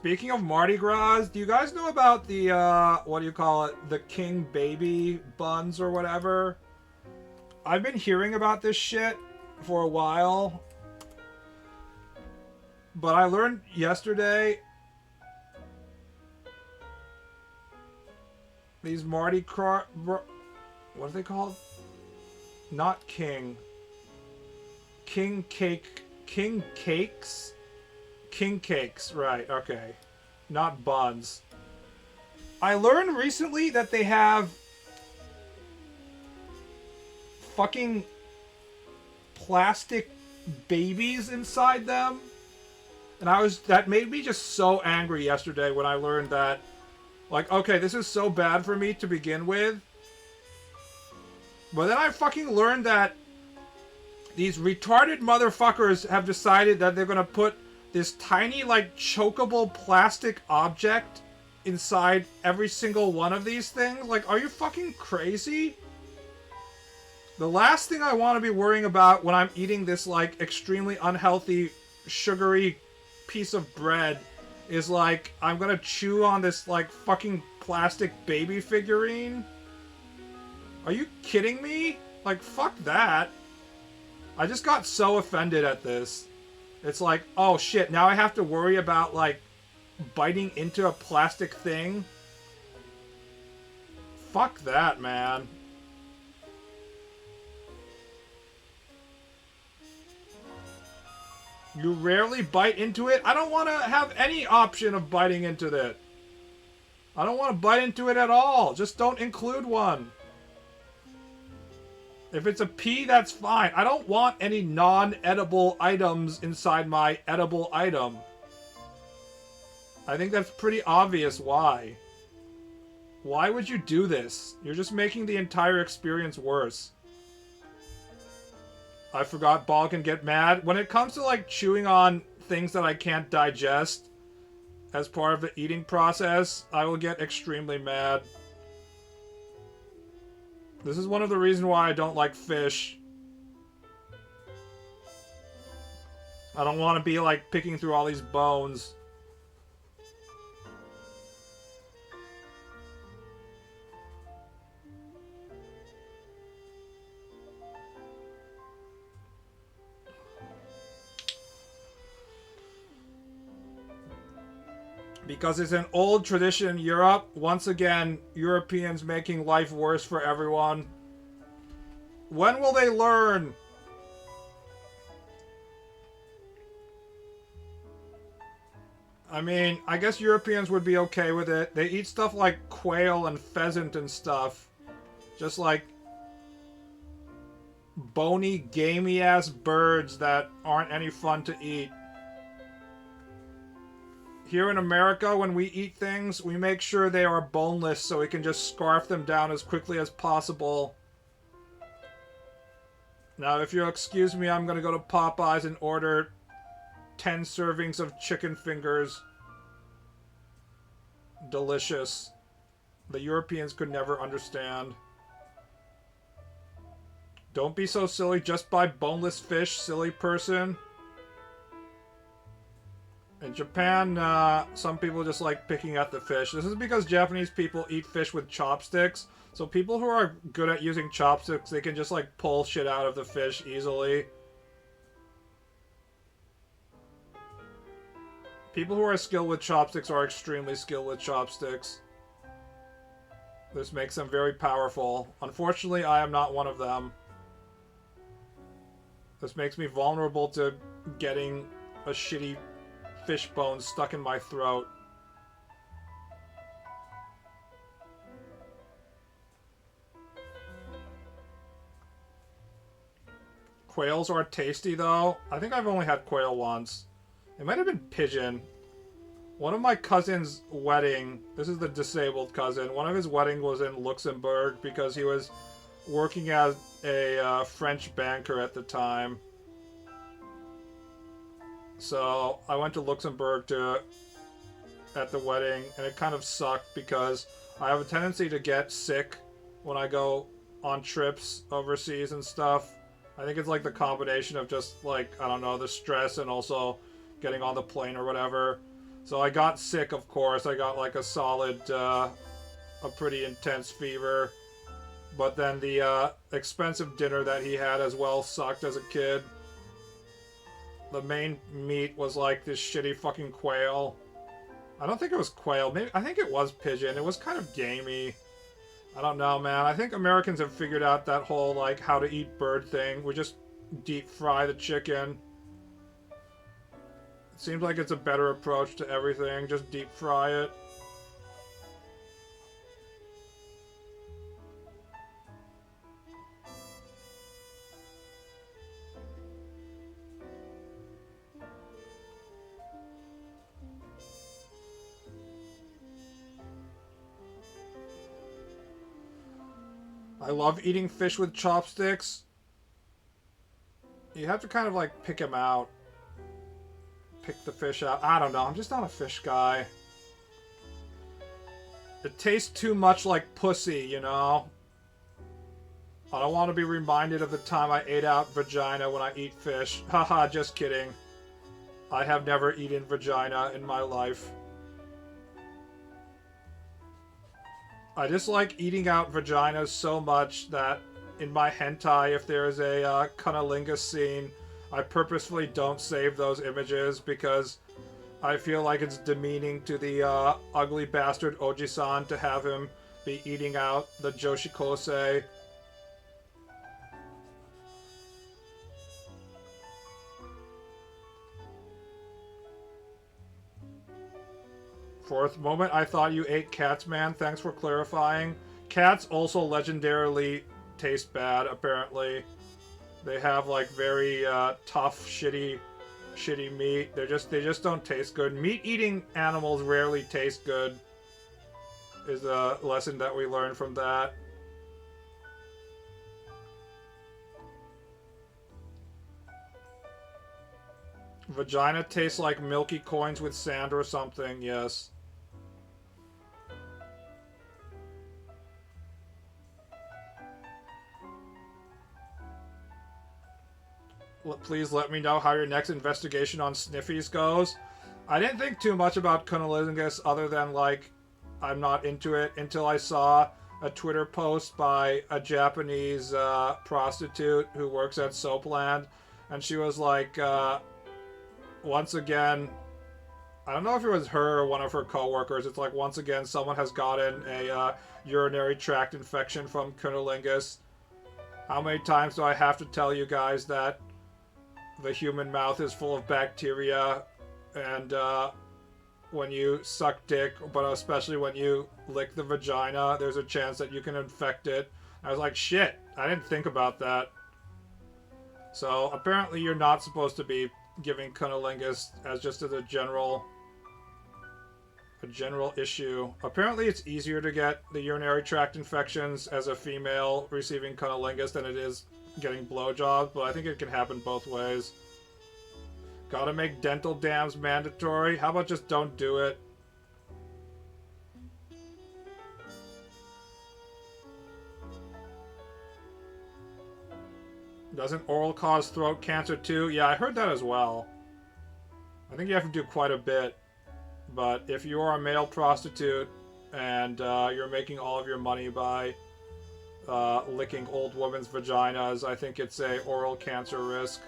Speaking of Mardi Gras, do you guys know about the, what do you call it? The King Baby buns or whatever? I've been hearing about this shit for a while. But I learned yesterday these Mardi Gras... What are they called? Not King. King Cake... King Cakes? King Cakes, right, okay. Not buns. I learned recently that they have fucking plastic babies inside them. And that made me just so angry yesterday when I learned that, like, okay, this is so bad for me to begin with. But then I fucking learned that these retarded motherfuckers have decided that they're gonna put this tiny, like, chokeable plastic object inside every single one of these things. Like, are you fucking crazy? The last thing I want to be worrying about when I'm eating this, like, extremely unhealthy, sugary piece of bread is, like, I'm gonna chew on this, like, fucking plastic baby figurine. Are you kidding me? Like, fuck that. I just got so offended at this. It's like, oh shit, now I have to worry about, like, biting into a plastic thing? Fuck that, man. You rarely bite into it? I don't want to have any option of biting into it. I don't want to bite into it at all. Just don't include one. If it's a pea, that's fine. I don't want any non-edible items inside my edible item. I think that's pretty obvious why. Why would you do this? You're just making the entire experience worse. I forgot Ball can get mad. When it comes to, like, chewing on things that I can't digest as part of the eating process, I will get extremely mad. This is one of the reasons why I don't like fish. I don't want to be, like, picking through all these bones. Because it's an old tradition in Europe. Once again, Europeans making life worse for everyone. When will they learn? I mean, I guess Europeans would be okay with it. They eat stuff like quail and pheasant and stuff. Just like bony, gamey-ass birds that aren't any fun to eat. Here in America, when we eat things, we make sure they are boneless so we can just scarf them down as quickly as possible. Now, if you'll excuse me, I'm going to go to Popeyes and order 10 servings of chicken fingers. Delicious. The Europeans could never understand. Don't be so silly. Just buy boneless fish, silly person. In Japan, some people just like picking at the fish. This is because Japanese people eat fish with chopsticks. So people who are good at using chopsticks, they can just like pull shit out of the fish easily. People who are skilled with chopsticks are extremely skilled with chopsticks. This makes them very powerful. Unfortunately, I am not one of them. This makes me vulnerable to getting a shitty fish bone stuck in my throat. Quails are tasty, though. I think I've only had quail once. It might have been pigeon. One of my cousin's wedding, this is the disabled cousin, one of his wedding was in Luxembourg because he was working as a French banker at the time. So I went to Luxembourg at the wedding, and it kind of sucked because I have a tendency to get sick when I go on trips overseas and stuff. I think it's like the combination of just like, I don't know, the stress and also getting on the plane or whatever. So I got sick, of course. I got like a solid, a pretty intense fever. But then the expensive dinner that he had as well sucked as a kid. The main meat was like this shitty fucking quail. I don't think it was quail. Maybe I think it was pigeon. It was kind of gamey. I don't know, man. I think Americans have figured out that whole like how to eat bird thing. We just deep fry the chicken. It seems like it's a better approach to everything. Just deep fry it. I love eating fish with chopsticks. You have to kind of like pick them out. Pick the fish out. I don't know. I'm just not a fish guy. It tastes too much like pussy, you know? I don't want to be reminded of the time I ate out vagina when I eat fish. Haha, just kidding. I have never eaten vagina in my life. I just like eating out vaginas so much that in my hentai, if there is a cunnilingus scene, I purposefully don't save those images because I feel like it's demeaning to the ugly bastard Oji-san to have him be eating out the Joshikose. For a moment, I thought you ate cats, man. Thanks for clarifying. Cats also legendarily taste bad, apparently. They have, like, very tough, shitty meat. They just don't taste good. Meat-eating animals rarely taste good, is a lesson that we learned from that. Vagina tastes like milky coins with sand or something, yes. Please let me know how your next investigation on sniffies goes. I didn't think too much about cunnilingus other than, like, I'm not into it until I saw a Twitter post by a Japanese prostitute who works at Soapland. And she was like, once again, I don't know if it was her or one of her coworkers. It's like, once again, someone has gotten a urinary tract infection from cunnilingus. How many times do I have to tell you guys that the human mouth is full of bacteria, and when you suck dick, but especially when you lick the vagina, there's a chance that you can infect it. I was like, shit, I didn't think about that. So apparently you're not supposed to be giving cunnilingus as just as a general issue. Apparently it's easier to get the urinary tract infections as a female receiving cunnilingus than it is getting blowjobs, but I think it can happen both ways. Gotta make dental dams mandatory? How about just don't do it? Doesn't oral cause throat cancer too? Yeah, I heard that as well. I think you have to do quite a bit. But if you are a male prostitute and you're making all of your money by licking old women's vaginas, I think it's a oral cancer risk.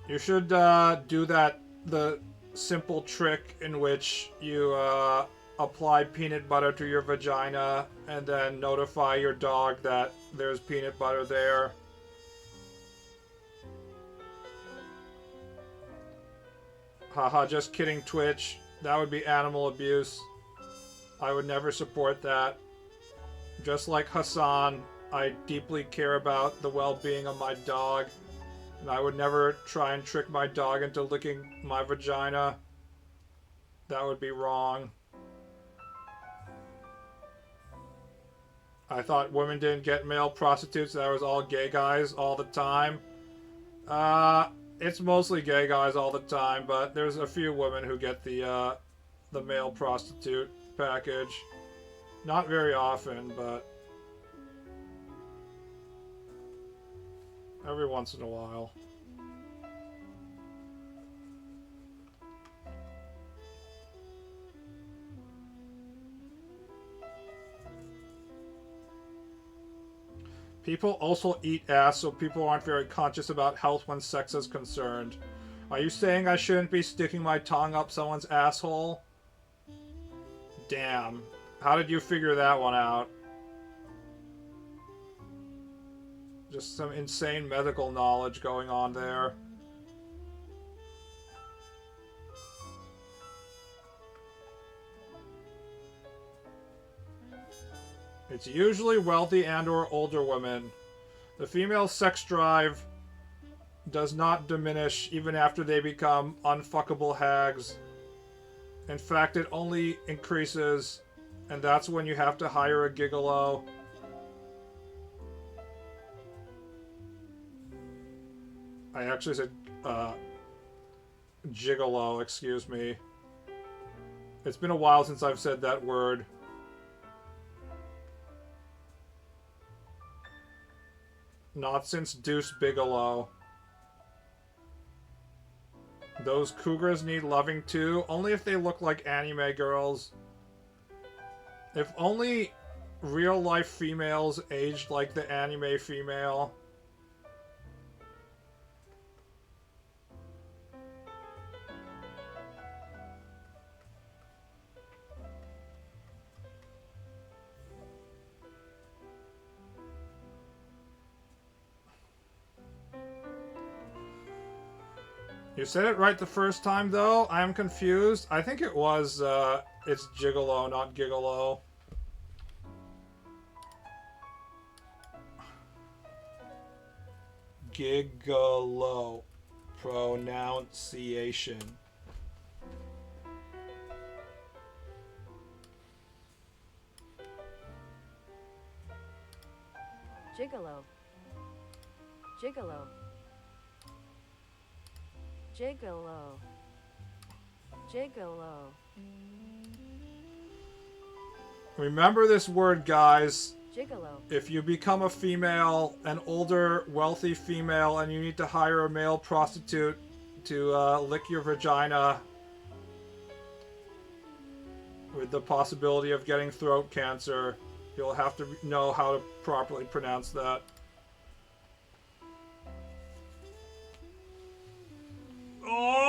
You should do the simple trick in which you apply peanut butter to your vagina and then notify your dog that there's peanut butter there. Haha, just kidding, Twitch. That would be animal abuse. I would never support that. Just like Hassan, I deeply care about the well-being of my dog, and I would never try and trick my dog into licking my vagina. That would be wrong. I thought women didn't get male prostitutes, that was all gay guys all the time. It's mostly gay guys all the time, but there's a few women who get the male prostitute package. Not very often, but every once in a while. People also eat ass, so people aren't very conscious about health when sex is concerned. Are you saying I shouldn't be sticking my tongue up someone's asshole? Damn. How did you figure that one out? Just some insane medical knowledge going on there. It's usually wealthy and or older women. The female sex drive does not diminish even after they become unfuckable hags. In fact, it only increases, and that's when you have to hire a gigolo. I actually said gigolo, excuse me. It's been a while since I've said that word. Not since Deuce Bigelow. Those cougars need loving too, only if they look like anime girls. If only real life females aged like the anime female. You said it right the first time, though. I am confused. I think it was, it's gigolo, not gigolo. Gigolo. Pronunciation. Gigolo. Gigolo. Gigolo. Gigolo. Remember this word, guys. Gigolo. If you become a female, an older, wealthy female, and you need to hire a male prostitute to lick your vagina with the possibility of getting throat cancer, you'll have to know how to properly pronounce that. Oh!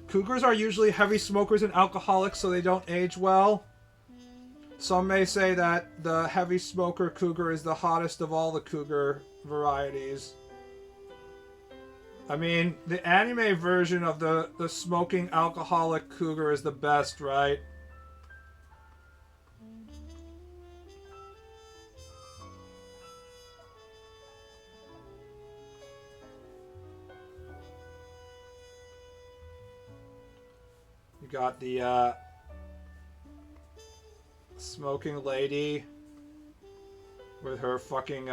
Cougars are usually heavy smokers and alcoholics, so they don't age well. Some may say that the heavy smoker cougar is the hottest of all the cougar varieties. I mean, the anime version of the smoking alcoholic cougar is the best, right? You got the smoking lady with her fucking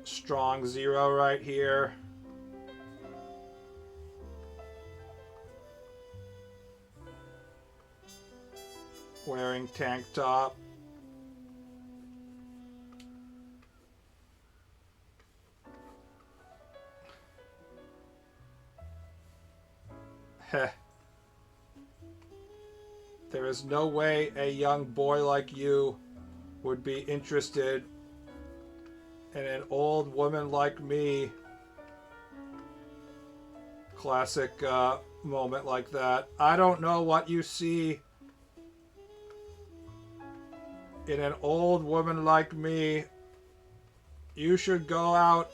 strong zero right here. Wearing tank top. Heh. There is no way a young boy like you would be interested in an old woman like me. Classic moment like that. I don't know what you see in an old woman like me. You should go out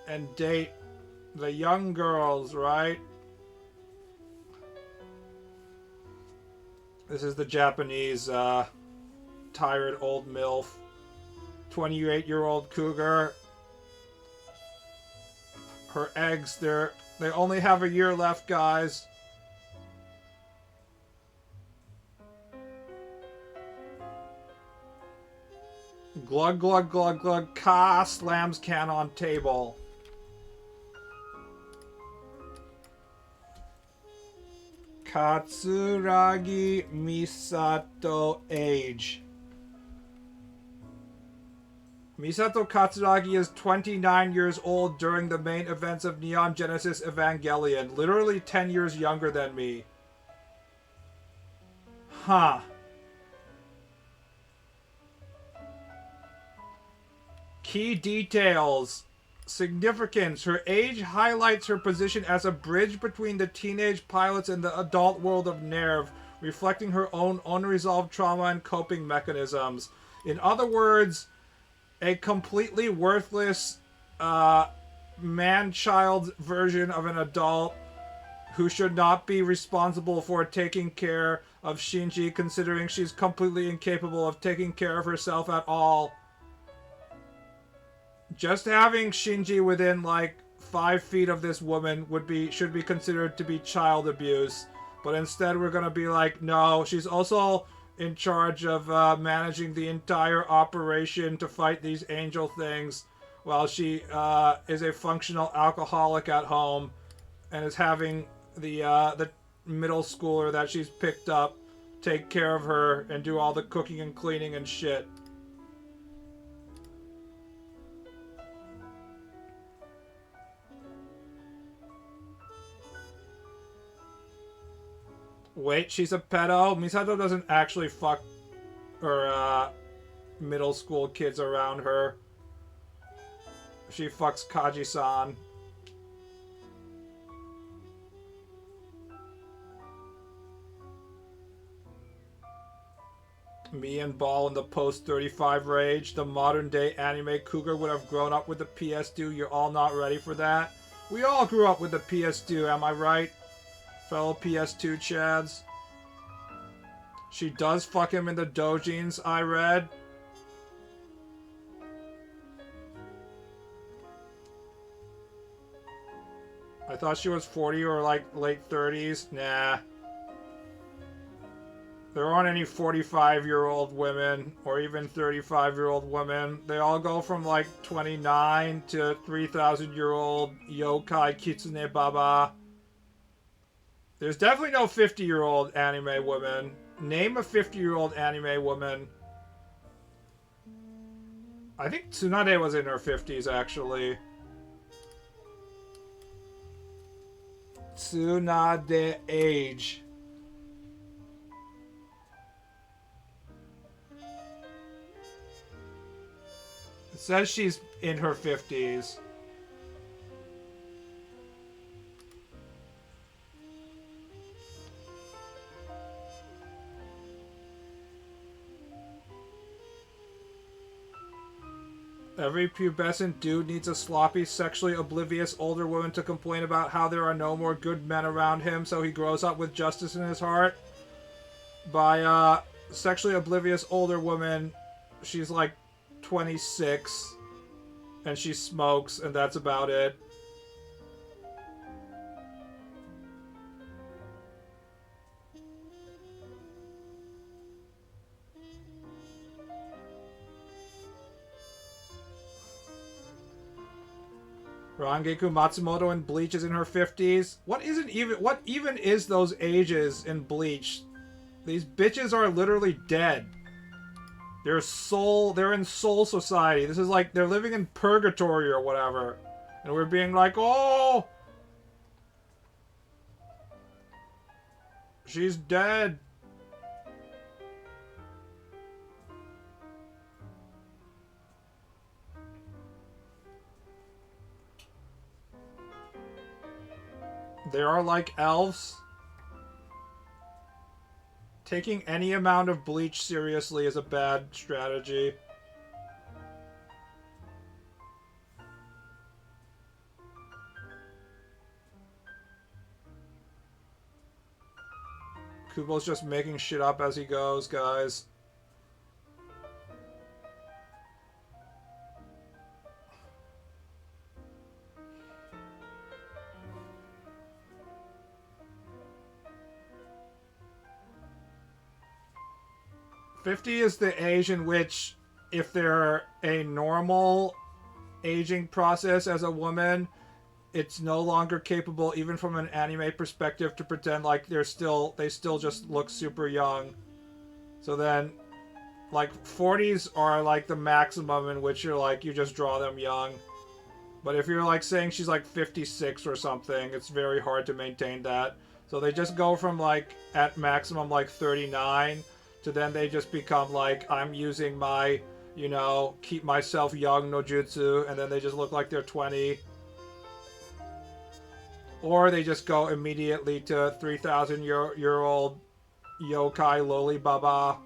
and date the young girls, right? This is the Japanese tired old MILF. 28-year-old cougar. Her eggs, they only have a year left, guys. Glug glug glug glug. Ka slams can on table. Katsuragi Misato age. Misato Katsuragi is 29 years old during the main events of Neon Genesis Evangelion. Literally 10 years younger than me. Huh. Key details. Significance. Her age highlights her position as a bridge between the teenage pilots and the adult world of NERV, reflecting her own unresolved trauma and coping mechanisms. In other words, a completely worthless man-child version of an adult who should not be responsible for taking care of Shinji, considering she's completely incapable of taking care of herself at all. Just having Shinji within like 5 feet of this woman should be considered to be child abuse, but instead we're gonna be like, no, she's also in charge of managing the entire operation to fight these angel things, while she is a functional alcoholic at home and is having the middle schooler that she's picked up take care of her and do all the cooking and cleaning and shit. Wait, she's a pedo? Misato doesn't actually fuck her middle school kids around her. She fucks Kaji-san. Me and Ball in the post-35 rage. The modern-day anime cougar would have grown up with the PS2. You're all not ready for that? We all grew up with the PS2, am I right? Fellow PS2 chads. She does fuck him in the doujins, I read. I thought she was 40 or like late 30s. Nah. There aren't any 45-year-old women or even 35-year-old women. They all go from like 29 to 3,000-year-old yokai kitsune baba. There's definitely no 50-year-old anime woman. Name a 50-year-old anime woman. I think Tsunade was in her 50s, actually. Tsunade age. It says she's in her 50s. Every pubescent dude needs a sloppy, sexually oblivious older woman to complain about how there are no more good men around him, so he grows up with justice in his heart. By sexually oblivious older woman, she's like 26, and she smokes, and that's about it. Rangeku Matsumoto in Bleach is in her 50s. What even is those ages in Bleach? These bitches are literally dead. They're in soul society. This is like they're living in purgatory or whatever. And we're being like, "Oh, she's dead." They are like elves. Taking any amount of Bleach seriously is a bad strategy. Kubo's just making shit up as he goes, guys. "50 is the age in which, if they're a normal aging process as a woman, it's no longer capable, even from an anime perspective, to pretend like they still just look super young. So then, like 40s are like the maximum in which you're like you just draw them young. But if you're like saying she's like 56 or something, it's very hard to maintain that. So they just go from like at maximum like 39 to then they just become like I'm using my, you know, keep myself young no jutsu, and then they just look like they're 20. Or they just go immediately to 3,000 year old yokai loli baba.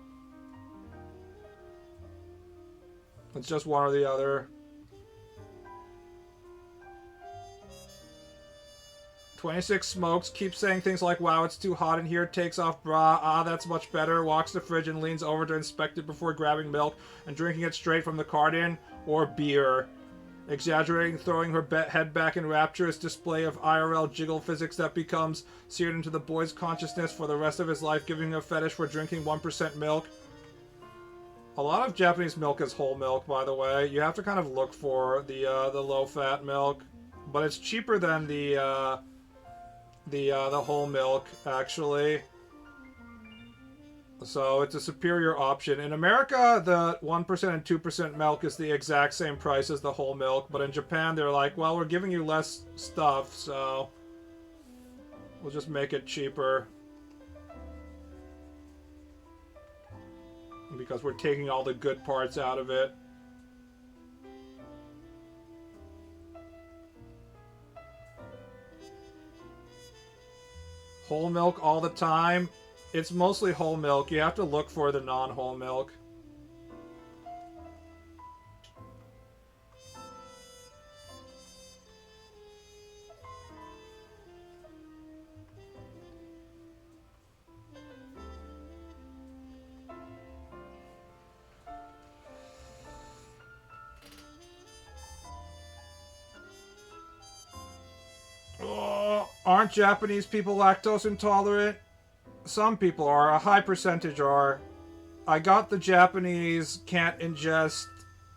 It's just one or the other. 26 smokes, keeps saying things like, wow, it's too hot in here, takes off bra, ah, that's much better, walks to the fridge and leans over to inspect it before grabbing milk and drinking it straight from the carton, or beer. Exaggerating, throwing her head back in rapturous display of IRL jiggle physics that becomes seared into the boy's consciousness for the rest of his life, giving him a fetish for drinking 1% milk. A lot of Japanese milk is whole milk, by the way. You have to kind of look for the low-fat milk, but it's cheaper than the whole milk, actually. So it's a superior option. In America, the 1% and 2% milk is the exact same price as the whole milk, but in Japan, they're like, well, we're giving you less stuff, so we'll just make it cheaper. Because we're taking all the good parts out of it. Whole milk all the time. It's mostly whole milk. You have to look for the non-whole milk. Oh, aren't Japanese people lactose intolerant? Some people are. A high percentage are. I got the Japanese can't ingest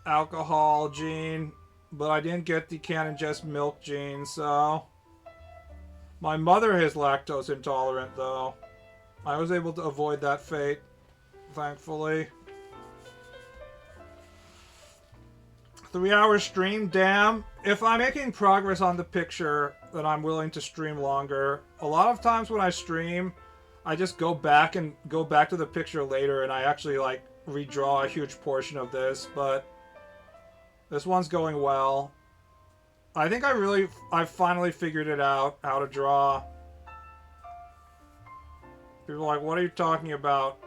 alcohol gene, but I didn't get the can't ingest milk gene, so... My mother is lactose intolerant, though. I was able to avoid that fate, thankfully. 3-hour stream? Damn. If I'm making progress on the picture, then I'm willing to stream longer. A lot of times when I stream, I just go back to the picture later and I actually like redraw a huge portion of this, but this one's going well. I think I've finally figured it out, how to draw. People are like, what are you talking about?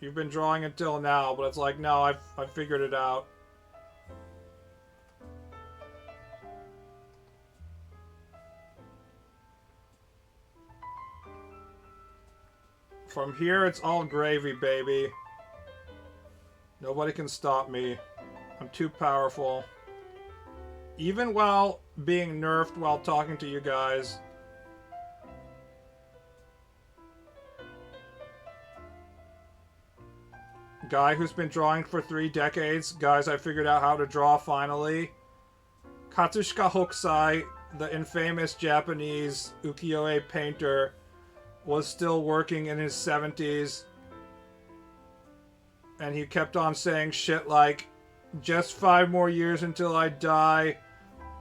You've been drawing until now, but it's like, no, I've figured it out. From here, it's all gravy, baby. Nobody can stop me. I'm too powerful. Even while being nerfed while talking to you guys. Guy who's been drawing for 3 decades. Guys, I figured out how to draw finally. Katsushika Hokusai, the infamous Japanese ukiyo-e painter, was still working in his 70s. And he kept on saying shit like, just 5 more years until I die.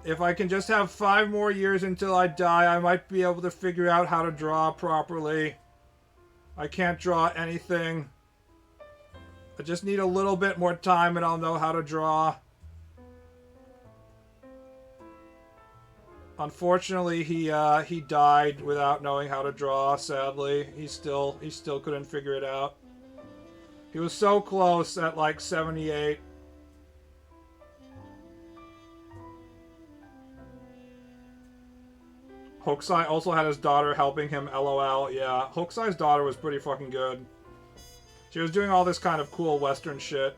If I can just have 5 more years until I die, I might be able to figure out how to draw properly. I can't draw anything. I just need a little bit more time and I'll know how to draw. Unfortunately, he died without knowing how to draw, sadly. He still couldn't figure it out. He was so close at like 78. Hokusai also had his daughter helping him, LOL. Yeah, Hokusai's daughter was pretty fucking good. She was doing all this kind of cool Western shit.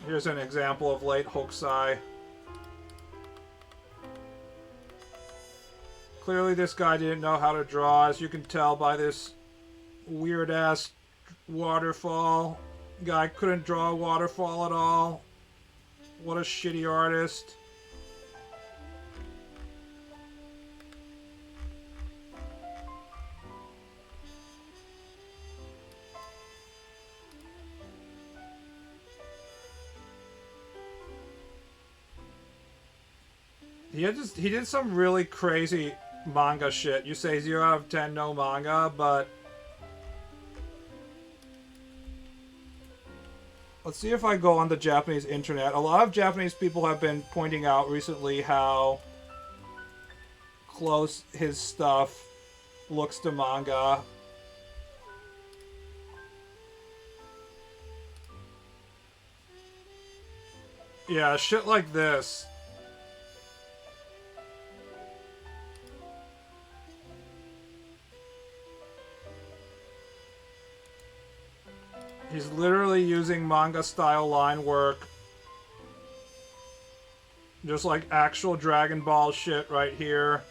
Here's an example of late Hokusai. Clearly this guy didn't know how to draw, as you can tell by this weird-ass waterfall. Guy couldn't draw a waterfall at all. What a shitty artist. He did some really crazy manga shit. You say 0 out of 10 no manga, but let's see if I go on the Japanese internet. A lot of Japanese people have been pointing out recently how close his stuff looks to manga. Yeah, shit like this. He's literally using manga-style line work. Just like actual Dragon Ball shit right here.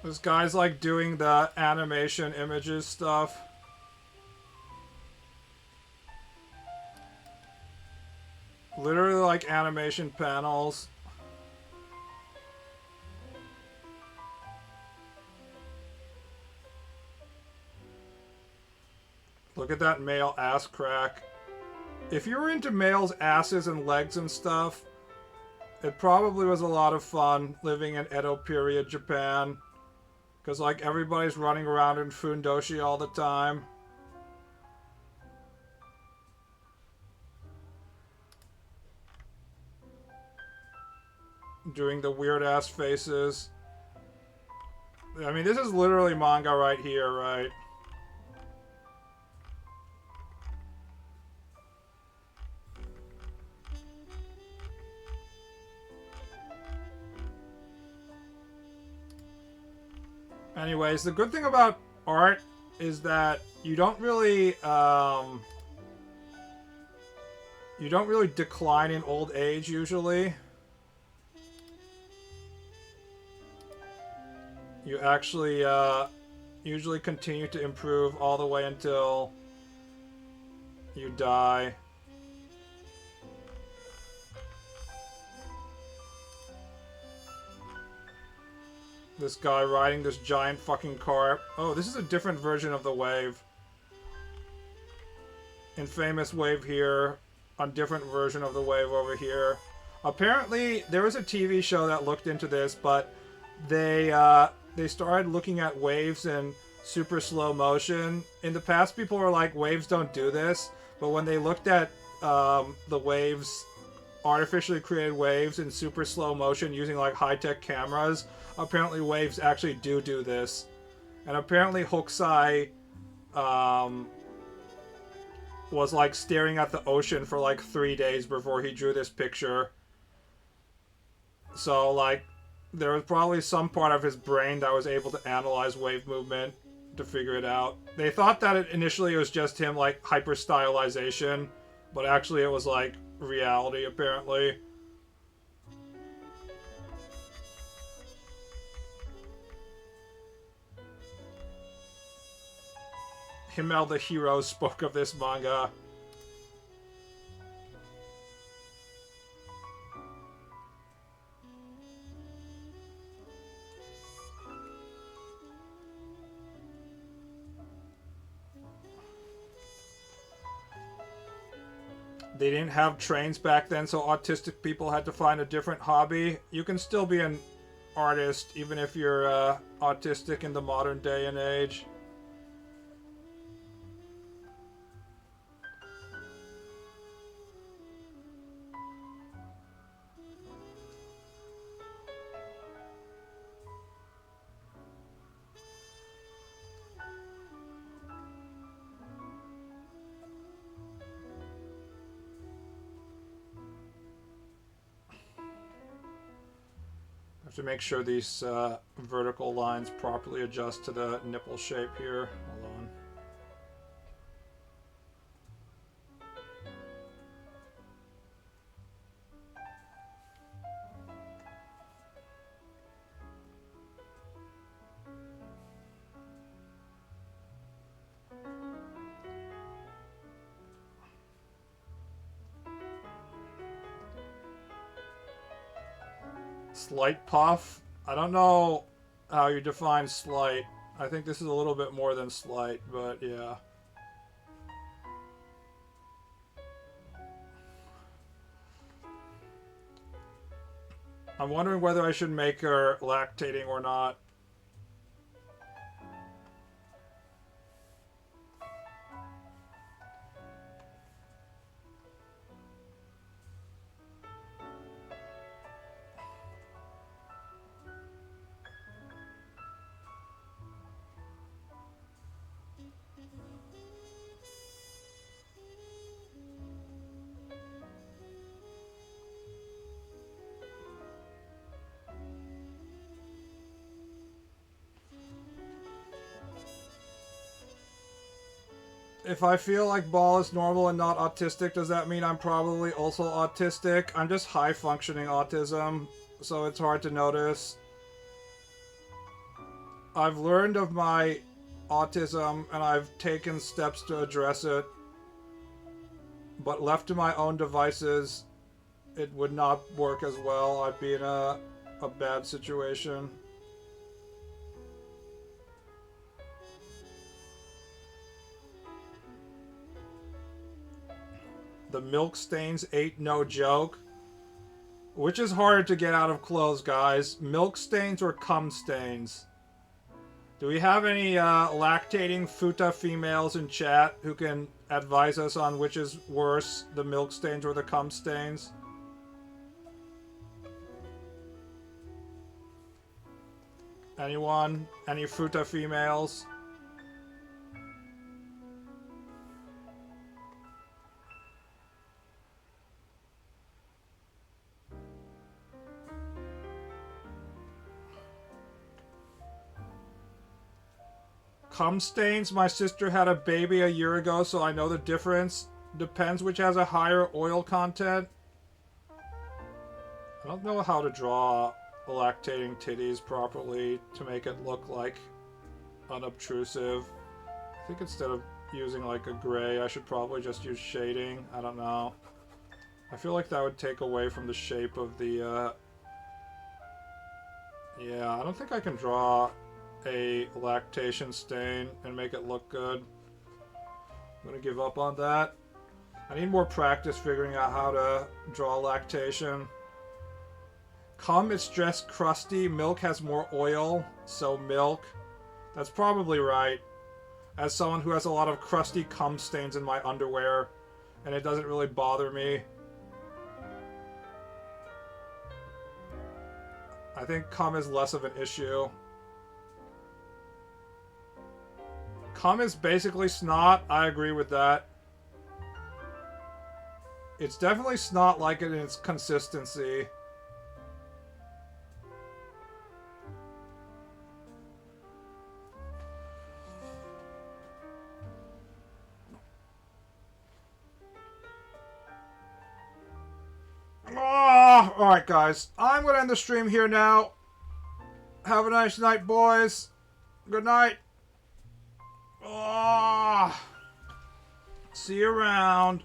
This guy's like doing the animation images stuff. Literally like animation panels. Look at that male ass crack. If you were into males' asses and legs and stuff, it probably was a lot of fun living in Edo period Japan. Because, like, everybody's running around in fundoshi all the time. Doing the weird-ass faces. I mean, this is literally manga right here, right? Anyways, the good thing about art is that you don't really decline in old age usually. You actually usually continue to improve all the way until you die. This guy riding this giant fucking car. Oh, this is a different version of the wave. Infamous wave here. A different version of the wave over here. Apparently, there was a TV show that looked into this, but they started looking at waves in super slow motion. In the past, people were like, waves don't do this. But when they looked at the waves, artificially created waves in super slow motion using like high-tech cameras, apparently waves actually do this. And apparently Hokusai was like staring at the ocean for like 3 days before he drew this picture. So like there was probably some part of his brain that was able to analyze wave movement to figure it out. They thought that initially it was just him like hyper stylization, but actually it was like reality apparently. Himmel the Hero spoke of this manga. They didn't have trains back then, so autistic people had to find a different hobby. You can still be an artist even if you're autistic in the modern day and age. have to make sure these vertical lines properly adjust to the nipple shape here. Hold on. Slight puff? I don't know how you define slight. I think this is a little bit more than slight, but yeah. I'm wondering whether I should make her lactating or not. If I feel like Ball is normal and not autistic, does that mean I'm probably also autistic? I'm just high functioning autism, so it's hard to notice. I've learned of my autism and I've taken steps to address it, but left to my own devices, it would not work as well. I'd be in a bad situation. The milk stains ain't no joke. Which is harder to get out of clothes, guys? Milk stains or cum stains? Do we have any lactating futa females in chat who can advise us on which is worse, the milk stains or the cum stains? Anyone? Any futa females? Cum stains? My sister had a baby a year ago, so I know the difference. Depends which has a higher oil content. I don't know how to draw lactating titties properly to make it look like unobtrusive. I think instead of using like a gray, I should probably just use shading. I don't know. I feel like that would take away from the shape of the yeah, I don't think I can draw a lactation stain and make it look good. I'm gonna give up on that. I need more practice figuring out how to draw lactation. Cum is just crusty. Milk has more oil, so milk. That's probably right. As someone who has a lot of crusty cum stains in my underwear, and it doesn't really bother me. I think cum is less of an issue. Cum is basically snot. I agree with that. It's definitely snot-like in its consistency. Oh, alright, guys. I'm going to end the stream here now. Have a nice night, boys. Good night. Oh, see you around.